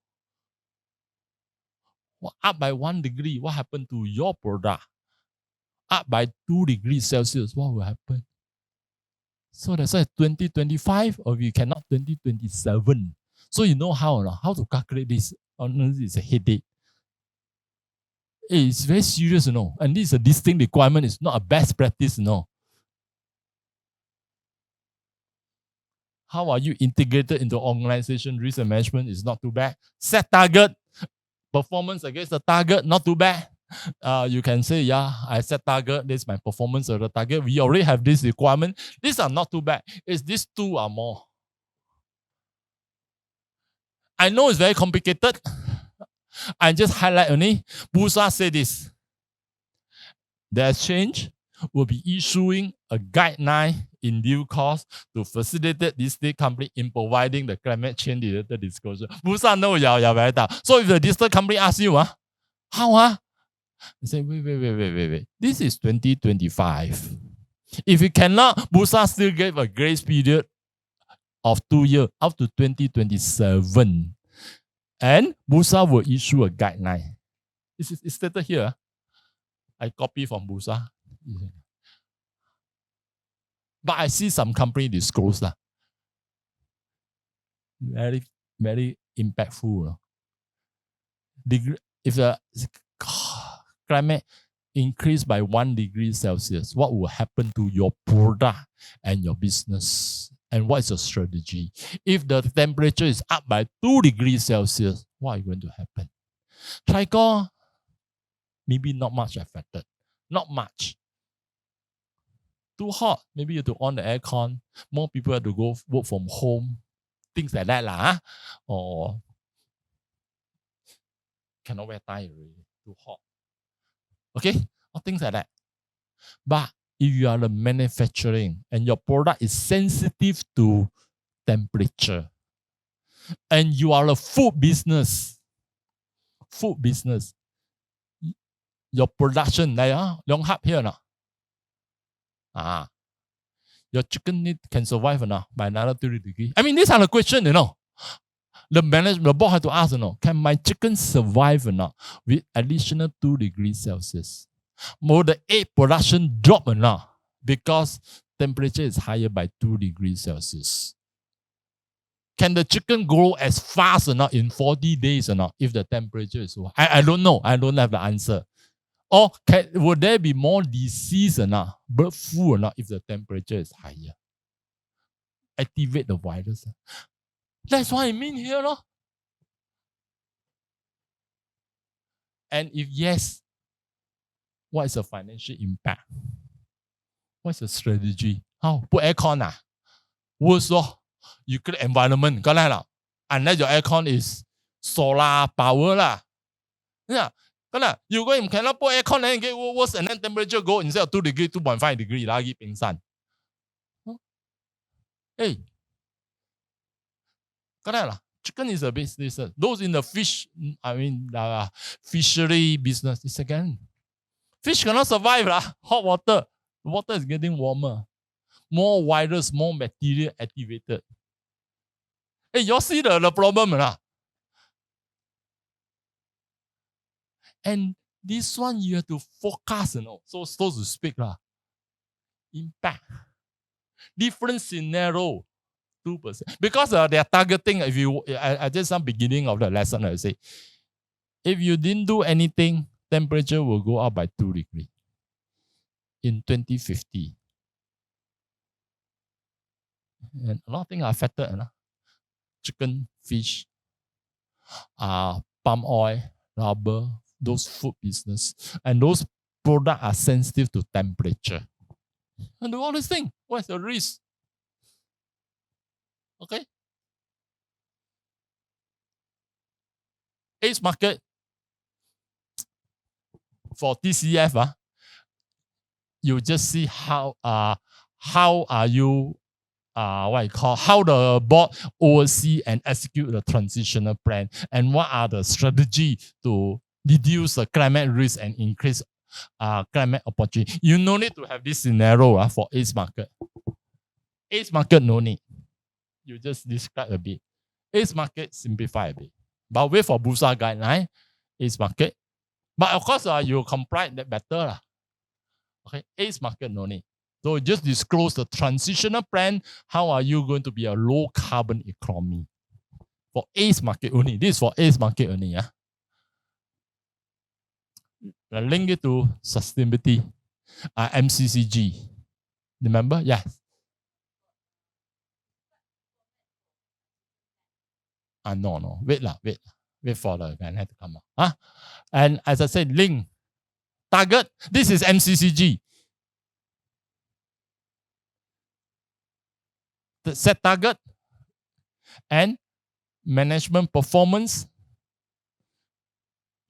Up by 1 degree, what happened to your product? Up by 2 degrees Celsius, what will happen? So that's why 2025 or we cannot 2027. So you know how to calculate this. Honestly, it's a headache. It's very serious, And this is a distinct requirement. It's not a best practice, How are you integrated into organization risk and management? Is not too bad. Set target, performance against the target, not too bad. You can say, yeah, I set target. This is my performance of the target. We already have this requirement. These are not too bad. It's these two are more. I know it's very complicated. I just highlight only. Busa said this. The exchange will be issuing a guideline in due course to facilitate this state company in providing the climate change related disclosure. Busa know you're very tough. So if the distant company asks you, how? You say, wait. This is 2025. If you cannot, Busa still gave a grace period of 2 years up to 2027. And Busa will issue a guideline. It's stated here. I copy from Busa. But I see some company disclose. Very, very impactful. If the climate increase by 1 degree Celsius, what will happen to your product and your business? And what is your strategy? If the temperature is up by 2 degrees Celsius, what is going to happen? Tricor, maybe not much affected. Not much. Too hot, maybe you have to on the aircon. More people have to go work from home. Things like that. Or cannot wear tie already. Too hot. Okay? Or things like that. But if you are the manufacturing and your product is sensitive to temperature, and you are a food business, your production, like Long Hub here, your chicken need can survive or not by another 30 degrees. I mean, these are the questions, The board had to ask, can my chicken survive or not with additional 2 degrees Celsius? Will the egg production drop or not because temperature is higher by 2 degrees Celsius? Can the chicken grow as fast or not in 40 days or not if the temperature is so high? I don't know. I don't have the answer. Or would there be more disease or not, bird flu or not if the temperature is higher? Activate the virus. That's what I mean here. And if yes, what is the financial impact? What's the strategy? How? Put aircon Worse you create environment. Unless your aircon is solar power Yeah. You go and cannot put aircon and get worse and then temperature go instead of 2 degree, 2.5 degree, lagi pingsan. Hey. Correct lah. Chicken is a business. Those in the fish, fishery business is again. Fish cannot survive lah. Hot water. The water is getting warmer. More virus, more material activated. Hey, you see the problem lah. And this one you have to forecast, so to speak lah. Impact. Different scenario. 2%. Because they are targeting, if you, I just some beginning of the lesson, I say, if you didn't do anything, temperature will go up by 2 degrees in 2050. And a lot of things are affected. Chicken, fish, palm oil, rubber, those food business. And those products are sensitive to temperature. And do all these things. What's the risk? Okay. ACE market for TCF, you just see how are you how the board oversee and execute the transitional plan, and what are the strategy to reduce the climate risk and increase climate opportunity. You no need to have this scenario for ACE market. ACE market no need. You just describe a bit. ACE market simplify a bit. But wait for Bursa guideline, ACE market. But of course, you comply that better. Okay, ACE market no need. So just disclose the transitional plan. How are you going to be a low carbon economy? For ACE market only. This is for ACE market only. Link it to sustainability. MCCG. Remember? Yes. No. Wait for the guideline to come out. And as I said, link. Target. This is MCCG. The set target and management performance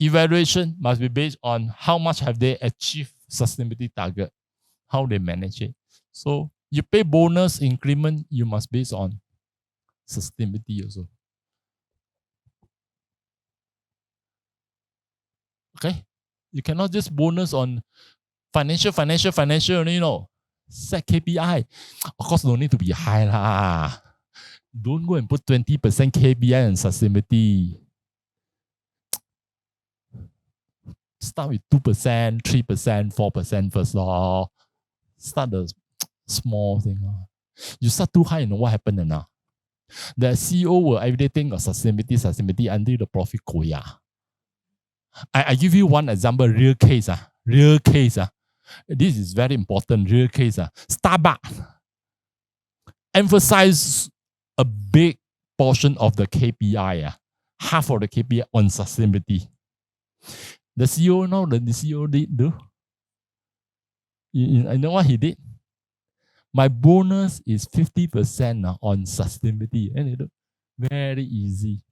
evaluation must be based on how much have they achieved sustainability target, how they manage it. So you pay bonus increment, you must base on sustainability also. Okay, you cannot just bonus on financial only, Set KPI. Of course, no need to be high lah. Don't go and put 20% KPI on sustainability. Start with 2%, 3%, 4% first law. Start the small thing. You start too high, what happened now? The CEO will every day think of sustainability until the profit go. I give you one example, real case. This is very important, real case. Starbucks emphasize a big portion of the KPI, half of the KPI on sustainability. The CEO now, the CEO did do. You know what he did? My bonus is 50% on sustainability. And very easy.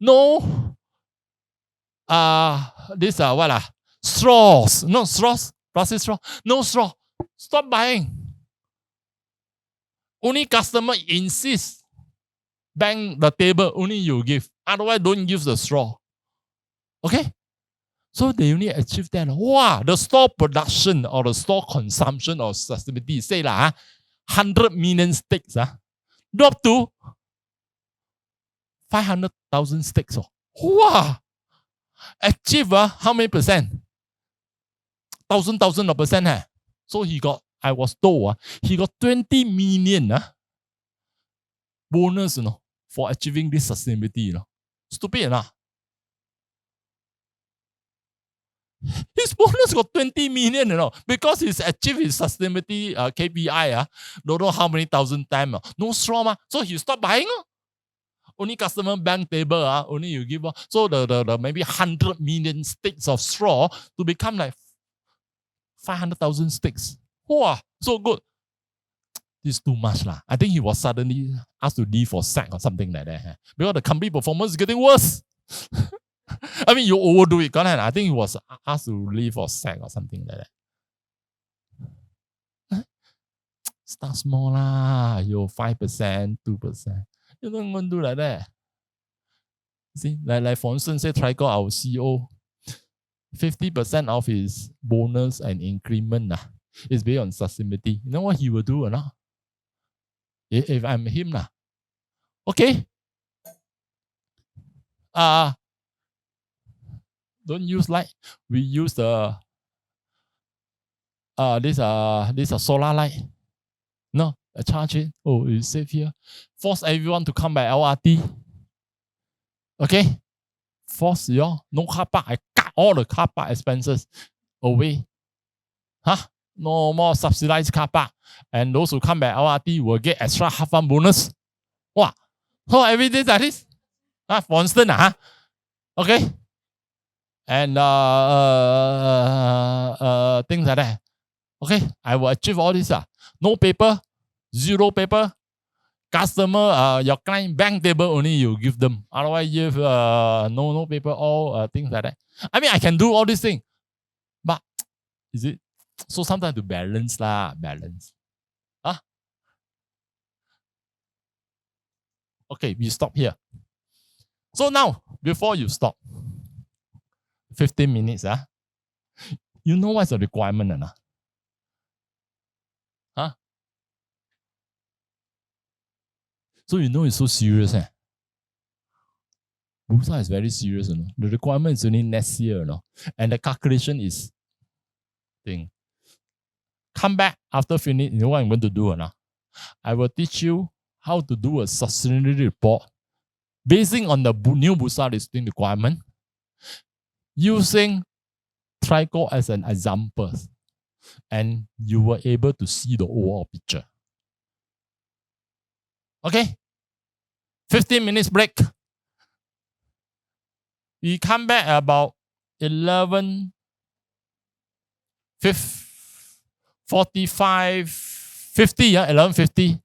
No. These are what? Straws. No straws. Plastic straw. No straw. Stop buying. Only customer insist. Bang the table. Only you give. Otherwise, don't use the straw. Okay? So they only achieve that. Wow, the store production or the store consumption of sustainability, say 100 million sticks, drop to 500,000 sticks. Wow! Achieve how many percent? 1,000 of percent. So he got, I was told, he got 20 million bonus for achieving this sustainability. Stupid enough. His bonus got 20 million, because he's achieved his sustainability KPI, don't know how many thousand times. No straw, so he stopped buying. Only customer bank table, only you give. So the maybe 100 million sticks of straw to become like 500,000 sticks. Wow, so good. This is too much lah. I think he was suddenly asked to leave for sack or something like that. Because the company performance is getting worse. I mean, you overdo it. I think he was asked to leave or sack or something like that. Start small lah. 5%, 2%. You don't want to do like that. See, like for instance, say Trico, our CEO, 50% of his bonus and increment is based on sustainability. You know what he will do or not? If I'm him, okay. Don't use light. We use the this solar light. No, charge it. Oh, it's safe here. Force everyone to come by LRT. Okay? Force no car park. I cut all the car park expenses away. Huh? No more subsidized car park. And those who come by LRT will get extra half-one bonus. Wow. So every day like this. For instance, okay? And things like that. Okay, I will achieve all this. No paper, zero paper. Customer, your client bank table only you give them. Otherwise, you have no paper, all things like that. I mean, I can do all these things, but is it so? Sometimes to balance balance. Okay, we stop here. So now, before you stop, 15 minutes. You know what's the requirement or not? So you know it's so serious. Busa is very serious. The requirement is only next year. And the calculation is thing. Come back after finish. You know what I'm going to do or not? I will teach you how to do a sustainability report basing on the new Busa listing requirement using Trico as an example. And you were able to see the overall picture. Okay? 15 minutes break. We come back about 45, 50, 11:50.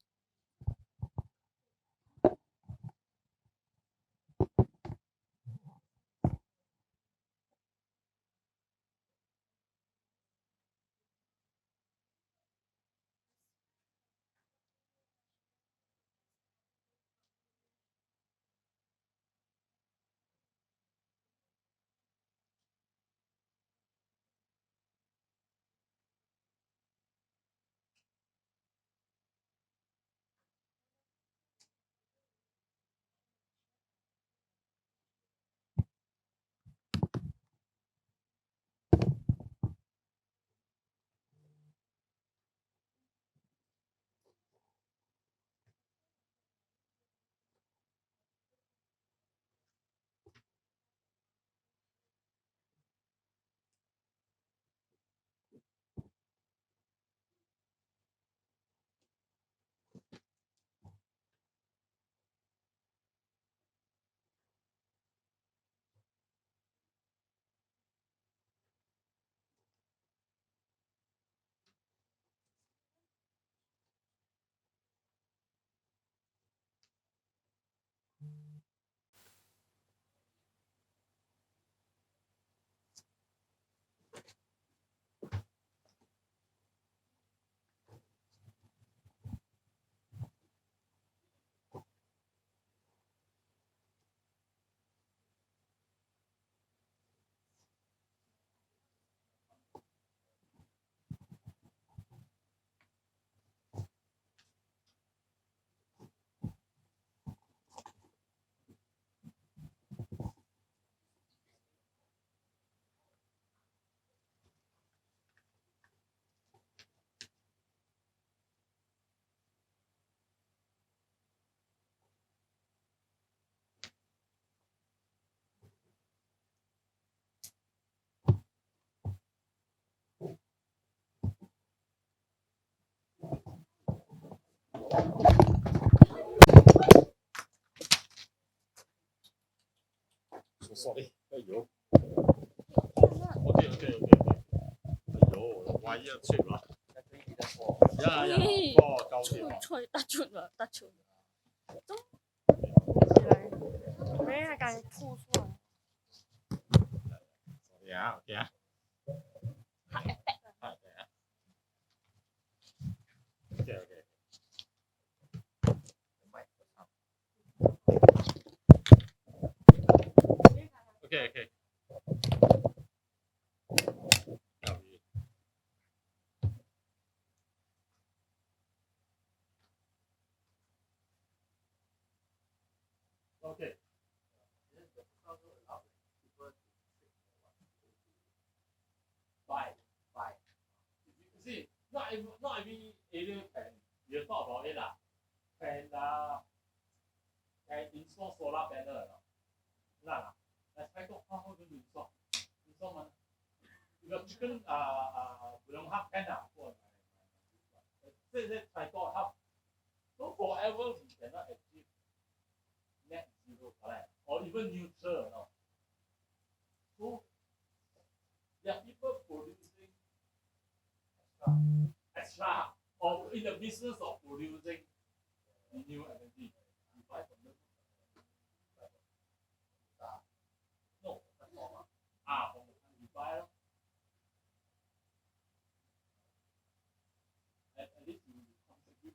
So sorry. Okay. Wire 出啦。没啊，敢吐出来。Okay. Okay. not every area can, you thought about it lah. Can install solar panel or not? Nah, let's try to how to install. Install man. If your chicken belum hak can lah. Say try to help. So forever we cannot achieve net zero, correct? Or even neutral, no. So there are people producing extra or in the business of producing renewable energy. You buy from them. No, that's not. From the time you buy, at least you contribute.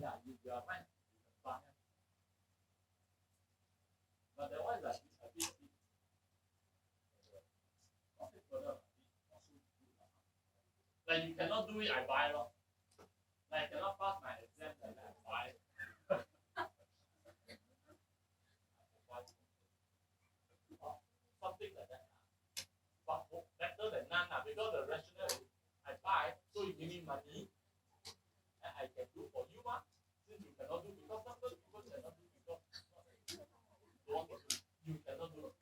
Yeah, you are right. You can buy. But that one is like a bit like you cannot do it, I buy lor. Like I cannot pass my exam, then I buy. Something like that. But better than none because the rationale is I buy, so you give me money, and I can do for you since you cannot do because sometimes people cannot do because don't want to do. You cannot do.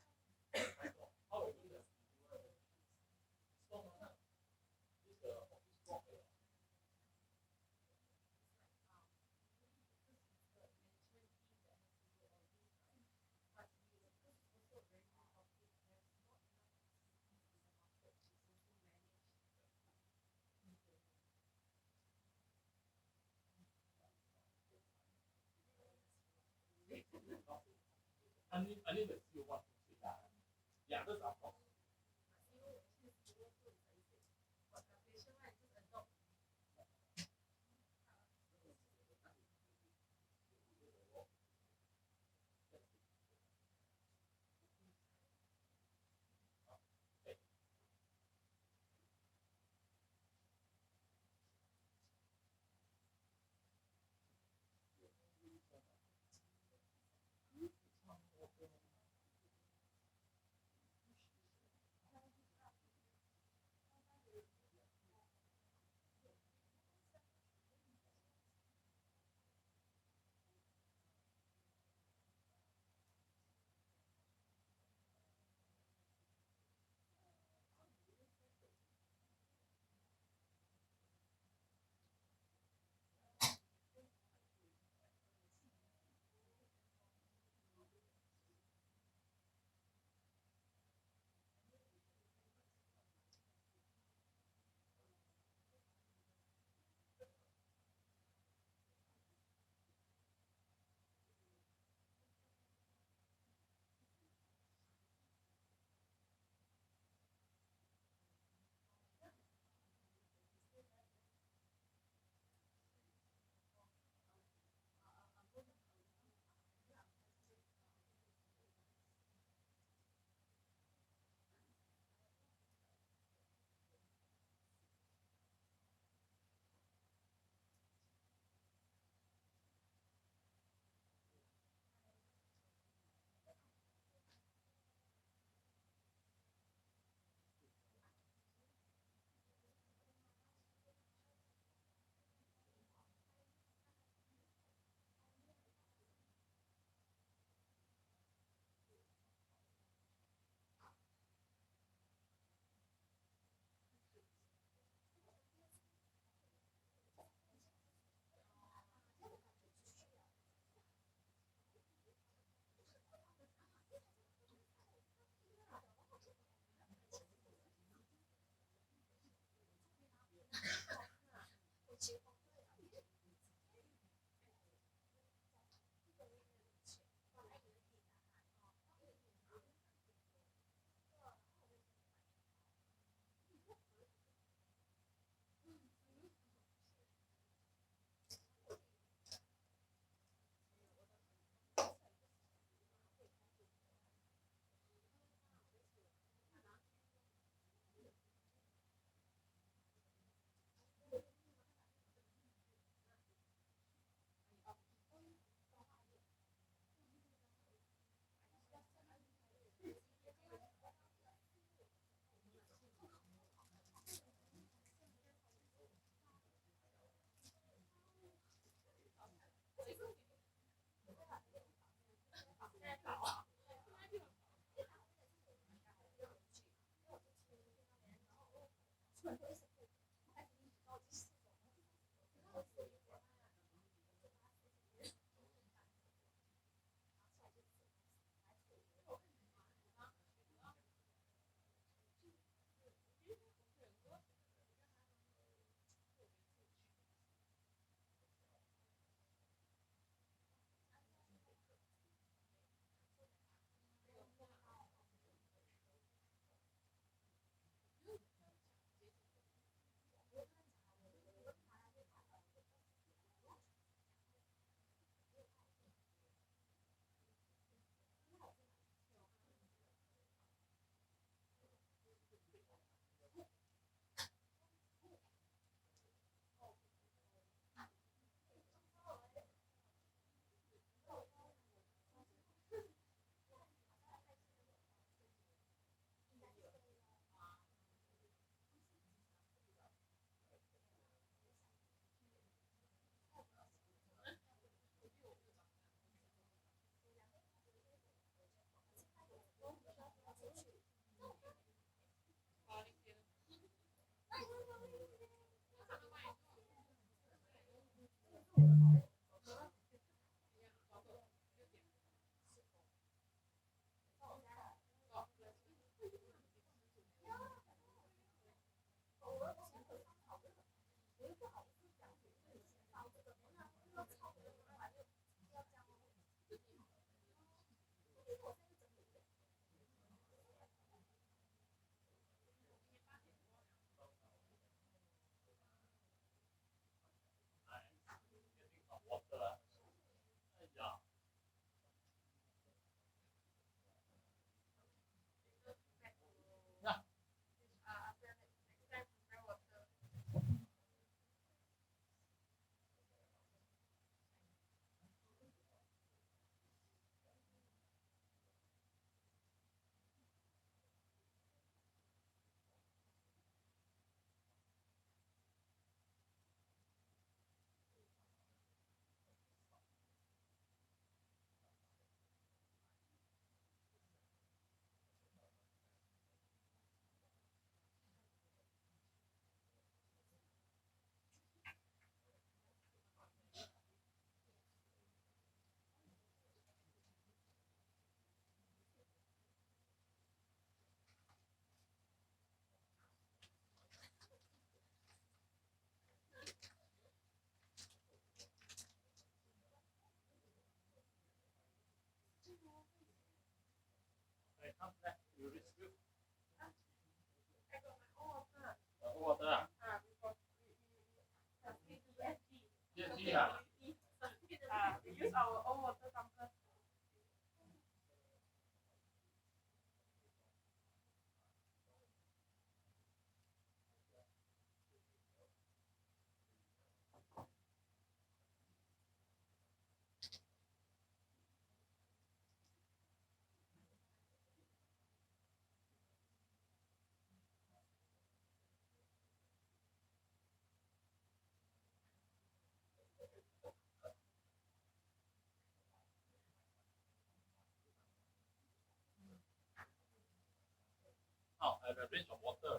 How will you do that? I need to see what to see that. Yeah, those are not. We use our own water tumbler. Oh, I have a range of water.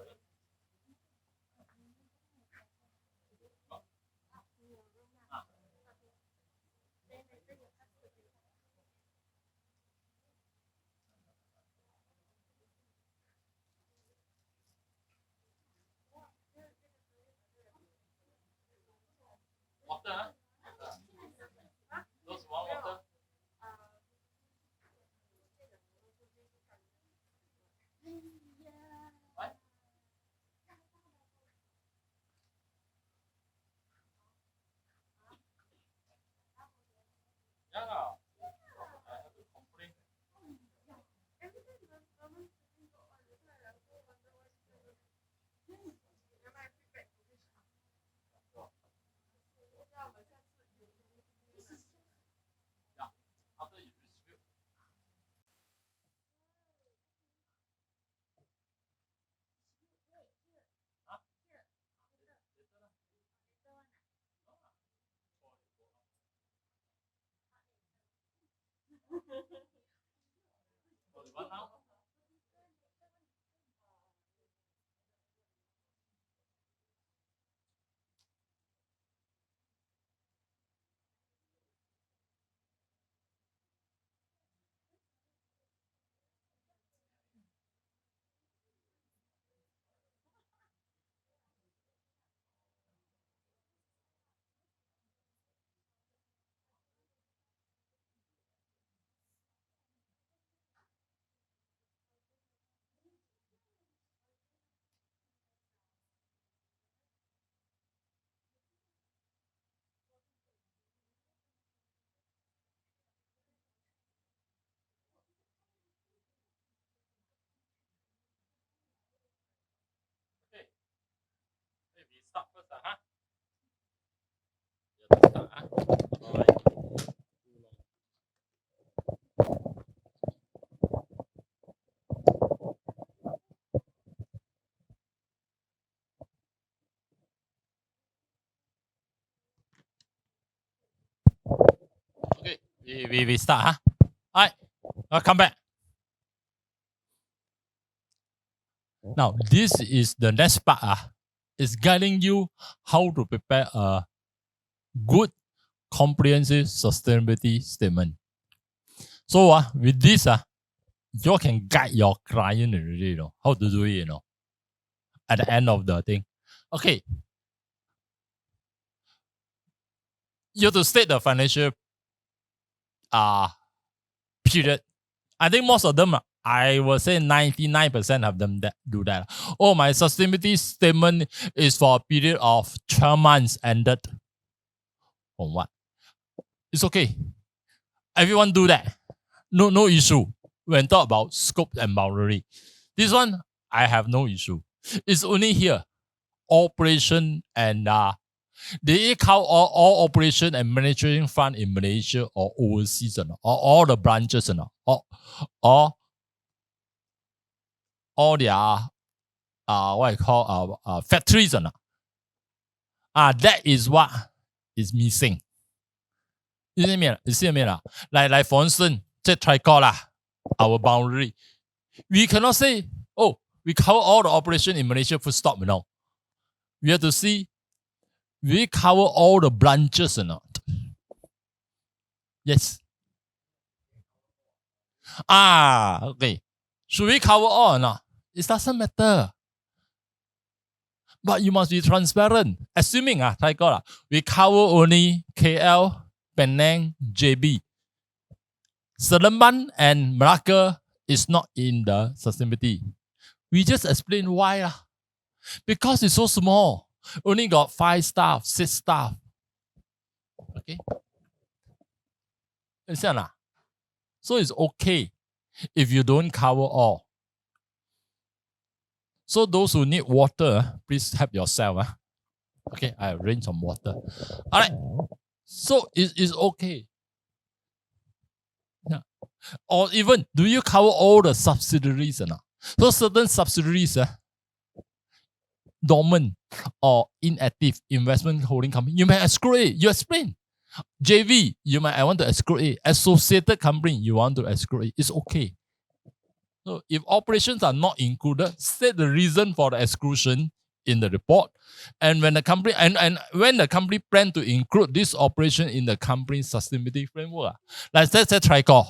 Water, huh? Those one water. What? Yeah. I have to complain. Yeah. After you distribute. Huh? Oh, you want now? Okay. Hey, we start first, huh? Yeah, let's start, huh? All right. Okay, we start, huh? All right, come back. Now, this is the next part. It's guiding you how to prepare a good, comprehensive sustainability statement. So, with this, you can guide your client already, how to do it, at the end of the thing. Okay. You have to state the financial period. I think most of them, I will say 99% of them that do that. Oh, my sustainability statement is for a period of 12 months ended on what? It's okay. Everyone do that. No issue. When talk about scope and boundary. This one, I have no issue. It's only here. Operation and they count all operation and manufacturing fund in Malaysia or overseas or all the branches and all their what I call factories or not. That is what is missing. You see me? Like for instance, 即係 Tricol our boundary. We cannot say, oh, we cover all the operation in Malaysia full stop, We have to see, we cover all the branches or not. Yes. Okay. Should we cover all or not? It doesn't matter. But you must be transparent. Assuming Tricol, we cover only KL, Penang, JB. Seremban and Malacca is not in the sustainability. We just explain why. Because it's so small. Only got 5 staff, 6 staff. Okay. Understand? So it's okay if you don't cover all. So those who need water, please help yourself. Okay, I arrange some water. All right. So it's okay. Yeah. Or even, do you cover all the subsidiaries or not? So certain subsidiaries, dormant or inactive investment holding company, you may exclude it. You explain. JV, you might want to exclude it. Associated company, you want to exclude it. It's okay. So if operations are not included, state the reason for the exclusion in the report. And when the company and when the company plan to include this operation in the company's sustainability framework, like let's say Tricor,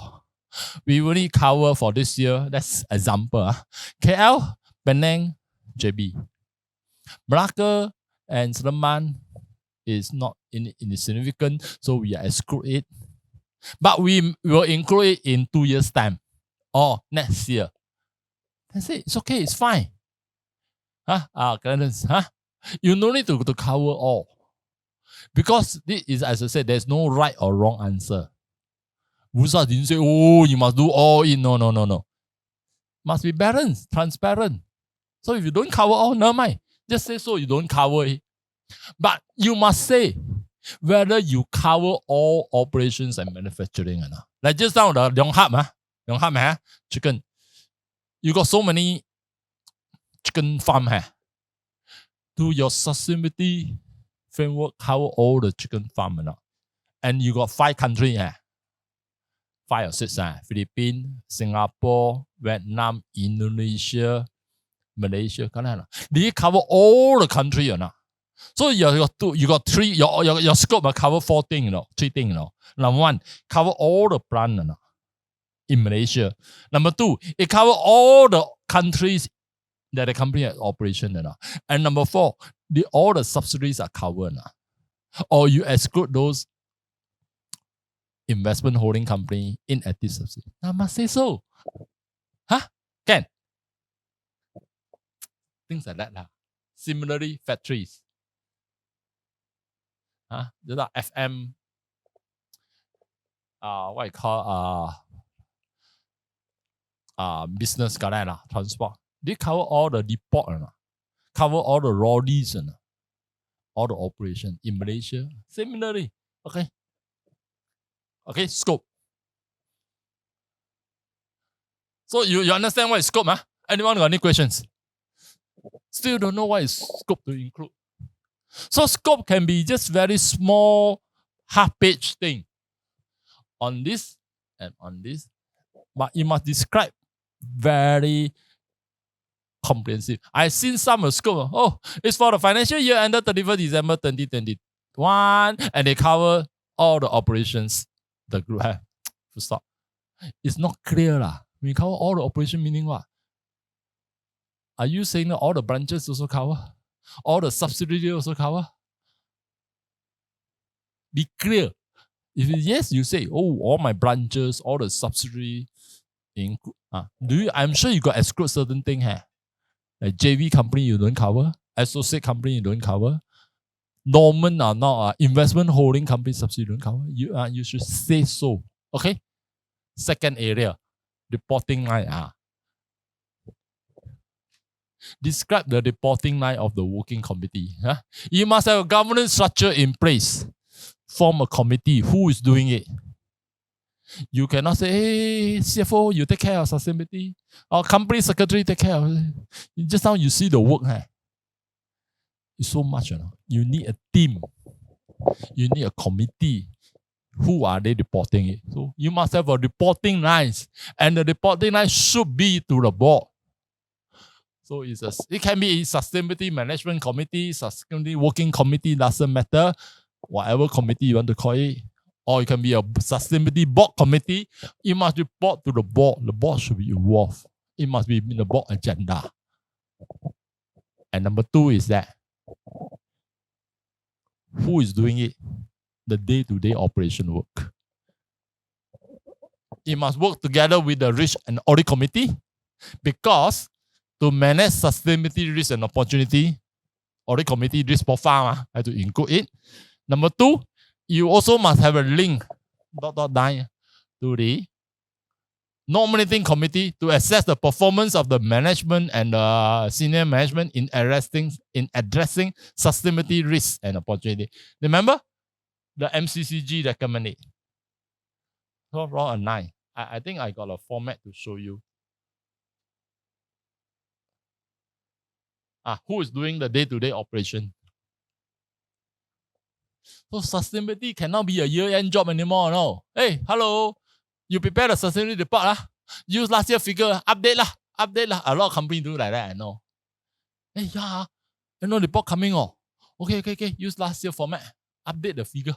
we only cover for this year. That's example. KL, Penang, JB, Melaka, and Sleman is not insignificant, so we exclude it. But we will include it in 2 years' time or next year. That's it. It's okay. It's fine. Guidance. You no need to cover all. Because this is, as I said, there's no right or wrong answer. Wusa didn't say, oh, you must do all in. No. Must be balanced, transparent. So if you don't cover all, never mind. Just say so you don't cover it. But you must say whether you cover all operations and manufacturing or not. Like just now, the Yonghap, chicken. You got so many chicken farm. Do your sustainability framework cover all the chicken farm or not? And you got 5 countries. 5 or 6. Philippines, Singapore, Vietnam, Indonesia, Malaysia. Do you cover all the country or not? So you got 3, your scope will cover 4 things, 3 things. Number 1, cover all the plant or not in Malaysia. Number 2, it cover all the countries that the company has operation or not. And number 4, all the subsidiaries are covered. Or you exclude those investment holding company inactive subsidiary. I must say so. Can. Things like that. Similarly, factories. The FM, what you call business transport. They cover all the depot or not? Cover all the rollies and all the operation in Malaysia. Similarly, okay. Okay, scope. So you understand what is scope? Anyone got any questions? Still don't know what is scope to include. So scope can be just very small half-page thing on this and on this, but you must describe very comprehensive. I've seen some scope. Oh, it's for the financial year ended 31st December 2021, and they cover all the operations the group have. Stop. It's not clear lah. When you cover all the operation, meaning what? Are you saying that all the branches also cover? All the subsidiaries also cover? Be clear. If yes, you say, oh, all my branches, all the subsidiaries include. I'm sure you got exclude certain things. Like JV company you don't cover, associate company you don't cover, dormant or not investment holding company subsidiary you don't cover. You should say so. Okay. Second area, reporting line. Describe the reporting line of the working committee. You must have a governance structure in place. Form a committee. Who is doing it? You cannot say, hey, CFO, you take care of sustainability. Or company secretary take care of it. Just now you see the work. It's so much. You need a team. You need a committee. Who are they reporting it? So you must have a reporting lines. And the reporting line should be to the board. So it can be a sustainability management committee, sustainability working committee, doesn't matter. Whatever committee you want to call it. Or it can be a sustainability board committee. It must report to the board. The board should be involved. It must be in the board agenda. And number 2 is that who is doing it? The day-to-day operation work. it must work together with the risk and audit committee, because to manage sustainability risk and opportunity, audit committee risk profile have to include it. Number two, you also must have a link to the nominating committee to assess the performance of the management and senior management in addressing sustainability risks and opportunity. Remember, the MCCG recommended. So roll a 9. I think I got a format to show you. Who is doing the day-to-day operation? So sustainability cannot be a year-end job anymore, no. Hey, hello, you prepare the sustainability report, use last year figure, update lah. A lot of companies do like that, I know. Hey, yeah, report coming, Okay, use last year format, update the figure.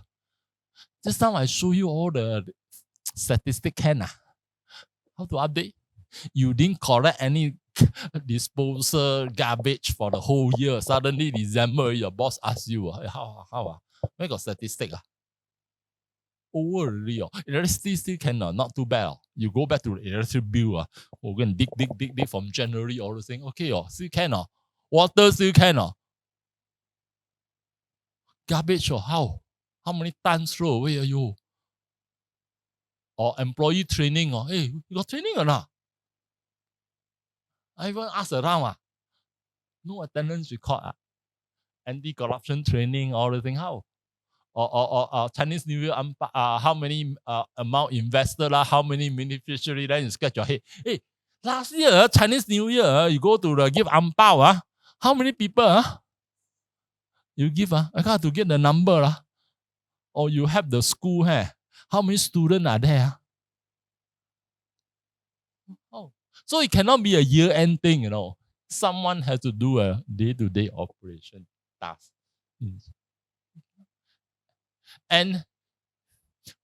Just now I show you all the statistic how to update. You didn't collect any disposal garbage for the whole year. Suddenly December, your boss asks you, how? Where got statistic? Over already. Electricity still cannot, not too bad. You go back to the electricity bill. Go and dig from January all the thing. Okay, still can. Water still can. Garbage, how? How many tons throw away are you? Or employee training, hey, you got training or not? I even ask around, no attendance record, anti-corruption training, all the thing, how? Or Chinese New Year, how many amount invested, how many beneficiary, then you scratch your head. Hey, last year, Chinese New Year, you go to the give ang pao, how many people you give? I got to get the number. Or you have the school, how many students are there? Oh, so it cannot be a year-end thing, Someone has to do a day-to-day operation task. And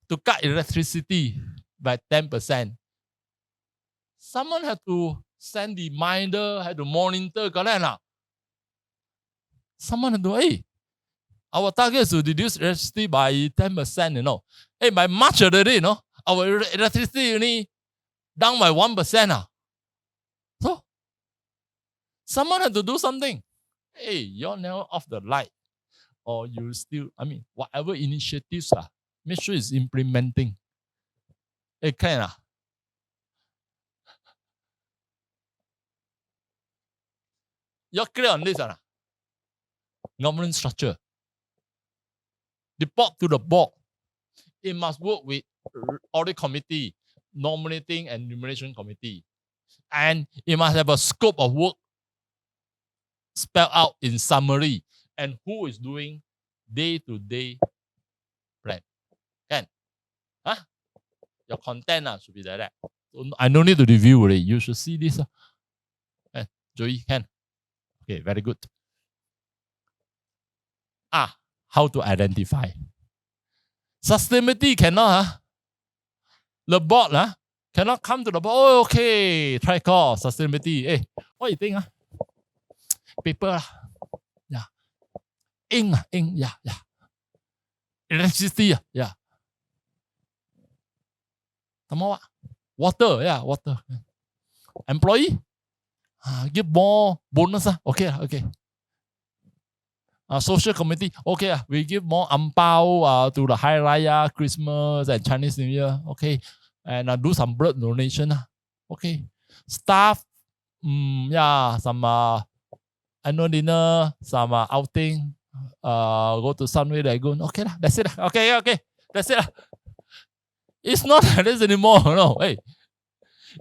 to cut electricity by 10%, someone had to send reminder, had to monitor, correct? Someone had to, hey, our target is to reduce electricity by 10%, Hey, by March already, our electricity only down by 1%. So, someone had to do something. Hey, you're now off the light. Or you still, whatever initiatives make sure it's implementing. Hey, can You're clear on this, governance structure. Report to the board. It must work with audit committee, nominating and remuneration committee. And it must have a scope of work spelled out in summary. And who is doing day-to-day plan. Can? Your content should be like that. So I don't need to review already. You should see this. Joey, can? Okay, very good. How to identify. Sustainability cannot, the board cannot come to the board. Oh, okay, try call sustainability. Hey, what you think? Paper, yeah. Ink, yeah. Electricity, yeah. Some more water, yeah, water. Employee, give more bonus, okay. Social committee, okay, we give more ang pao to the Hari Raya, Christmas, and Chinese New Year, okay, and do some blood donation, okay. Staff, some annual dinner, some outing, go to Sunway Lagoon, okay, that's it, okay, that's it. It's not like this anymore, Hey,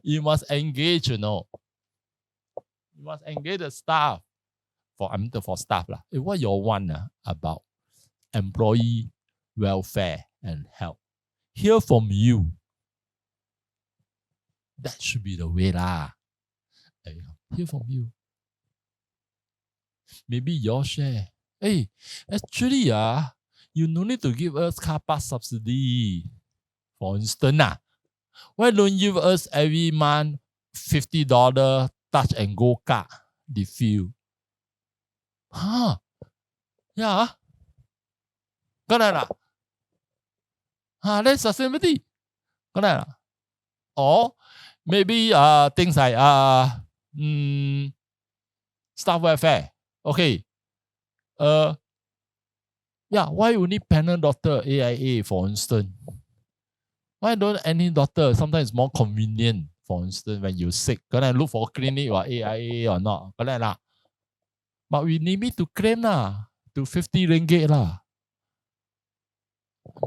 you must engage, You must engage the staff. For staff. What you want about employee welfare and health? Hear from you. That should be the way. Hear from you. Maybe your share. Hey, actually, you no need to give us car pass subsidy. For instance, why don't you give us every month $50 touch and go car refill? Yeah. Correct. That's sustainability. Correct. Or maybe things like staff welfare. Okay. Yeah, why you need panel doctor AIA, for instance? Why don't any doctor? Sometimes it's more convenient, for instance, when you're sick. Can I look for a clinic or AIA or not? Correct lah. But we need me to claim lah, to 50 ringgit lah.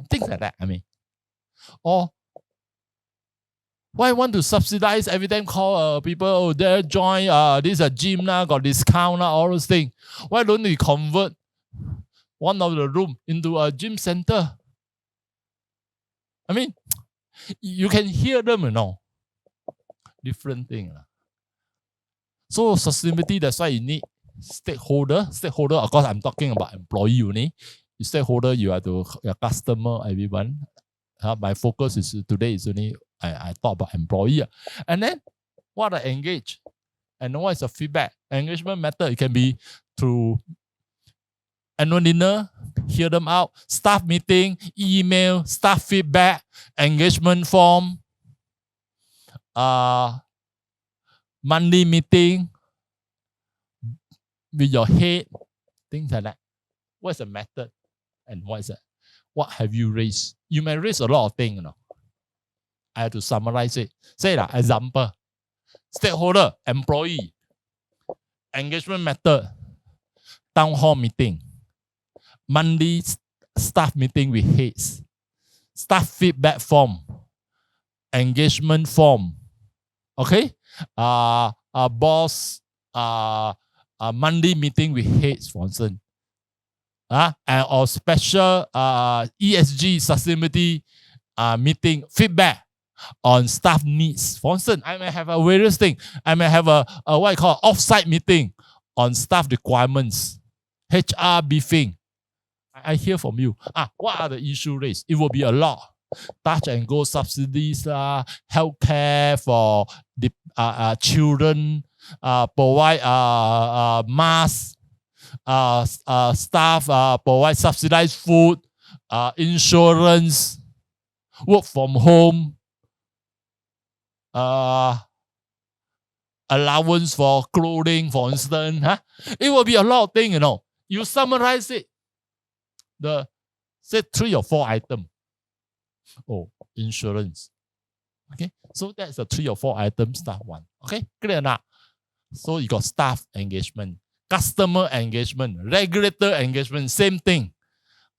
Things like that, I mean. Or why want to subsidize every time call people, oh, there join, this a gym lah, got discount lah, all those things. Why don't we convert one of the room into a gym center? I mean, you can hear them, you know. Different thing. So sustainability, that's why you need stakeholder. Stakeholder, of course, I'm talking about employee only. Stakeholder, you have to your customer, everyone. My focus is today is only I talk about employee. And then what I engage and what is the feedback? Engagement method, it can be through annual dinner, hear them out, staff meeting, email, staff feedback, engagement form, monthly meeting with your head, things like that. What's the method and what is it? What have you raised? You may raise a lot of things, you know. I have to summarize it. Say that example. Stakeholder, employee, engagement method, town hall meeting, monthly staff meeting with heads, staff feedback form, engagement form. Okay? Boss, monthly meeting with heads, for instance. And or special ESG sustainability meeting feedback on staff needs. For instance, I may have a various thing. I may have a what I call off-site meeting on staff requirements, HR briefing. I hear from you. What are the issue raised? It will be a lot. Touch and go subsidies, healthcare for the children, provide masks, staff provide subsidized food, insurance, work from home, allowance for clothing, for instance. It will be a lot of things, you know. You summarize it. Say 3 or 4 items. Oh, insurance. Okay, so that's the 3 or 4 items, staff one. Okay, clear enough. So you got staff engagement, customer engagement, regulator engagement, same thing.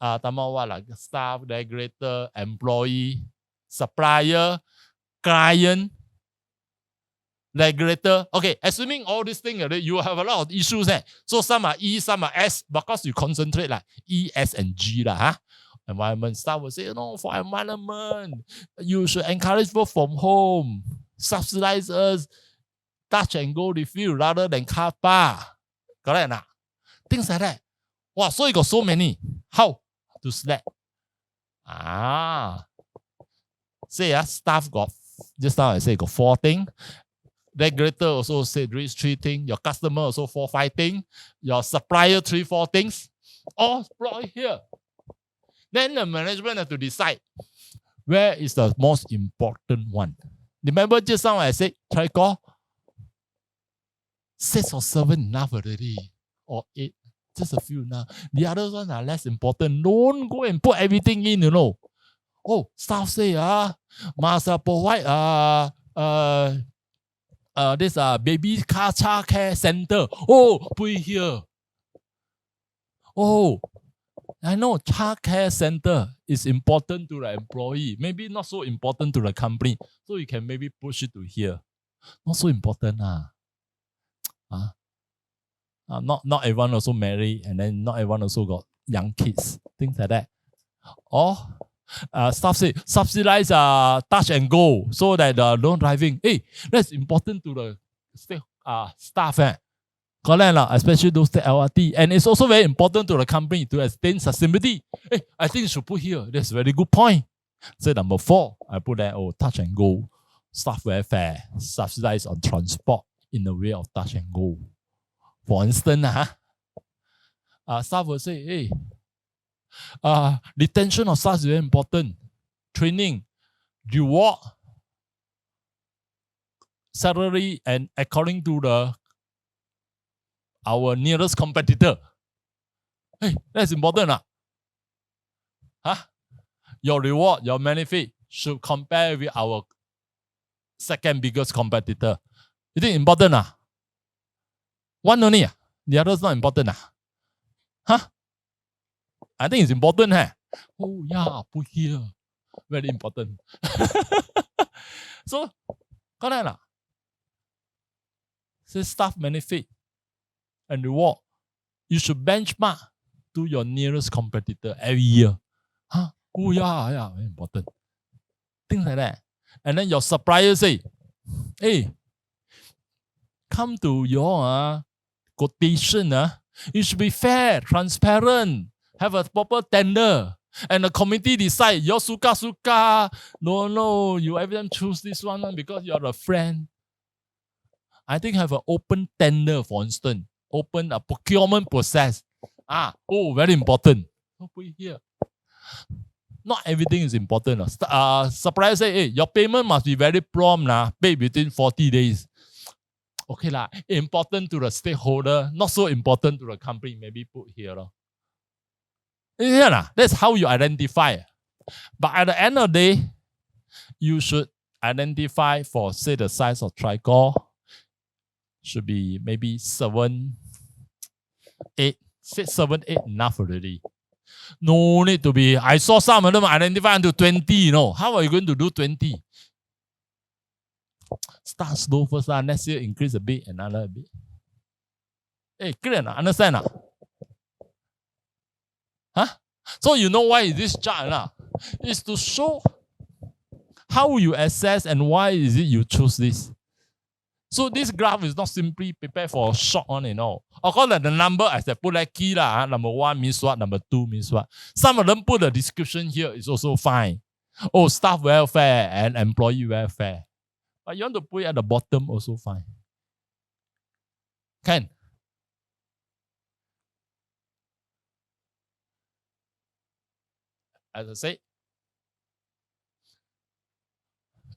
Staff, regulator, employee, supplier, client, regulator. Okay, assuming all these things, you have a lot of issues. So some are E, some are S, because you concentrate like E, S, and G. Environment staff will say, for environment, you should encourage work from home, subsidize us, touch and go refill rather than car park. Correct? Things like that. Wow, so you got so many. How to select? Say staff got, just now I say got 4 things. Regulator also said these 3 things. Your customer also 4, 5 things. Your supplier 3, 4 things. All brought here. Then the management have to decide where is the most important one. Remember just now I said, try call 6 or 7 enough already. Or 8. Just a few now. The others ones are less important. Don't go and put everything in, you know. Oh, staff say, must provide this baby car child care center. Oh, put it here. Oh, I know child care center is important to the employee. Maybe not so important to the company. So you can maybe push it to here. Not so important. Not everyone also married, and then not everyone also got young kids. Things like that. Or staff say subsidize touch and go so that no driving. Hey, that's important to the staff. Correct, especially those that LRT. And it's also very important to the company to attain sustainability. Hey, I think you should put here. That's a very good point. So number 4, I put that touch and go, staff welfare, subsidize on transport in the way of touch and go. For instance, staff will say, hey, retention of staff is very important. Training, reward, salary and according to our nearest competitor. Hey, that's important. Huh? Your reward, your benefit should compare with our second biggest competitor. You think important? One only. The other is not important. Huh? I think it's important. Oh yeah, put here. Very important. So, correct. So staff benefit and reward. You should benchmark to your nearest competitor every year. Huh? Oh yeah, very important. Things like that. And then your supplier say, hey, come to your quotation. It should be fair, transparent, have a proper tender. And the committee decide, your suka. No, you every time choose this one because you're a friend. I think have an open tender, for instance. Open a procurement process. Very important. Put it here. Not everything is important. Supplier say, hey, your payment must be very prompt. Pay within 40 days. Okay, important to the stakeholder, not so important to the company. Maybe put here. Yeah, that's how you identify. But at the end of the day, you should identify for, say, the size of tricore. Should be maybe 7, 8. 6, 7, 8 enough already. No need to be. I saw some of them identify until 20. How are you going to do 20? Start slow first. Next year increase a bit, another bit. Hey, clear? Understand? Huh? So you know why is this chart? It's to show how you assess and why is it you choose this. So this graph is not simply prepared for a short one, Of course, the number as I put like key number 1 means what, number 2 means what. Some of them put the description here is also fine. Oh, staff welfare and employee welfare. But you want to put it at the bottom, also fine. Can. As I say,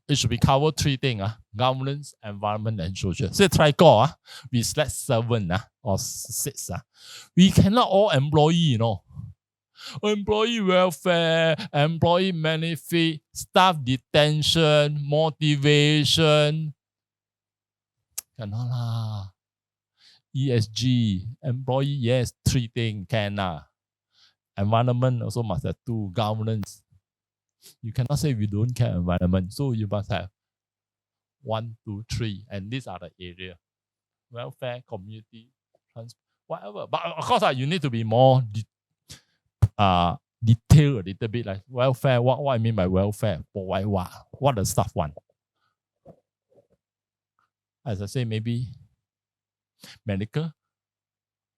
it should be covered 3 things. Governance, environment, and social. Say tricore, we select 7 or 6. We cannot all employee, Employee welfare, employee benefit, staff detention, motivation. Cannot ESG, employee, yes, 3 things can. Environment also must have 2. Governance. You cannot say we don't care environment. So you must have 1, 2, 3. And these are the area. Welfare, community, whatever. But of course, you need to be more detailed a little bit. Like welfare, what I mean by welfare? Provide what the staff want. As I say, maybe medical,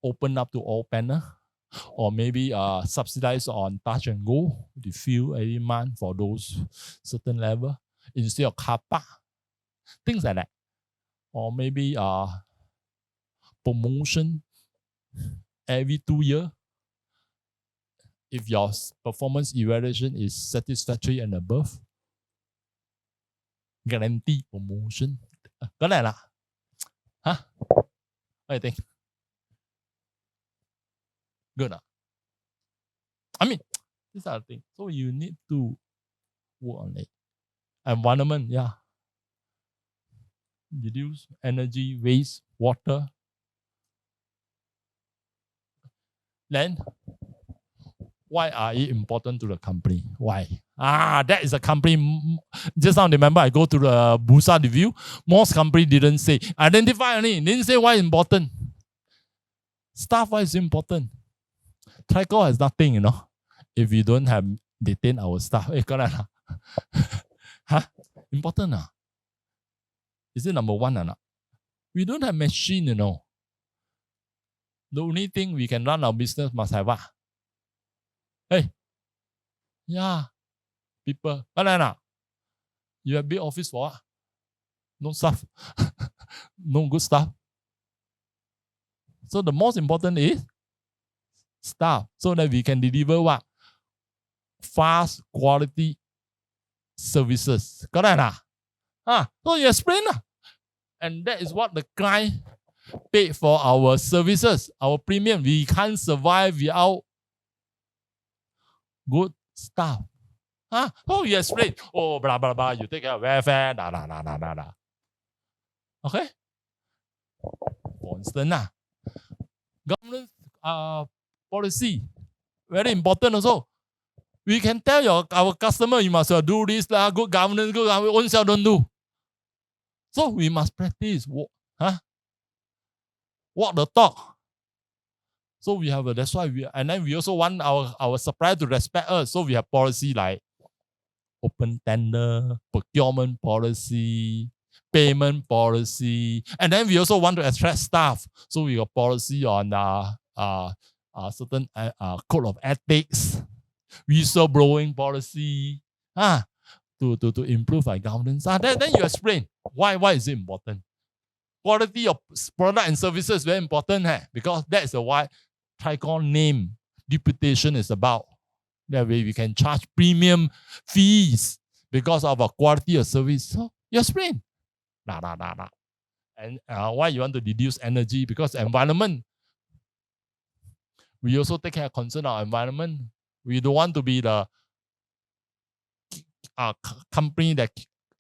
open up to all panel. Or maybe subsidize on touch and go, refill every month for those certain level instead of car park. Things like that. Or maybe promotion every 2 years. If your performance evaluation is satisfactory and above, guarantee promotion. Có này là What do you think? Good. I mean, these are the things. So you need to work on it. Environment, reduce energy, waste, water. Then, why are it important to the company? Why? That is a company. Just now, remember, I go to the Bursa review. Most company didn't say. Identify only. Didn't say why important. Staff, why is important? Tricore has nothing, If we don't have detain our staff, important. Is it number 1 or not? We don't have machine, The only thing we can run our business must have people. You have big office for what? No staff. No good staff. So the most important is staff, so that we can deliver what? Fast quality services. Correct? So you explain. And that is what the client paid for our services, our premium. We can't survive without good stuff. Huh? Oh, you explain. Oh, blah, blah, blah. You take care of welfare. Da, da, da, da, da, da. Okay? For instance, government policy, very important also. We can tell our customer, you must do this, good governance, own self don't do. So we must practice. Walk the talk. So we have that's why and then we also want our supplier to respect us. So we have policy like open tender, procurement policy, payment policy, and then we also want to attract staff. So we got policy on certain code of ethics, whistleblowing policy, to improve our governance. Then you explain why is it important. Quality of product and services is very important, because that's the why Tricon name reputation is about. That way we can charge premium fees because of our quality of service. So you explain. And why you want to reduce energy? Because environment. We also take care of concern our environment. We don't want to be the company that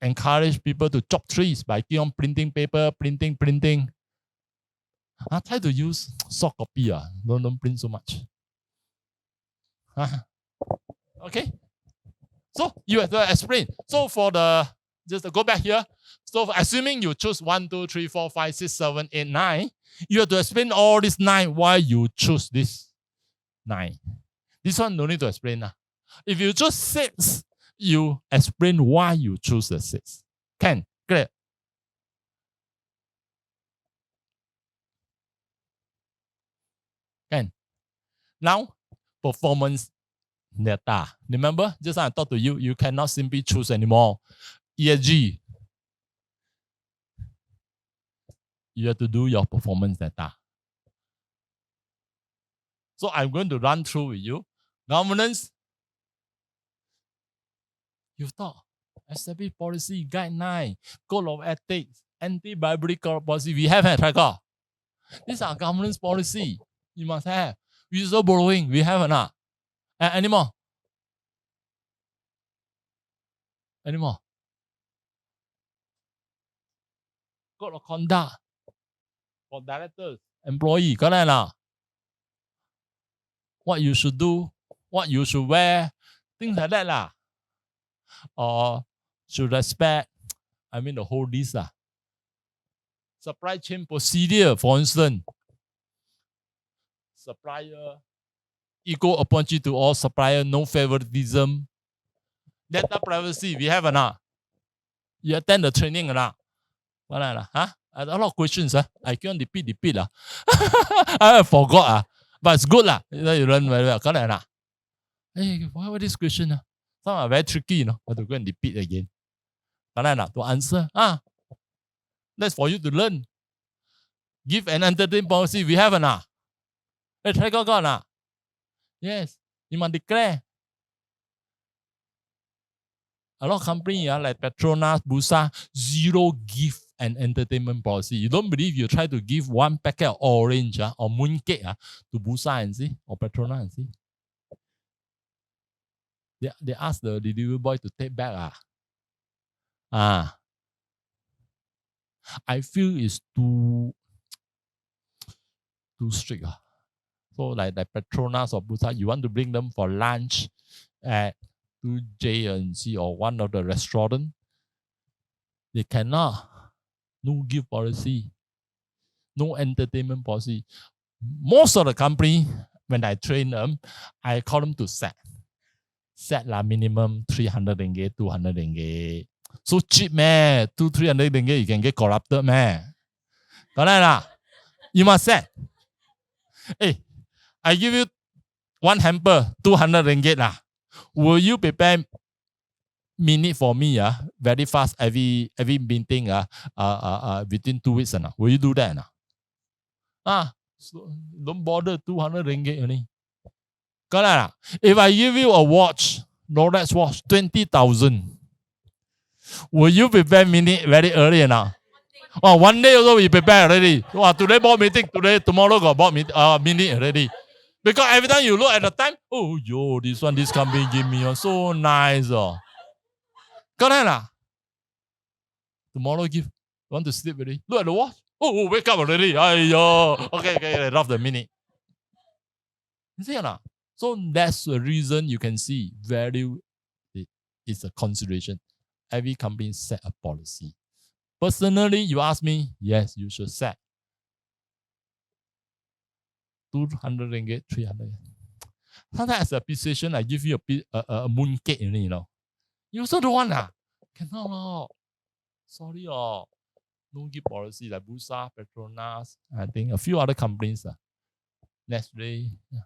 encourage people to chop trees by keep on printing paper, printing. Try to use soft copy. Don't print so much. Okay. So you have to explain. So for just to go back here. So assuming you choose 1, 2, 3, 4, 5, 6, 7, 8, 9, you have to explain all these 9 why you choose this 9. This one no need to explain. If you choose 6, you explain why you choose the 6. Can clear? Can. Now, performance data. Remember, just I talked to you, you cannot simply choose anymore. ESG. You have to do your performance data. So I'm going to run through with you. Governance. You thought. Establish policy, guideline, code of ethics, anti-bribery policy. We have tracker. These are governance policy. You must have. Whistleblowing. We have not. Anymore. Code of conduct for directors, employee. Correct? What you should do, what you should wear, things like that. Or should respect, the whole list. Supply chain procedure, for instance. Supplier, equal opportunity to all supplier, no favoritism. Data privacy, we have or not? You attend the training or not? A lot of questions. I can't repeat. I forgot. But it's good. You learn very well. Correct? Hey, why was this question? Some are very tricky. I have to go and repeat again. Correct? To answer. That's for you to learn. Give an entertainment policy. We have or not? Hey, try go. Yes. You must declare. A lot of companies like Petronas, Busa, zero gift and entertainment policy. You don't believe you try to give one packet of orange or mooncake to Busa and see, or Petronas and see. They ask the delivery boy to take back. I feel it's too strict. So like Petronas or Busa, you want to bring them for lunch at 2J&C or one of the restaurant, they cannot. No gift policy, no entertainment policy. Most of the company, when I train them, I call them to set minimum 300 ringgit, 200 ringgit. So cheap, man. 200-300 ringgit, you can get corrupted, man. Correct? You must set. Hey, I give you one hamper, 200 ringgit. Will you prepare minute for me very fast every meeting within 2 weeks? Will you do that? So don't bother, 200 ringgit only. Correct? If I give you a watch, Rolex watch, 20,000, will you prepare minute very early? Oh, one day also we prepare already. Wow, today board meeting, tomorrow got board meeting already. Because every time you look at the time, oh yo, this company give me so nice. Oh. Correct lah. Tomorrow give. Want to sleep already? Look at the watch. Oh, wake up already. Aiyo. Okay, rough the minute. You see or not? So that's the reason you can see value is a consideration. Every company set a policy. Personally, you ask me, yes, you should set 200 ringgit, 300. Sometimes as a position, I give you a moon cake, you know. You also don't want Cannot. Sorry, no give policy like Busa, Petronas, I think a few other companies. Nestle. Yeah.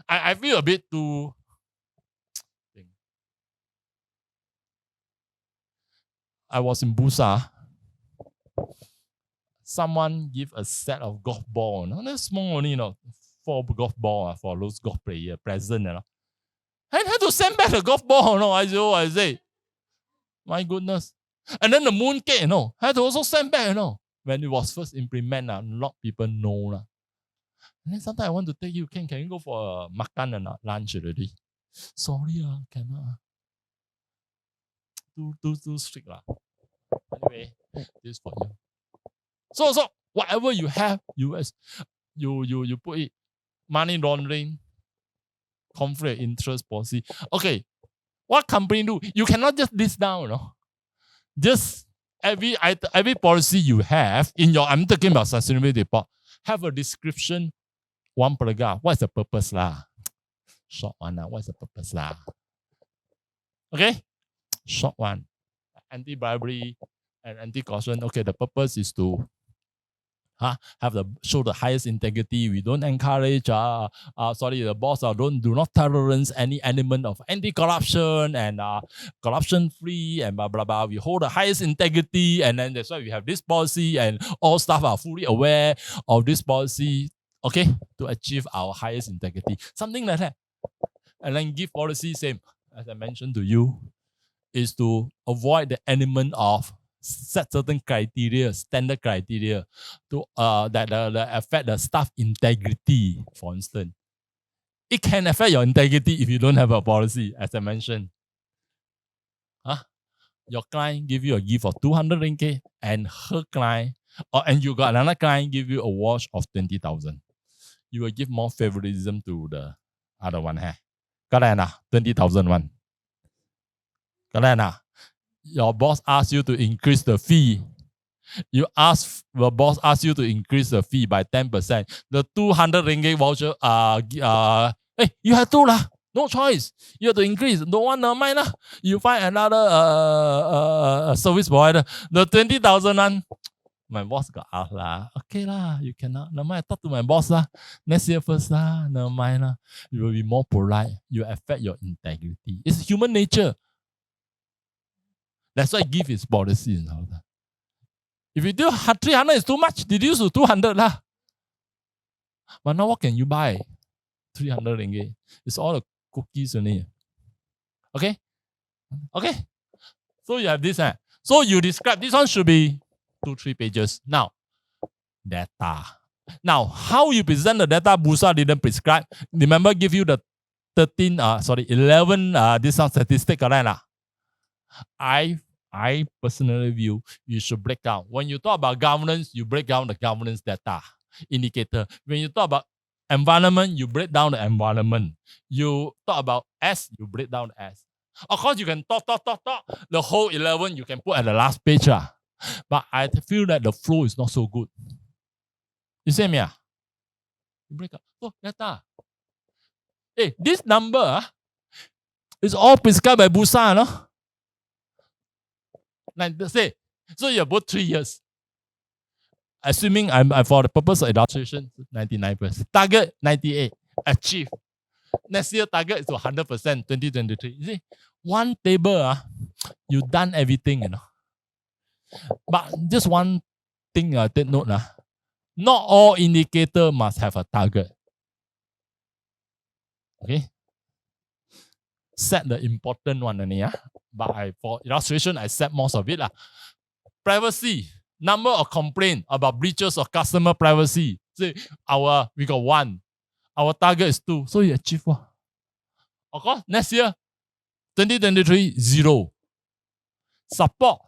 I feel a bit too. I was in Busa. Someone give a set of golf ball. That's small only, 4 golf ball for those golf player present. And had to send back the golf ball. I say, my goodness. And then the moon cake, had to also send back, when it was first implemented, a lot of people know. And then sometimes I want to tell you, can you go for a makan and lunch already? Sorry, cannot. Too strict. Anyway, this for you. So whatever you have, you put it. Money laundering, conflict interest policy. Okay, what company do? You cannot just list down, Just every policy you have in your, I'm talking about sustainability report, have a description, one paragraph. What's the purpose lah? Short one lah. What's the purpose lah? Okay, short one. Anti-bribery and anti-corruption. Okay, the purpose is to show the highest integrity. We don't encourage the boss do not tolerance any element of anti-corruption and corruption free and blah blah blah. We hold the highest integrity, and then that's why we have this policy, and all staff are fully aware of this policy. Okay, to achieve our highest integrity, something like that. And then give policy, same as I mentioned to you, is to avoid the element of set certain criteria, standard criteria, to that affect the staff integrity, for instance. It can affect your integrity if you don't have a policy, as I mentioned. Your client give you a gift of 200 ringgit, and her client, and you got another client give you a watch of 20,000. You will give more favoritism to the other one. Correct? 20,000 one. Correct? Your boss asks you to increase the fee. The boss asks you to increase the fee by 10%. The 200 ringgit voucher, you have to lah. No choice. You have to increase. Don't want, never mind lah. You find another service provider. The 20,000 one, my boss got asked lah. Okay lah, you cannot. Never mind. I talk to my boss lah. Next year first lah. Never mind lah. You will be more polite. You affect your integrity. It's human nature. That's why give is policy and all that. If you do 300 is too much, reduce to 200 lah. But now what can you buy? 300 ringgit. It's all the cookies only. Okay? So you have this. So you describe, this one should be 2-3 pages. Now, data. Now, how you present the data, Busa didn't prescribe. Remember, give you the 11 this one statistic, correct? I personally view you should break down. When you talk about governance, you break down the governance data indicator. When you talk about environment, you break down the environment. You talk about S, you break down the S. Of course, you can talk. The whole 11 you can put at the last page. But I feel that the flow is not so good. You see me? You break up. Oh, data. Hey, this number is all prescribed by Busa, no? Like say, so you have both 3 years. Assuming I'm for the purpose of illustration, 99%. Target 98. Achieve. Next year target is to 100%, 2023. You see, one table, you done everything, But just one thing, take note, not all indicator must have a target. Okay? Set the important one only, but for illustration, I set most of it. Privacy, Number of complaints about breaches of customer privacy. Say we got 1. Our target is 2. So you achieve what? Of course, next year, 2023, 0. Support.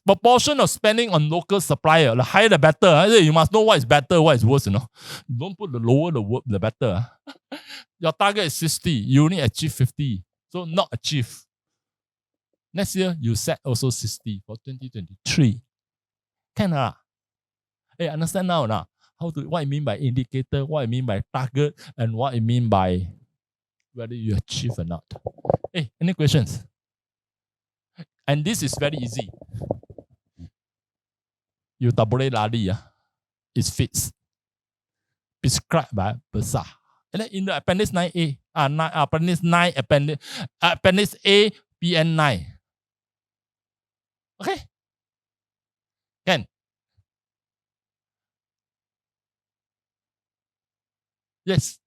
Proportion of spending on local supplier. The higher the better. You must know what is better, what is worse, Don't put the lower the better. Your target is 60. You only achieve 50. So not achieve. Next year, you set also 60 for 2023. Can Hey, understand now now? What I mean by indicator, what I mean by target, and what I mean by whether you achieve or not. Hey, any questions? And this is very easy. You tabule lali, is fixed. Prescribed by BERSA. And then in the appendix 9A, appendix 9, appendix A, PN 9. Okay? Can? Yes.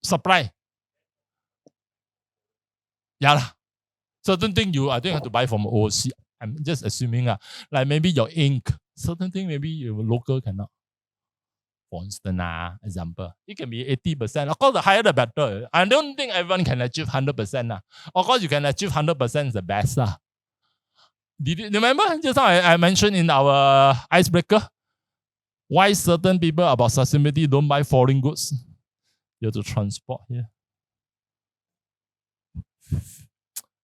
Supply. Yeah. Certain thing I think you have to buy from OC. I'm just assuming like maybe your ink. Certain thing maybe your local cannot. For instance, example, it can be 80%. Of course, the higher the better. I don't think everyone can achieve 100%. Of course, you can achieve 100% is the best. Did you remember just now I mentioned in our icebreaker why certain people about sustainability don't buy foreign goods? You have to transport here.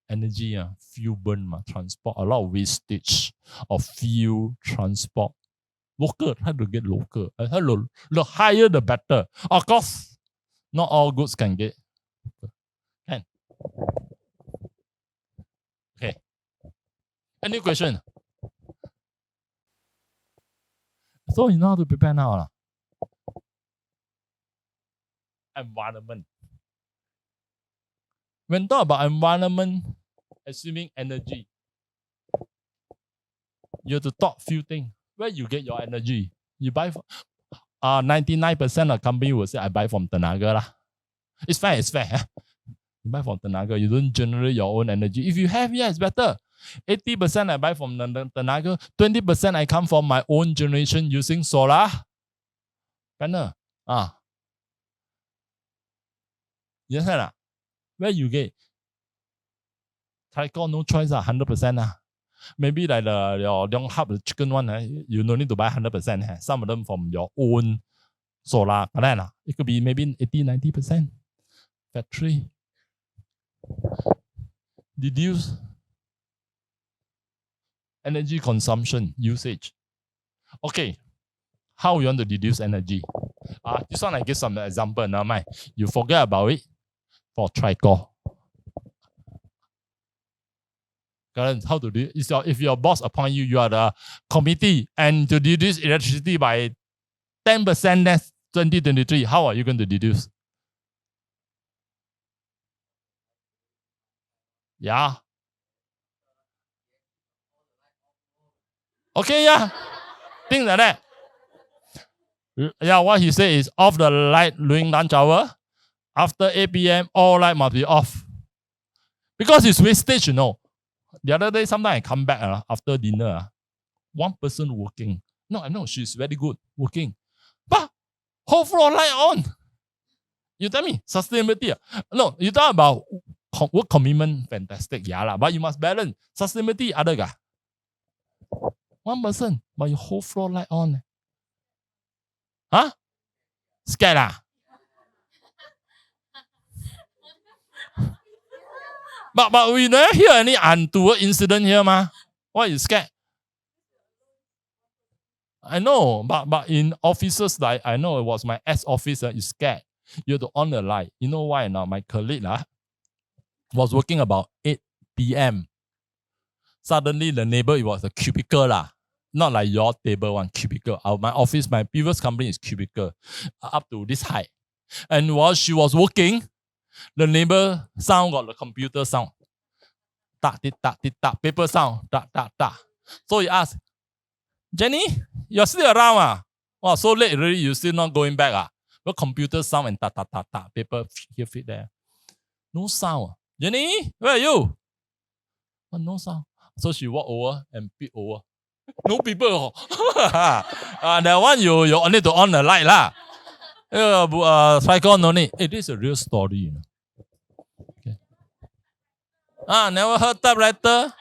Energy, fuel burn, transport, a lot of wastage of fuel, transport. Local, try to get local. The higher the better. Of course, not all goods can get. Can. Okay. Any question? So you know how to prepare now. Environment. When talk about environment, assuming energy, you have to talk few things. Where you get your energy? You buy from 99% of company will say I buy from Tenaga lah. It's fair, it's fair. You buy from Tenaga, you don't generate your own energy. If you have, yeah, it's better. 80% I buy from Tenaga, 20% I come from my own generation using solar panel. You understand? Where you get? Trico, no choice, 100%. Maybe like your Leong Hub, the chicken one, you no need to buy 100%. Some of them from your own solar. It could be maybe 80-90%. Factory. Deduce energy consumption usage. Okay, how you want to deduce energy? This one I give some example. Now, you forget about it for Trico. How to do it? If your boss appoint you, you are the committee, and to deduce electricity by 10% less 2023, how are you going to deduce? Yeah. Okay, yeah. Things like that. Yeah, what he said is off the light during lunch hour. After 8 p.m., all light must be off. Because it's wastage, The other day, sometimes I come back after dinner. One person working. No, I know she's very good working. But whole floor light on. You tell me, sustainability. No, you talk about work commitment, fantastic. Yeah, but you must balance. Sustainability, other guy. One person, but your whole floor light on. Huh? Scared But we never hear any untoward incident here, ma. Why you scared? I know, but in offices like I know it was my ex office, you scared. You have to on the light. You know why now? My colleague was working about 8 p.m. Suddenly the neighbor, it was a cubicle not like your table one cubicle. My office, my previous company is cubicle, up to this height. And while she was working, the neighbor sound got the computer sound. Tak, tick, tak, tick, tak. Paper sound. Tak, tak, tak. So he asked, Jenny, you're still around? Wow, so late already, you still not going back? But computer sound and tak, tak, tak, tak. Paper here, fit there. No sound. Jenny, where are you? Oh, no sound. So she walk over and peep over. No people. That one you need to on the light lah. Cycle no need. It is a real story. You know. Okay. Never heard typewriter.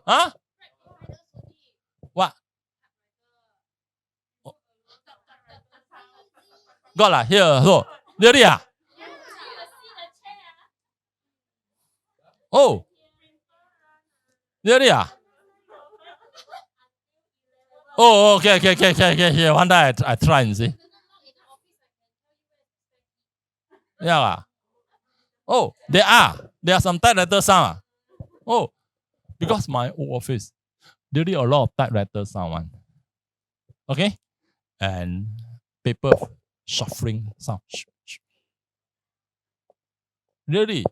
Huh? What? Got lah here. So really ah. Oh. Really ah. Oh, okay. One day I try and see. Yeah. Oh, there are some typewriter sound. Oh, because my old office, there is a lot of typewriter sound one. Okay? And paper shuffling sound. Really?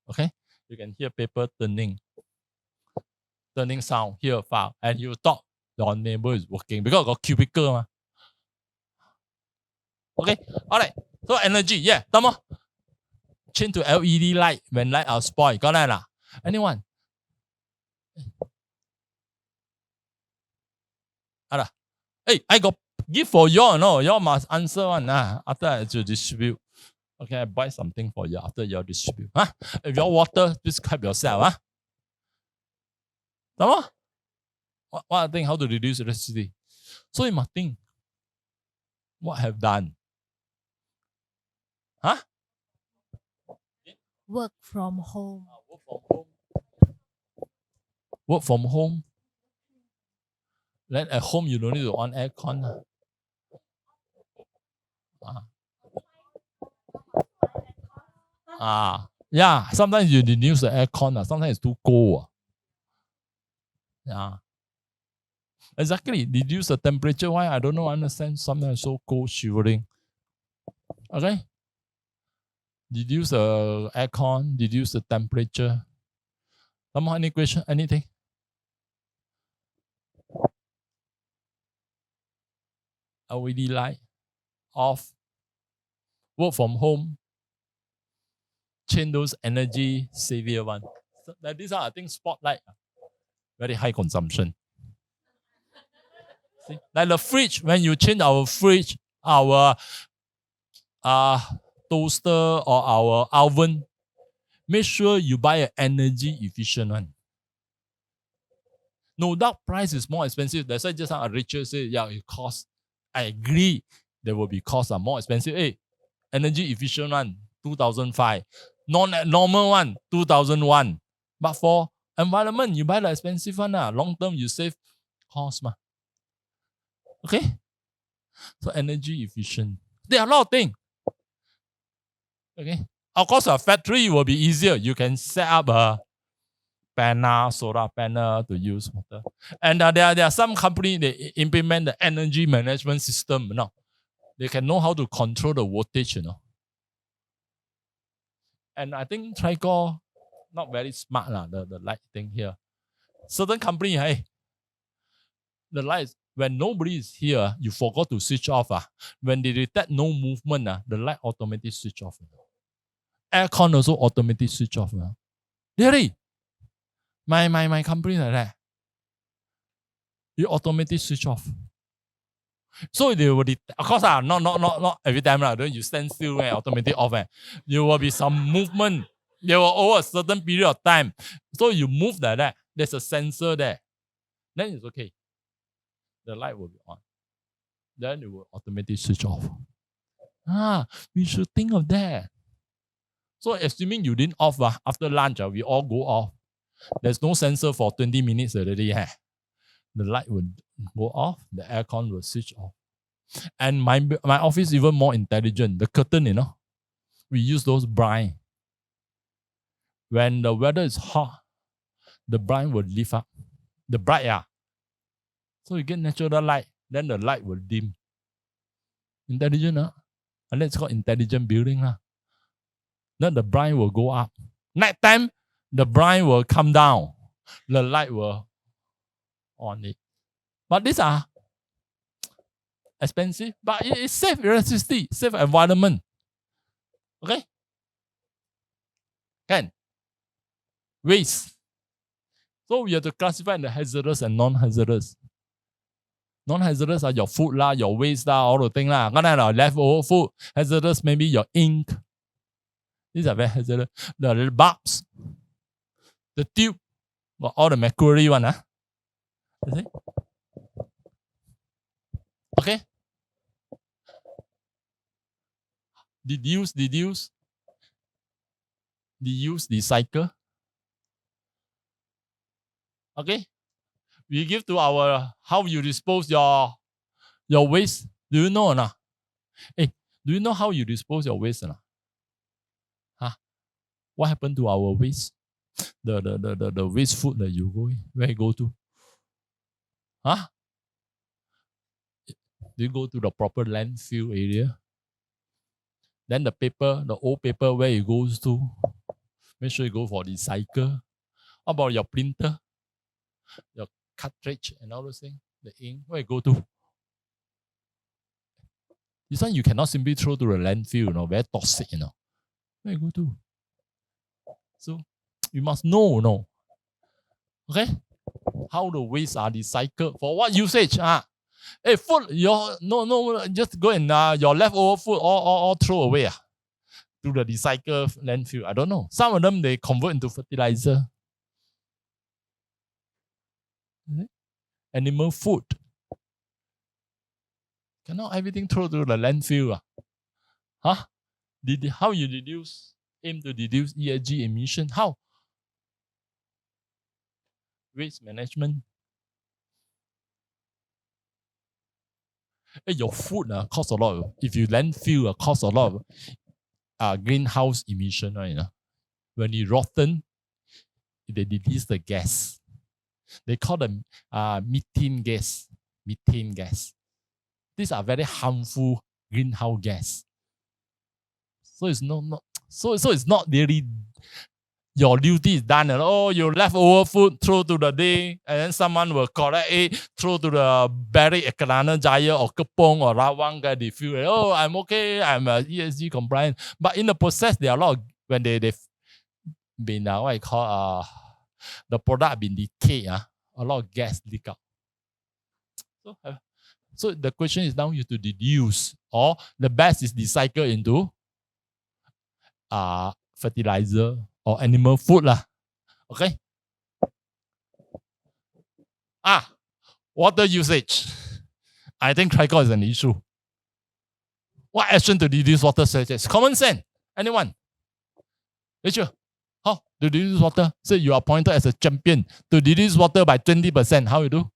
Okay? You can hear paper turning sound, hear file, and you thought your neighbor is working because got cubicle. Ma. Okay? Alright. So energy, yeah. Tama. Change to LED light when light are spoiled. Got that lah? Anyone? Hey, I got gift for you, no? You must answer one. After I distribute. Okay, I buy something for you after you distribute. If your water, please help yourself. Come on. What thing? How to reduce electricity? So you must think. What have done? Work from home. Work from home. Then at home you don't need to on aircon. Yeah, sometimes you reduce the aircon. Sometimes it's too cold. Yeah. Exactly. Reduce the temperature. Why? I don't know. Understand. Sometimes it's so cold, shivering. Okay. Reduce the aircon. Reduce the temperature. Any question? Anything? LED light off. Work from home. Change those energy savior one. So, like these are, I think, spotlight. Very high consumption. See? Like the fridge, when you change our fridge, our toaster or our oven, make sure you buy an energy efficient one. No doubt price is more expensive. That's why just now Richard said, yeah, it costs. I agree. There will be costs are more expensive. Hey, energy efficient one, 2005. Normal one, 2001. But for environment, you buy the expensive one. Long term, you save cost. Okay? So energy efficient. There are a lot of things. Okay? Of course, a factory will be easier. You can set up a panel, solar panel to use water. And there are some companies, they implement the energy management system. They can know how to control the voltage. And I think Tricor, not very smart, the light thing here. Certain company, hey, the lights, when nobody is here, you forgot to switch off. When they detect no movement, the light automatically switch off. Aircon also automatically switch off. Really? My company like that. You automatically switch off. So they will of course not every time don't you stand still and automatically off. You will be some movement. There will over a certain period of time. So you move like that. There's a sensor there. Then it's okay. The light will be on. Then it will automatically switch off. We should think of that. So assuming you didn't off after lunch, we all go off. There's no sensor for 20 minutes already. The light will go off, the aircon will switch off. And my office even more intelligent. The curtain, we use those blind. When the weather is hot, the blind will lift up. The bright, So you get natural light, then the light will dim. Intelligent, and that's called intelligent building. Then the blind will go up. Night time, the blind will come down. The light will on it. But these are expensive, but it is safe electricity, safe environment. Okay? Can? Waste. So we have to classify the hazardous and non-hazardous. Non-hazardous are your food lah, your waste lah, all the thing lah. Leftover food. Hazardous maybe your ink. These are very hazardous. The bulbs, the tube, all the mercury one. You see? Okay. Deduce, recycle. Okay. We give to our how you dispose your waste. Do you know or not? Hey, do you know how you dispose your waste or not? Huh? What happened to our waste? The waste food that you go in, where you go to? Huh? Do you go to the proper landfill area? Then the paper, the old paper, where it goes to? Make sure you go for recycle. How about your printer? Your cartridge and all those things? The ink, where it go to? This one you cannot simply throw to the landfill, very toxic, Where you go to? So you must know, okay? How the waste are recycled, for what usage? Hey, food, just go and your leftover food all throw away to the recycle landfill. I don't know. Some of them they convert into fertilizer. Animal food. Cannot everything throw to the landfill. How you aim to reduce ESG emission? How? Waste management. Hey, your food costs a lot. If you landfill, costs a lot of greenhouse emission, right? When it rotten, they release the gas. They call them methane gas. Methane gas. These are very harmful greenhouse gas. So it's it's not really your duty is done. You leftover food, throw to the day, and then someone will collect it, throw to the Barry Ekalana Jaya or Kepong or Rawang guy, they feel, I'm okay, I'm ESG compliant. But in the process, there are a lot of, when they've been, what I call, the product been decayed, a lot of gas leak out. So the question is now you to deduce, or the best is recycle into fertilizer or animal food lah. Okay. Water usage. I think TRICOR is an issue. What action to reduce water usage? Common sense. Anyone? Rachel, how to reduce water? So you are appointed as a champion to reduce water by 20%. How you do?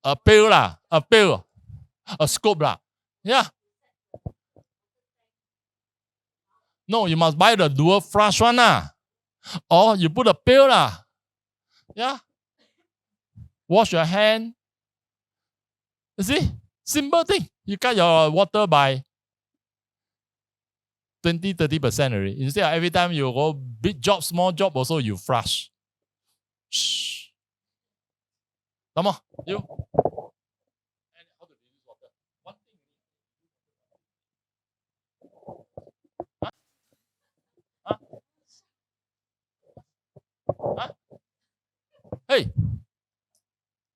A pail lah, a scope lah. Yeah. No, you must buy the dual flush one lah. Or you put a pail lah. Yeah. Wash your hand. You see? Simple thing. You cut your water by 20-30% already. Instead of every time you go big job, small job, also you flush. Shh. Come on, you. Hey,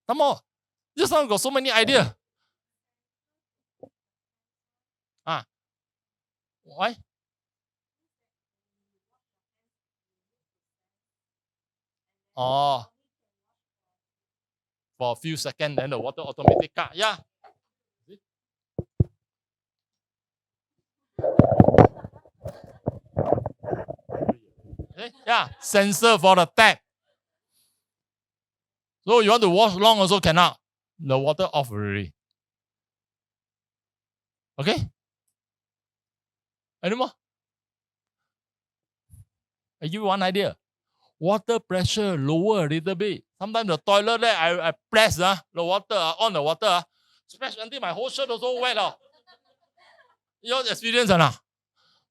come on. This one got so many ideas. Why? For a few seconds, then the water automatically cut. Yeah. Yeah, sensor for the tap. So you want to wash long also cannot. The water off already. Okay? Any more? I give you one idea. Water pressure lower a little bit. Sometimes the toilet there, I press the water, on the water, splash until my whole shirt also wet. Your experience or not?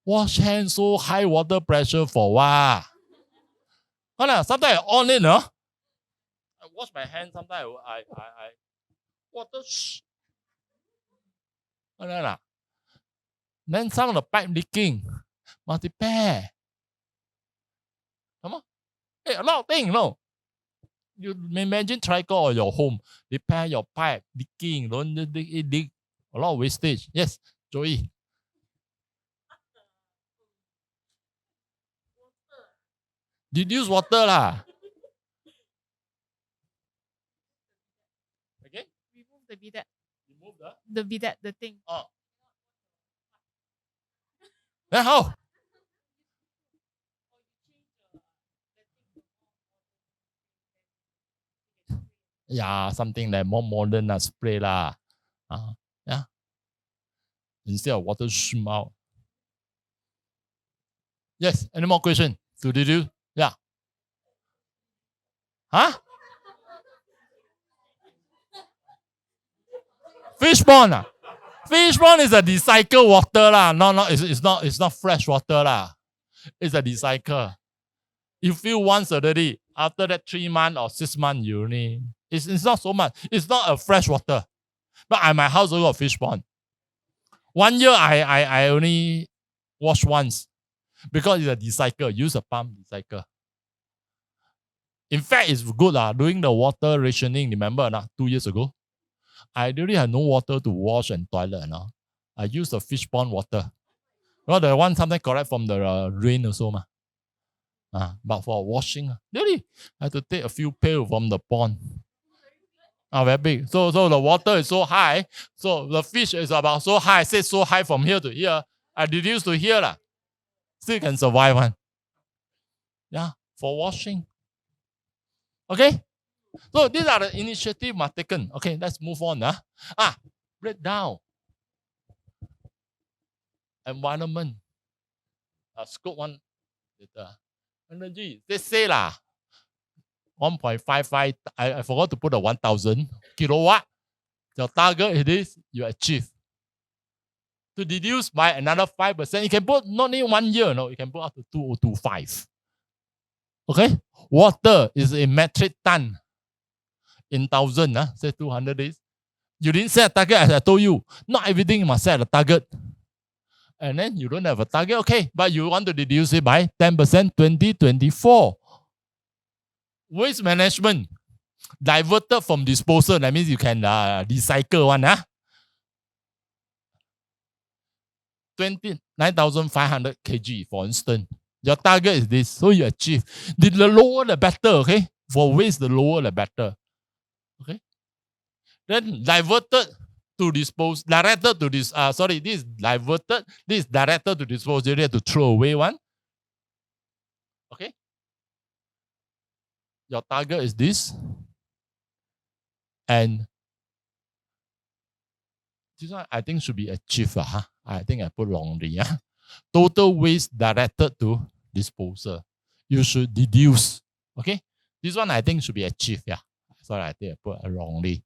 Wash hands so high water pressure for what? Sometimes I on it, wash my hands, sometimes I water then some of the pipe leaking. Must repair. Come on. Hey, a lot of things, no. You imagine tricle or your home, repair your pipe, leaking, don't leak. A lot of wastage. Yes, Joey. Reduce water lah. Okay? Remove the bidet. Remove the bidet, the thing. Oh. Then how? Yeah, something like more modern spray lah. Yeah. Instead of water shoot out. Yes. Any more question? So did you? Yeah. Huh? Fish pond ah. Fish pond is a recycle water lah. It's not fresh water lah. It's a recycle. You fill once already. After that 3 months or 6 months, you only it's not so much. It's not a fresh water. But at my house also got fish pond. 1 year I only wash once because it's a recycle. Use a pump recycle. In fact, it's good lah. Doing the water rationing, remember 2 years ago? I really had no water to wash and toilet. I use the fish pond water. Well, the one sometimes collect from the rain also. But for washing, really, I had to take a few pail from the pond. Very big. So the water is so high. So the fish is about so high. I said so high from here to here. I reduce to here. Still can survive one. Yeah, for washing. Okay? So these are the initiatives taken. Okay, let's move on. Breakdown. Environment. Scope 1 later. Energy. They say 1.55. I forgot to put the 1,000 kilowatt. Your target it is you achieve. To reduce by another 5%, you can put not only 1 year, no, you can put up to 2025. Okay? Water is a metric ton. In thousand, say 200 days. You didn't set a target as I told you. Not everything you must set a target. And then you don't have a target, okay, but you want to reduce it by 10% 2024. Waste management diverted from disposal. That means you can recycle one. 29,500 kg, for instance. Your target is this, so you achieve. The lower the better, okay? For waste, the lower the better. Okay? Then diverted to dispose, directed to this, this is diverted, this is directed to dispose. You have to throw away one. Okay? Your target is this. And this one I think should be achieved. I think I put wrongly. Total waste directed to disposal. You should reduce. Okay? This one I think should be achieved. Yeah. Sorry, I think I put wrongly.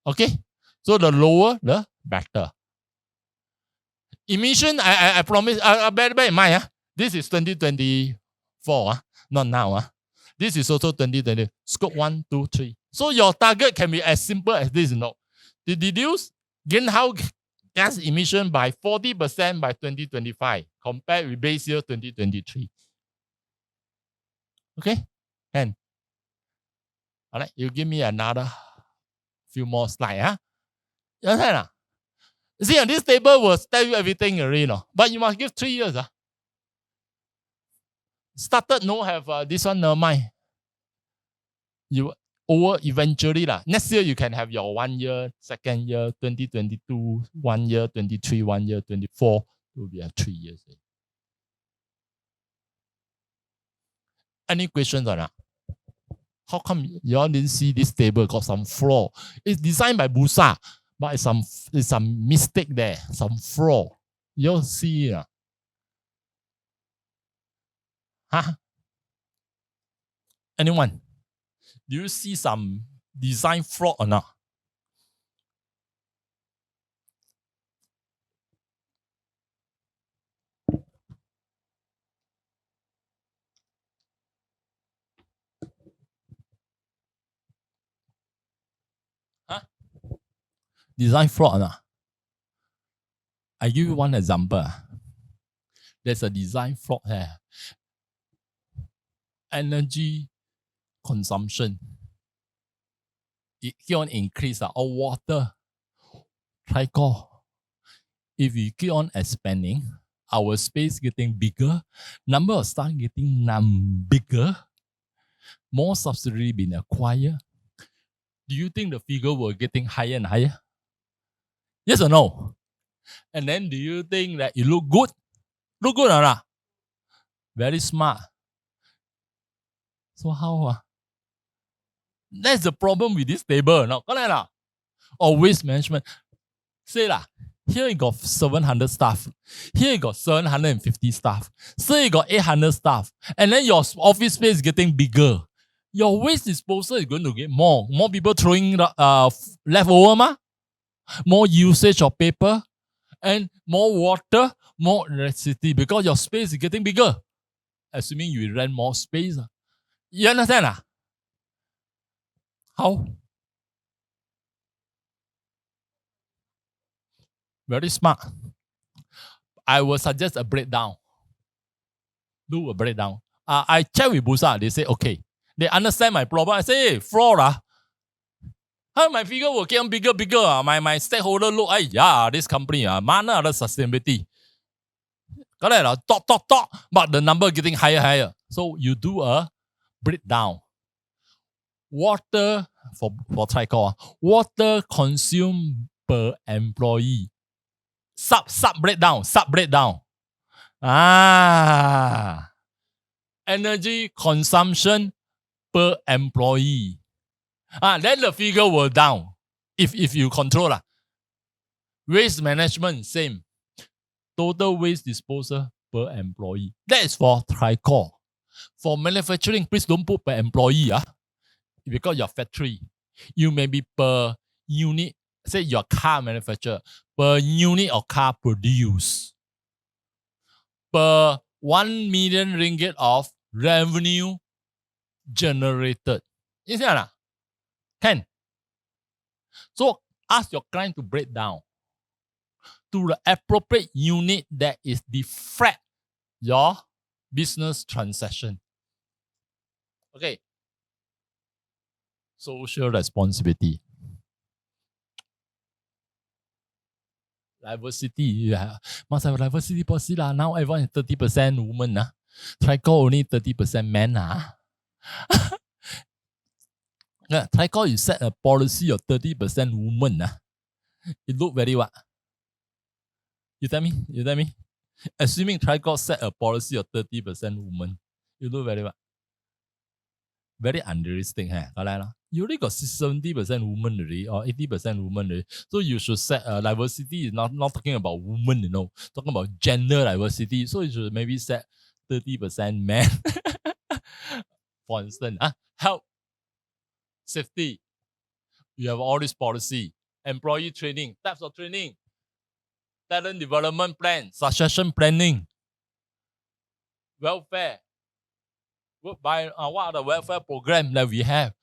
Okay? So the lower, the better. Emission, I promise, bear in mind, this is 2024, not now. This is also 2020, scope 1, 2, 3. So your target can be as simple as this, To reduce greenhouse gas emission by 40% by 2025, compared with base year 2023. Okay? And, all right, you give me another few more slides. You understand? You see, this table will tell you everything already, but you must give 3 years. Started no have this one, never mind. You over eventually. Next year you can have your 1 year, second year, 2022, 1 year, 23, 1 year, 24. It will be 3 years. Any questions or not? How come you all didn't see this table got some flaw? It's designed by Busa, but it's some mistake there, some flaw. You all see it? Anyone? Do you see some design flaw or not? design fraud. I give you one example. There's a design fraud here. Energy consumption. It keep on increase or water. Tricor. If we keep on expanding, our space getting bigger, number of staff getting bigger, more subsidy being acquired. Do you think the figure will getting higher and higher? Yes or no? And then do you think that it look good? Look good or not? Very smart. So how? That's the problem with this table. No? Correct lah. Or waste management. Say lah, here you got 700 staff. Here you got 750 staff. So you got 800 staff. And then your office space is getting bigger. Your waste disposal is going to get more. More people throwing leftover ma. More usage of paper. And more water, more electricity. Because your space is getting bigger. Assuming you rent more space. You understand? How? Very smart. I will suggest a breakdown. Do a breakdown. I check with Busa. They say, okay. They understand my problem. I say, hey, fraud. How my figure will get bigger. My stakeholder look, this company, mana the sustainability. Correct. Talk. But the number getting higher. So you do a breakdown. Water, for Tricor, water consumed per employee. Sub breakdown. Energy consumption per employee. Then the figure will down. If you control. Waste management, same. Total waste disposal per employee. That is for Tricor. For manufacturing, please don't put per employee. Because your factory, you may be per unit. Say your car manufacturer, per unit of car produced, per 1 million ringgit of revenue generated. You see that? Can. So ask your client to break down to the appropriate unit that is deflect your business transaction. Okay. Social responsibility. Diversity, must have diversity policy lah. Now everyone is 30% women. Tricor only 30% men. Tricor, you set a policy of 30% women. It look very what? You tell me. Assuming Tricor set a policy of 30% women, you look very what? Very unrealistic. You already got 70% women already or 80% women already. So you should set diversity is not talking about women, talking about gender diversity. So you should maybe set 30% men. For instance, health, safety. You have all this policy. Employee training, types of training, talent development plan, succession planning, welfare. What are the welfare programs that we have?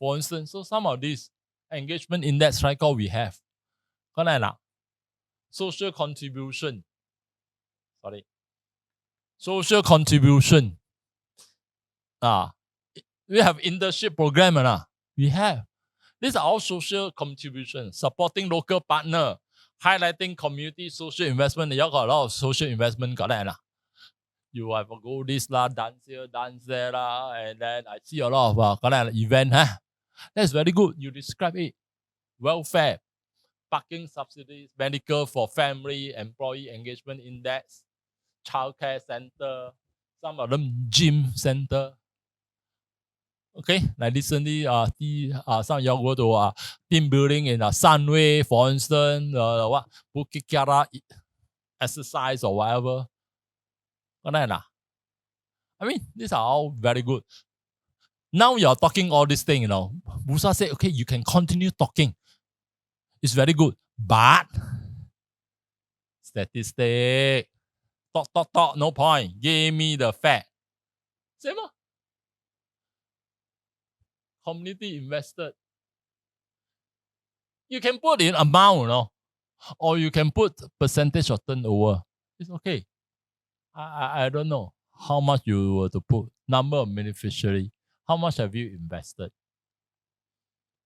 For instance, so some of these engagement index Tricor we have. Social contribution. Social contribution. We have internship program. We have. These are all social contributions. Supporting local partner. Highlighting community social investment. You got a lot of social investment. You have to go this dance here, dance there and then I see a lot of event. That's very good. You describe it. Welfare, parking subsidies, medical for family, employee engagement index, childcare center, some of them gym center. Okay, like recently, some of y'all go to team building in Sunway, for instance, Bukit Kiara exercise or whatever. I mean, these are all very good. Now you're talking all this thing, Busa said, okay, you can continue talking. It's very good. But statistic. Talk, no point. Give me the fact. Same. Community invested. You can put in amount, or you can put percentage of turnover. It's okay. I don't know how much you were to put. Number of beneficiary. How much have you invested?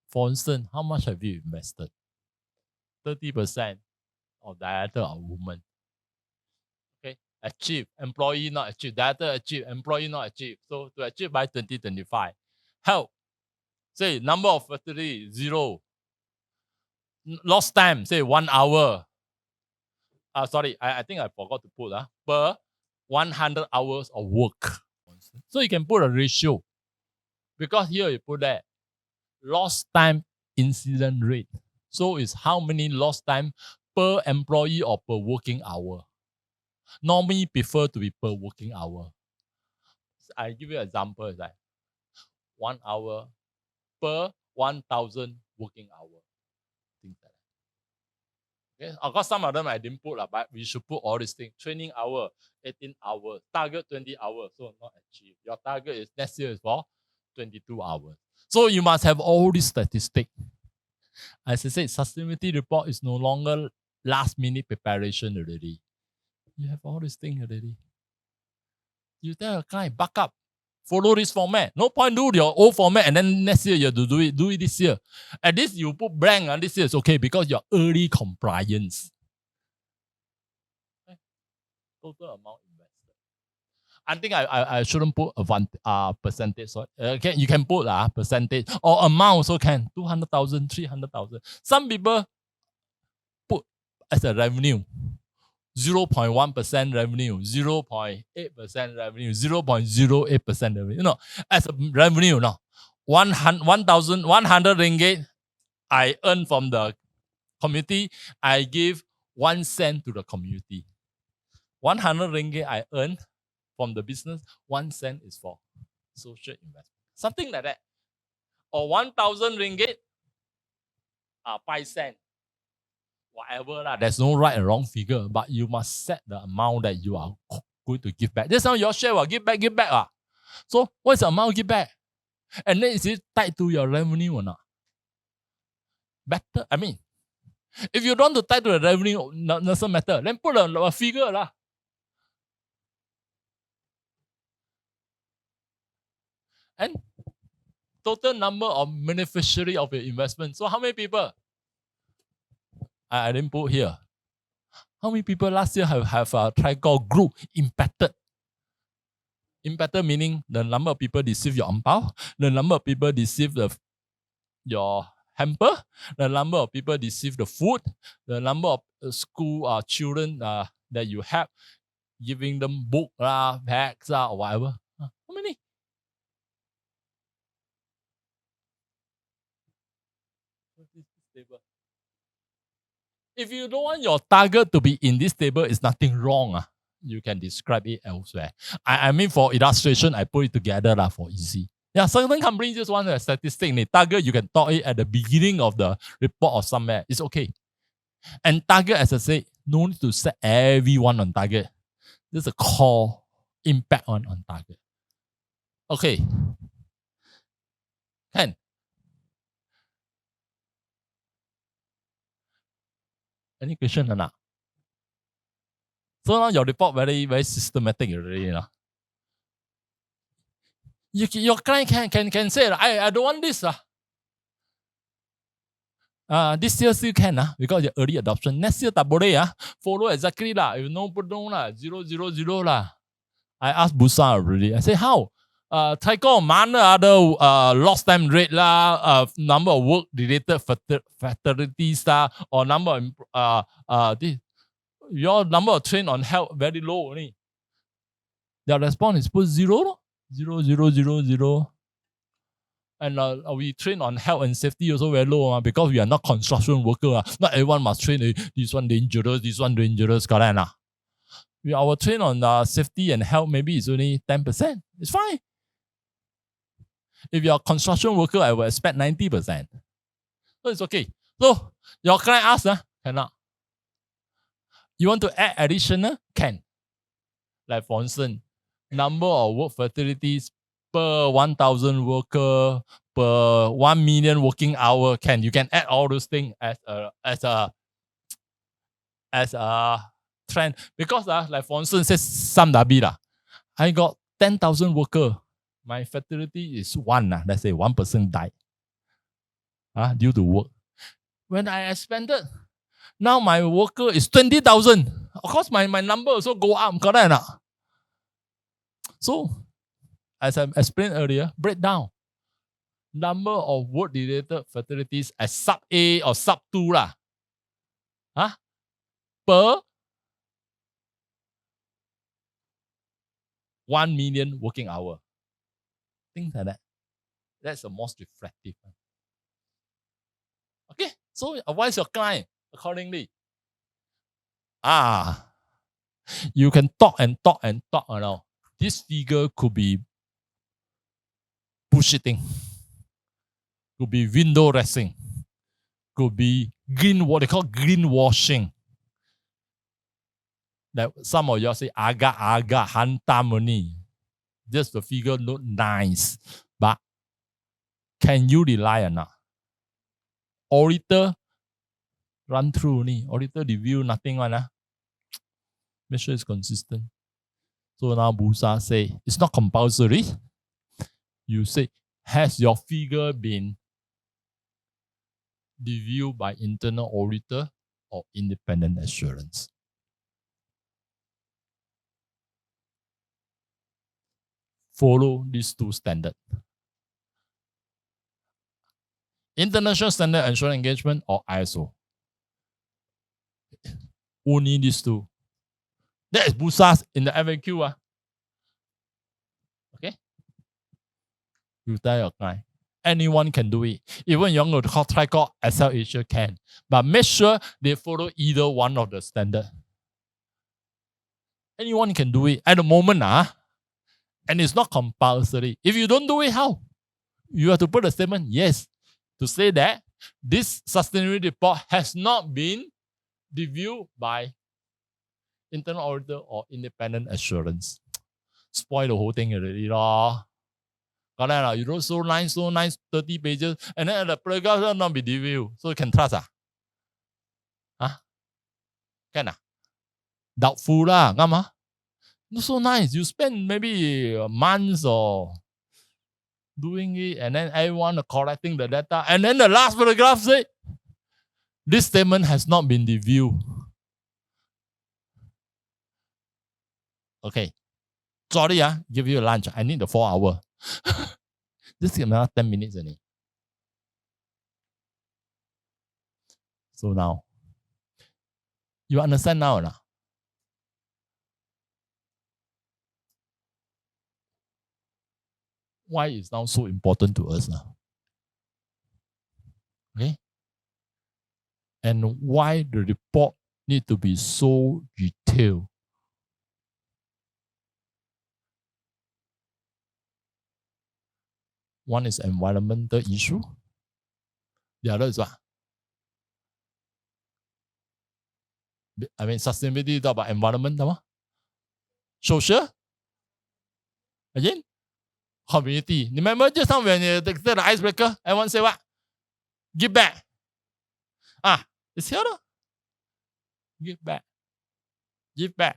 For instance, how much have you invested? 30% of director are women. Okay, achieve, employee not achieve, director achieve, employee not achieve. So to achieve by 2025. Help. Say number of fertility, 0. Lost time, say 1 hour. Sorry, I think I forgot to put per 100 hours of work. So you can put a ratio. Because here you put that lost time incident rate. So it's how many lost time per employee or per working hour. Normally prefer to be per working hour. I give you an example. It's like 1 hour per 1,000 working hour. Things like that. Okay? Of course, some of them I didn't put, but we should put all these things. Training hour, 18 hours. Target 20 hours. So not achieved. Your target is next year is for 22 hours. So you must have all these statistics. As I said, sustainability report is no longer last minute preparation already. You have all these things already. You tell a client, back up. Follow this format. No point do your old format and then next year you have to do it this year. At least you put blank and this year is okay because you're early compliance. Okay. Total amount invested. I think I shouldn't put a percentage. So, okay, you can put a percentage or amount also can. 200,000, 300,000. Some people put as a revenue. 0.1% revenue, 0.8% revenue, 0.08% revenue. As a revenue, 1,100 ringgit I earn from the community, I give 1 cent to the community. 100 ringgit I earn from the business, 1 cent is for social investment. Something like that. Or 1,000 ringgit, 5 cents. Whatever, there's no right or wrong figure, but you must set the amount that you are going to give back. This time your share will give back. So what's the amount give back? And then is it tied to your revenue or not? Better, if you don't want to tie to the revenue, doesn't matter. Then put a figure. And total number of beneficiary of your investment. So how many people? I didn't put here. How many people last year have a Tricor group impacted? Impacted meaning the number of people receive your ampao, the number of people receive your hamper, the number of people receive the food, the number of school children that you have, giving them book, bags, or whatever. How many? If you don't want your target to be in this table, it's nothing wrong. You can describe it elsewhere. For illustration, I put it together for easy. Yeah, certain companies just want a statistic. Target, you can talk it at the beginning of the report or somewhere. It's okay. And target, as I say, no need to set everyone on target. There's a core impact on target. Okay. Can. Any question or not? So now your report very, very systematic already. Your client can say, I don't want this. This year still can because the early adoption. Next year tak boleh follow exactly If no put no 000 I asked Busa already. I say how? Tricor mana ada lost time rate number of work related fatalities or number of your number of train on health very low only. Their response is put 0. And we train on health and safety also very low because we are not construction worker. Not everyone must train this one dangerous. Our train on safety and health maybe is only 10%. It's fine. If you're a construction worker, I will expect 90%. So it's okay. So your client asks, cannot. You want to add additional? Can. Like for instance, number of work fatalities per 1,000 worker, per 1 million working hour. You can add all those things as a trend. Because like for instance, say some Dabi I got 10,000 workers. My fatality is 1. Let's say 1% died due to work. When I expanded, now my worker is 20,000. Of course, my number also go up, correct? So, as I explained earlier, breakdown. Number of work-related fatalities as sub A or sub 2 per 1 million working hour. Things like that. That's the most reflective one. Okay, so advise your client accordingly. You can talk and talk and talk around. This figure could be bullshitting, could be window dressing, could be what they call greenwashing. That some of y'all say agak hantam money. Just the figure look nice, but can you rely on that? Auditor run through ni, auditor review nothing one Make sure it's consistent. So now Busa say it's not compulsory. You say, has your figure been reviewed by internal auditor or independent assurance? Follow these two standards. International Standard Assurance Engagement or ISO. Only these two. That is Busa's in the FAQ. Okay? You tell your client. Anyone can do it. Even younger try call Excel Asia can. But make sure they follow either one of the standard. Anyone can do it at the moment. And it's not compulsory. If you don't do it, how? You have to put a statement, yes, to say that this sustainability report has not been reviewed by internal auditor or independent assurance. Spoil the whole thing already. You wrote so nice, 30 pages, and then the paragraph will not be reviewed. So you can trust. Can doubtful not so nice. You spend maybe months or doing it, and then everyone collecting the data, and then the last paragraph say, this statement has not been reviewed. Okay. Sorry, give you a lunch. I need the 4 hour. Just give me 10 minutes only. So now, you understand now or not? Why is now so important to us now? Okay? And why the report need to be so detailed? One is environmental issue. The other is what? I mean, sustainability talk about environment. Social? Again? Community. Remember just now when you take the icebreaker, everyone say what? Give back. It's here. Give back. Give back.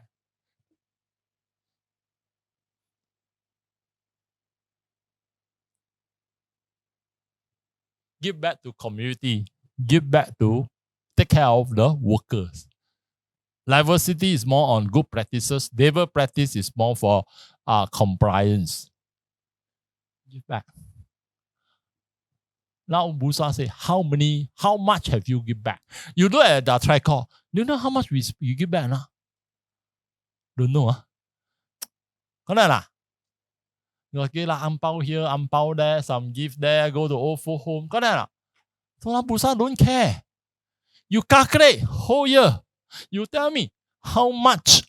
Give back to community. Give back to take care of the workers. Diversity is more on good practices. Labor practice is more for compliance. Give back. Now Busa say, how much have you give back? You look at the track call. Do you know how much you give back? Don't know. Correct. You give ampao here, ampao there, some gift there, go to old folk home. Correct. So now Busa don't care. You calculate whole year. You tell me how much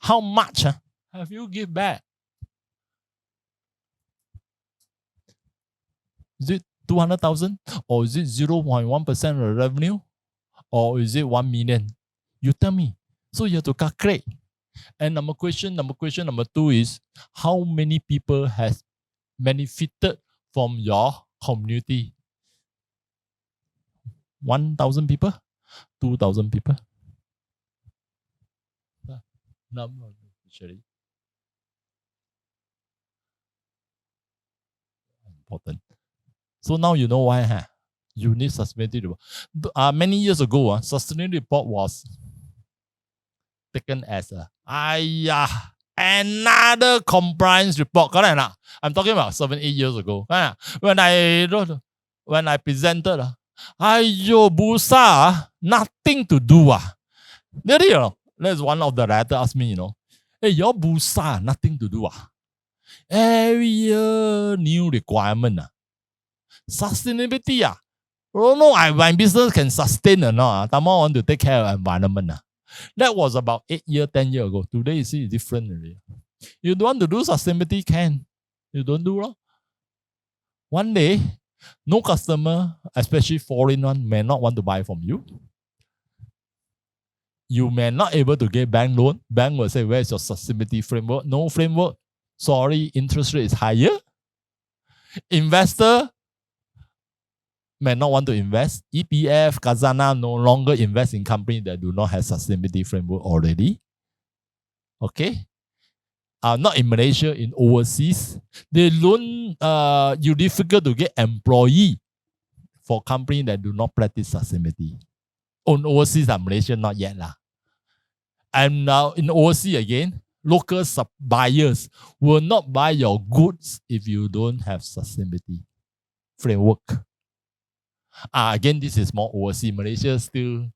have you give back? Is it 200,000 or is it 0.1% of the revenue or is it 1 million? You tell me. So you have to calculate. And number number 2 is how many people has benefited from your community 1,000 people? 2,000 people? No, actually. Important. So now you know why you need sustainability report. Many years ago, sustainability report was taken as another compliance report. Correct? I'm talking about 7-8 years ago. When I presented, Busa, nothing to do. Really, that's one of the writer asked me, hey, your Busa, nothing to do. Every year, new requirement. Sustainability. Don't know my business can sustain or not. Someone want to take care of environment. That was about 8 years, 10 years ago. Today, you see, it's different already. You don't want to do sustainability, can. You don't do it. One day, no customer, especially foreign one, may not want to buy from you. You may not able to get bank loan. Bank will say, where's your sustainability framework? No framework. Sorry, interest rate is higher. Investor may not want to invest. EPF, Kazana no longer invest in companies that do not have sustainability framework already. Okay? Not in Malaysia, in overseas. They loan you difficult to get employee for companies that do not practice sustainability. On overseas, Malaysia not yet. And now in overseas again, local buyers will not buy your goods if you don't have sustainability framework. Again, this is more overseas. Malaysia still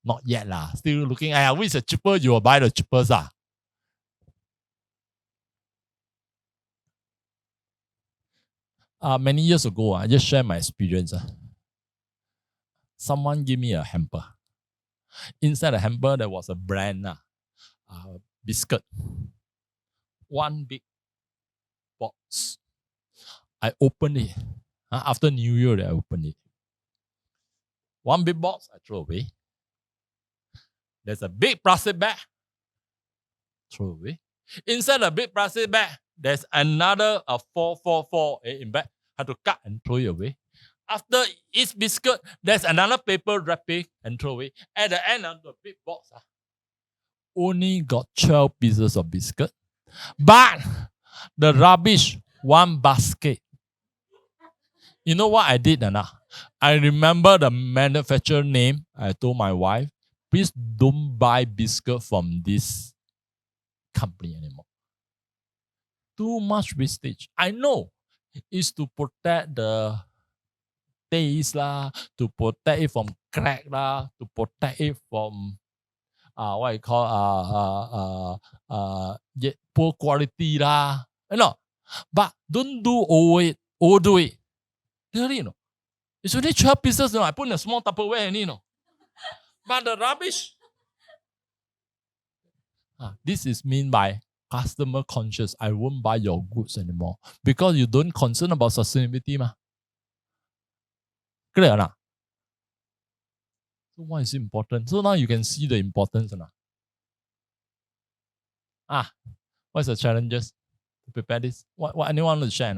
not yet. Still looking at which is cheaper, you will buy the cheapest. Many years ago, I just share my experience. Someone gave me a hamper. Inside the hamper, there was a brand biscuit. One big box. I opened it. After New Year, I opened it. One big box, I throw away. There's a big plastic bag. Throw away. Inside the big plastic bag, there's another 444 in bag. Had to cut and throw it away. After each biscuit, there's another paper wrapping and throw away. At the end of the big box, only got 12 pieces of biscuit. But the rubbish, one basket. You know what I did, Anna? I remember the manufacturer name. I told my wife, please don't buy biscuit from this company anymore. Too much wastage. I know it's to protect the taste to protect it from crack to protect it from what you call poor quality You know, but don't do overdo it. Really, it's only 12 pieces. I put in a small Tupperware and But the rubbish. This is mean by customer conscious. I won't buy your goods anymore because you don't concern about sustainability. Clear or not? So why is it important? So now you can see the importance. What's the challenges to prepare this? What anyone want to share?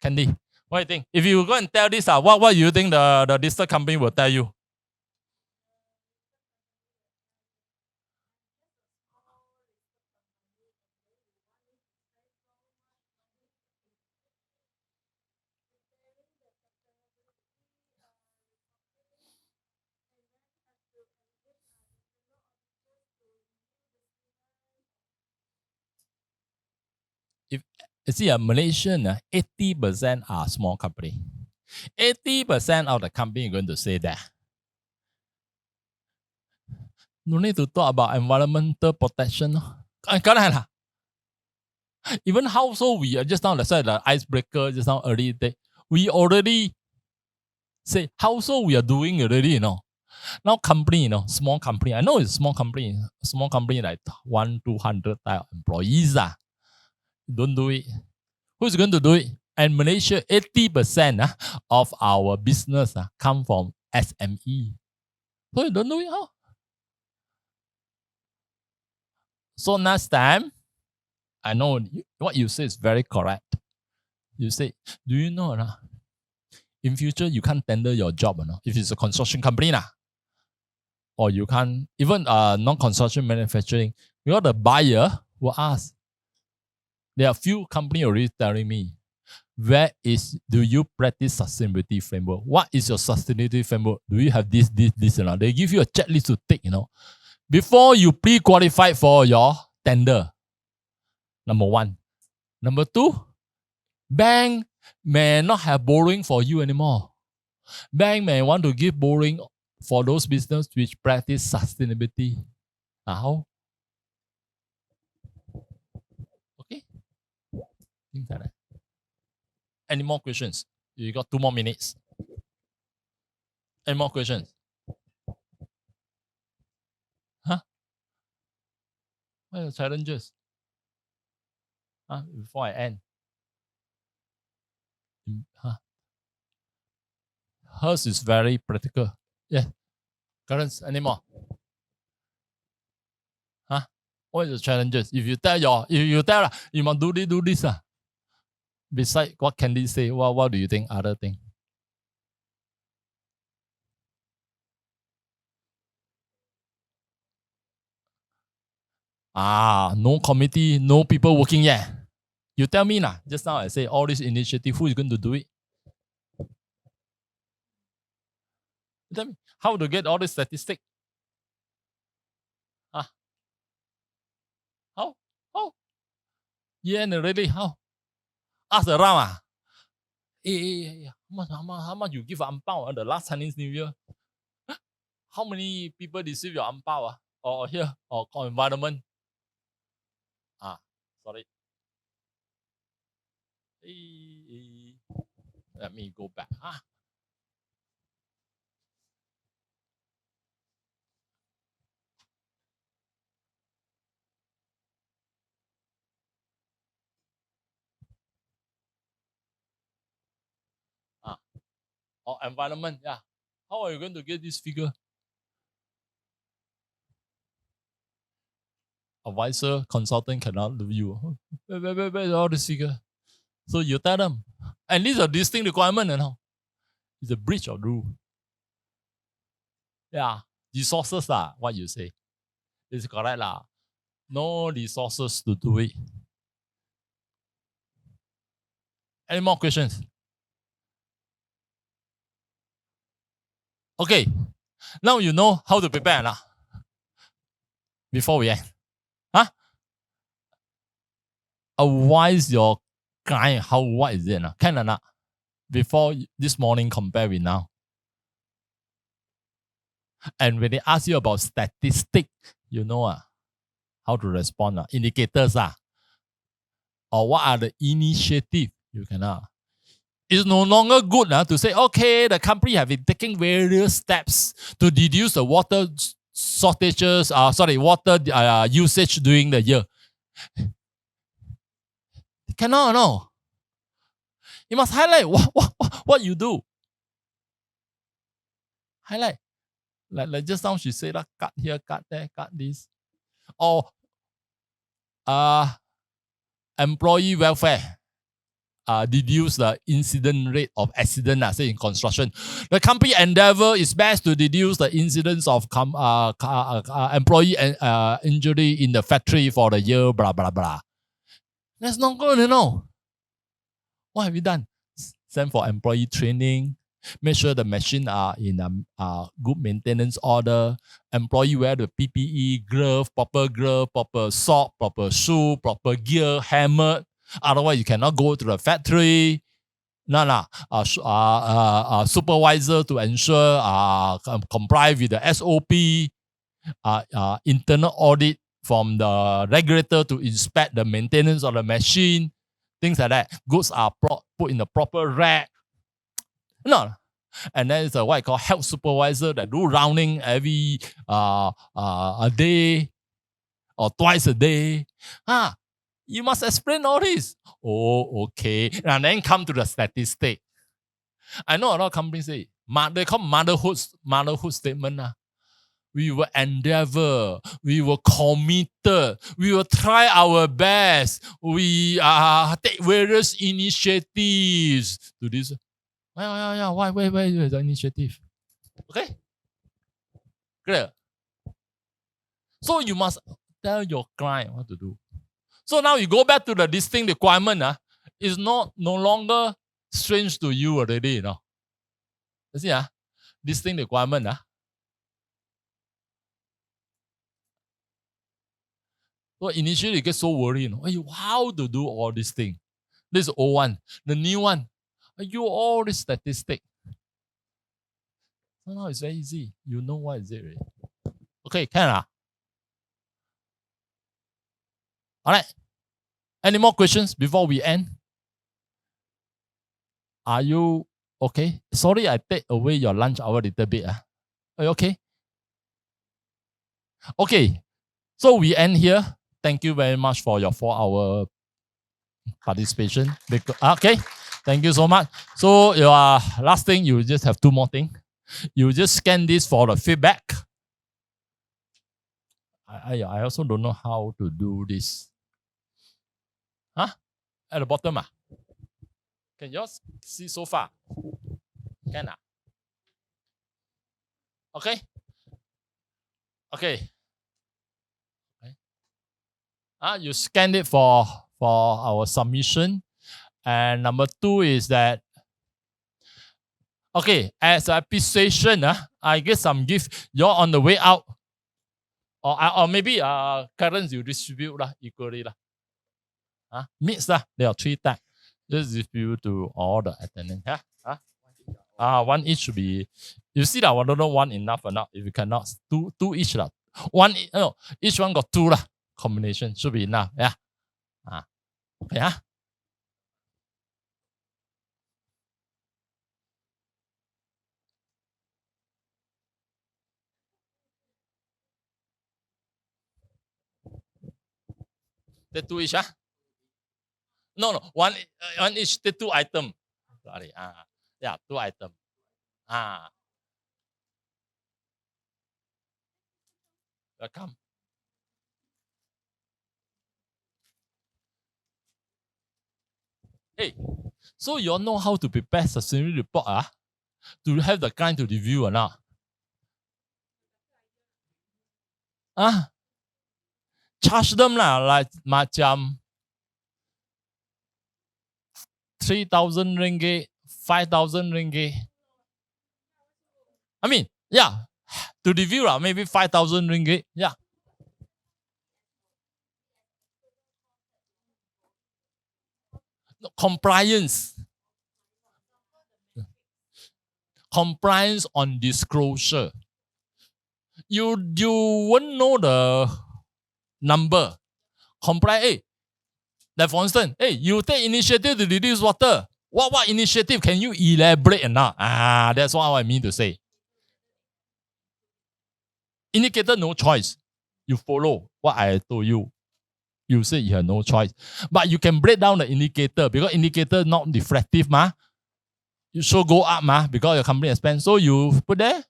Candy, what do you think? If you go and tell this, what do you think the listed company will tell you? If you see Malaysian, 80% are small company. 80% of the company are going to say that. No need to talk about environmental protection. Even household, we are just now, that's why the icebreaker just now early day. We already say household we are doing already, Now company, small company. I know it's small company like 100-200 employees. Don't do it. Who's going to do it? And Malaysia, 80% of our business come from SME. So you don't do it, So next time, I know what you say is very correct. You say, do you know in future you can't tender your job, if it's a construction company or you can't even non-construction manufacturing. Because the buyer will ask. There are few companies already telling me, do you practice sustainability framework? What is your sustainability framework? Do you have this, and all? They give you a checklist to take, before you pre-qualify for your tender. Number one. Number two, bank may not have borrowing for you anymore. Bank may want to give borrowing for those business which practice sustainability. How? Okay. Things like that. Any more questions? You got 2 more minutes. Any more questions? Huh? What are the challenges? Before I end. Huh? Hers is very practical. Yeah. Currents, any more? Huh? What are the challenges? If you tell you must do this. Besides what Candy say, what do you think? Other thing? No committee, no people working yet. You tell me now. Just now I say all this initiative, who is going to do it? You tell me how to get all this statistic. How? Yeah, really? How? Ask around. How much you give ang pao the last Chinese New Year? How many people receive your ang pao or here or environment? Sorry. Let me go back. Or environment, yeah. How are you going to get this figure? Advisor, consultant cannot do you. Where all this figure? So you tell them. And these are distinct requirements, It's a breach of rule. Yeah. Resources, what you say. It's correct, No resources to do it. Any more questions? Okay. Now you know how to prepare before we end. Advise your client what is it? Can or not? Before this morning compare with now. And when they ask you about statistic, you know how to respond. Indicators or what are the initiative you cannot. It's no longer good to say, okay, the company have been taking various steps to reduce the water shortages, water usage during the year. Cannot, no. You must highlight what you do. Highlight. Like just now she said, cut here, cut there, cut this. Or employee welfare. Reduce the incident rate of accident, say in construction. The company endeavor is best to reduce the incidence of employee injury in the factory for the year, blah, blah, blah. That's not good, What have you done? Send for employee training. Make sure the machine are in good maintenance order. Employee wear the PPE, proper sock, proper shoe, proper gear, helmet. Otherwise, you cannot go to the factory. Supervisor to ensure comply with the SOP. Internal audit from the regulator to inspect the maintenance of the machine. Things like that. Goods are put in the proper rack. And then it's what I call health supervisor that do rounding every a day or twice a day. You must explain all this. Oh, okay. And then come to the statistic. I know a lot of companies say, they call motherhood statement. We will endeavor. We will committed. We will try our best. We take various initiatives to this. Yeah. Why? Where is the initiative? Okay? Clear? So you must tell your client what to do. So now you go back to the distinct requirement. It's no longer strange to you already, you know. You see, distinct requirement. So initially you get so worried, you know, how to do all these things. This is old one. The new one, you all this statistic. So now it's very easy. You know what is it already. Okay, can All right. Any more questions before we end? Are you okay? Sorry, I take away your lunch hour a little bit. Are you okay? Okay. So we end here. Thank you very much for your 4-hour participation. Okay. Thank you so much. So your last thing, you just have 2 more things. You just scan this for the feedback. I also don't know how to do this. At the bottom. Can you see so far? Can Okay. Okay. You scan it for our submission. And number 2 is that, okay, as appreciation, I guess some gift. You're on the way out. Or maybe currents you distribute equally. Mix there are 3 tags. Just distribute to all the attendants. One each should be. You see that I don't know one enough or not. If you cannot, two each One each one got 2 Combination should be enough. Yeah. Okay. The 2 each. No. One each. The 2 item. Sorry. Yeah. 2 item. Welcome. Hey, so you all know how to prepare sustainability report to have the client to review or not? Charge them like macam 3,000 ringgit, 5,000 ringgit. I mean, yeah, to review maybe 5,000 ringgit. Yeah. Compliance. Compliance on disclosure. You won't know the number. Comply. Like for instance, you take initiative to reduce water. What initiative can you elaborate or not? That's what I mean to say. Indicator, no choice. You follow what I told you. You say you have no choice. But you can break down the indicator because indicator not reflective. You should go up because your company expense. So you put there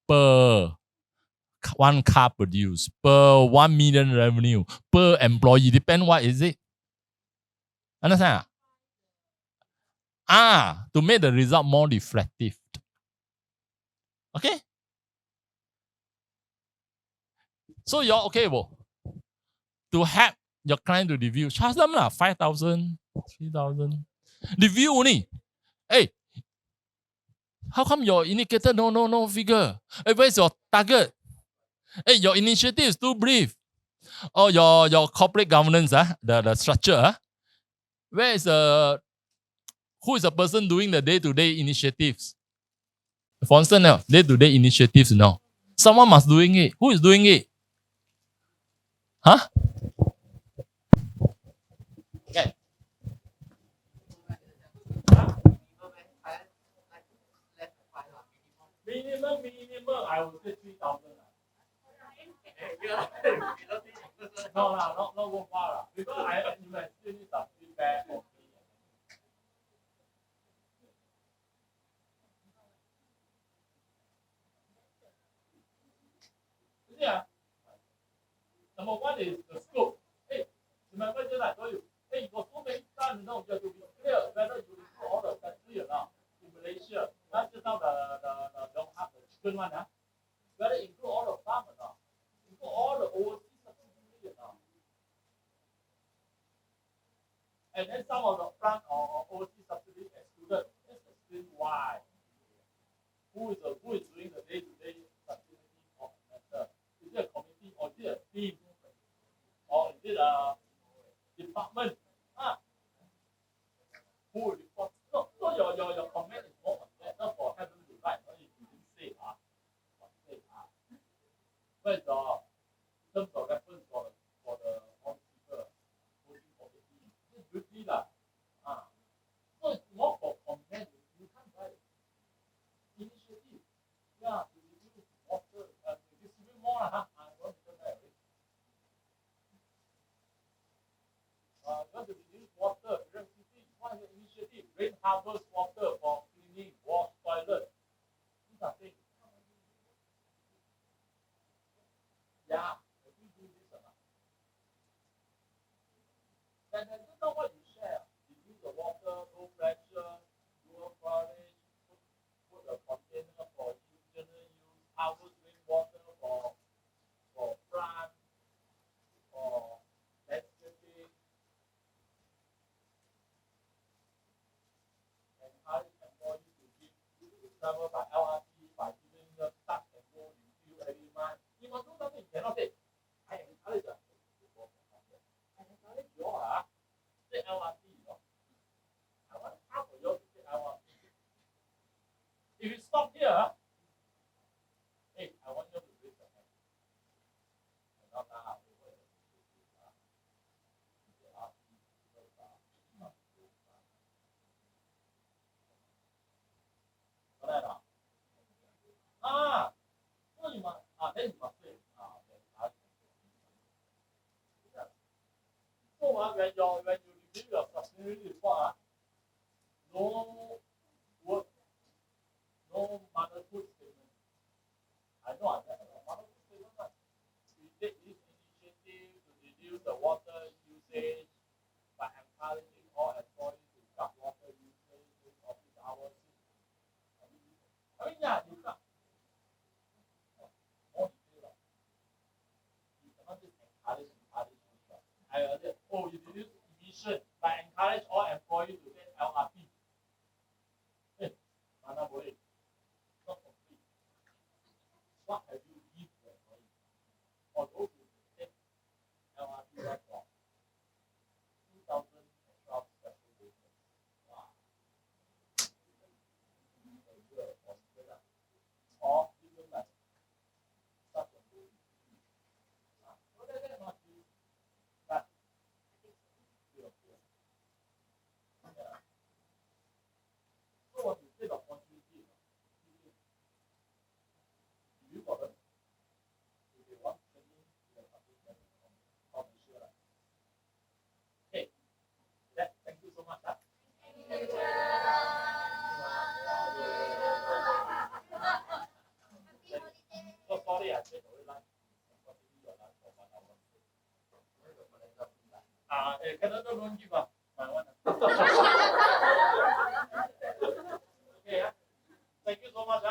per 1 car produced, per 1 million revenue, per employee. Depend what is it. Understand? To make the result more reflective. Okay? So you're okay, to help your client to review, charge them 5,000, 3,000. Review only. Hey, how come your indicator no figure? Hey, where's your target? Hey, your initiative is too brief. Or your corporate governance, the structure. Where is who is the person doing the day-to-day initiatives? For instance, day-to-day initiatives now. Someone must doing it. Who is doing it? Okay. Minimum, I would say 3,000. No, not worthwhile. Because you might still need some feedback. Yeah. Number 1 is the scope. Hey, remember just I told you, you got so many times, you have to be clear whether you include all the factory or not. Malaysia. That's just now the don't have the chicken one. You gotta include all the farmers now. Include all the overseas subsidiaries now. And then some of the plant or overseas subsidiaries excluded. Let's explain why. Who is doing the day-to-day sustainability of matter? Is it a committee or is it a team? Or is it a department? Who will report? No, so your comment is more on that, not for having to write. No, if you didn't say but in terms of reference for the all people voting committee, it's duty lah. So it's more for comment. You can't write initiative. Yeah, to reduce water and distribute more lah. I want to tell that. You want to reduce water, electricity. What is the initiative? Rain harvest water for cleaning, wash toilet. These are things. Yeah, if we do this or not. Then this is not what you share. Reduce the water, low pressure, lower storage, put a container for general use, harvest rainwater for plants, for landscaping. Encourage employees to travel by LRT by giving them touch and go refill every month. You must do something. You cannot say, I encourage them. I encourage you all, say LRT, I want half of you to say LRT. If you stop here, hey, I want you to raise your hand. Not now. So you must, then you must say, so when you review your sustainability report, no word, no motherhood statement. I know I have a motherhood statement, but we take this initiative to reduce the water usage by encouraging all employees to cut water usage during office hours. I mean, yeah, you can't. More detail. You cannot just encourage. You reduce emission by encourage all employees to take LRT. Mana boleh? Not complete. What have you given the employees? Or those who take LRT right from 2,000 extra special bonus. Wow. Or even like such a bonus. So that not use that. So what you say the opportunity, you got them. If you want training, you have something that from sure. Okay. Thank you so much. So sorry, I said already lunch. Canada don't give up. My one. Okay. Thank you so much.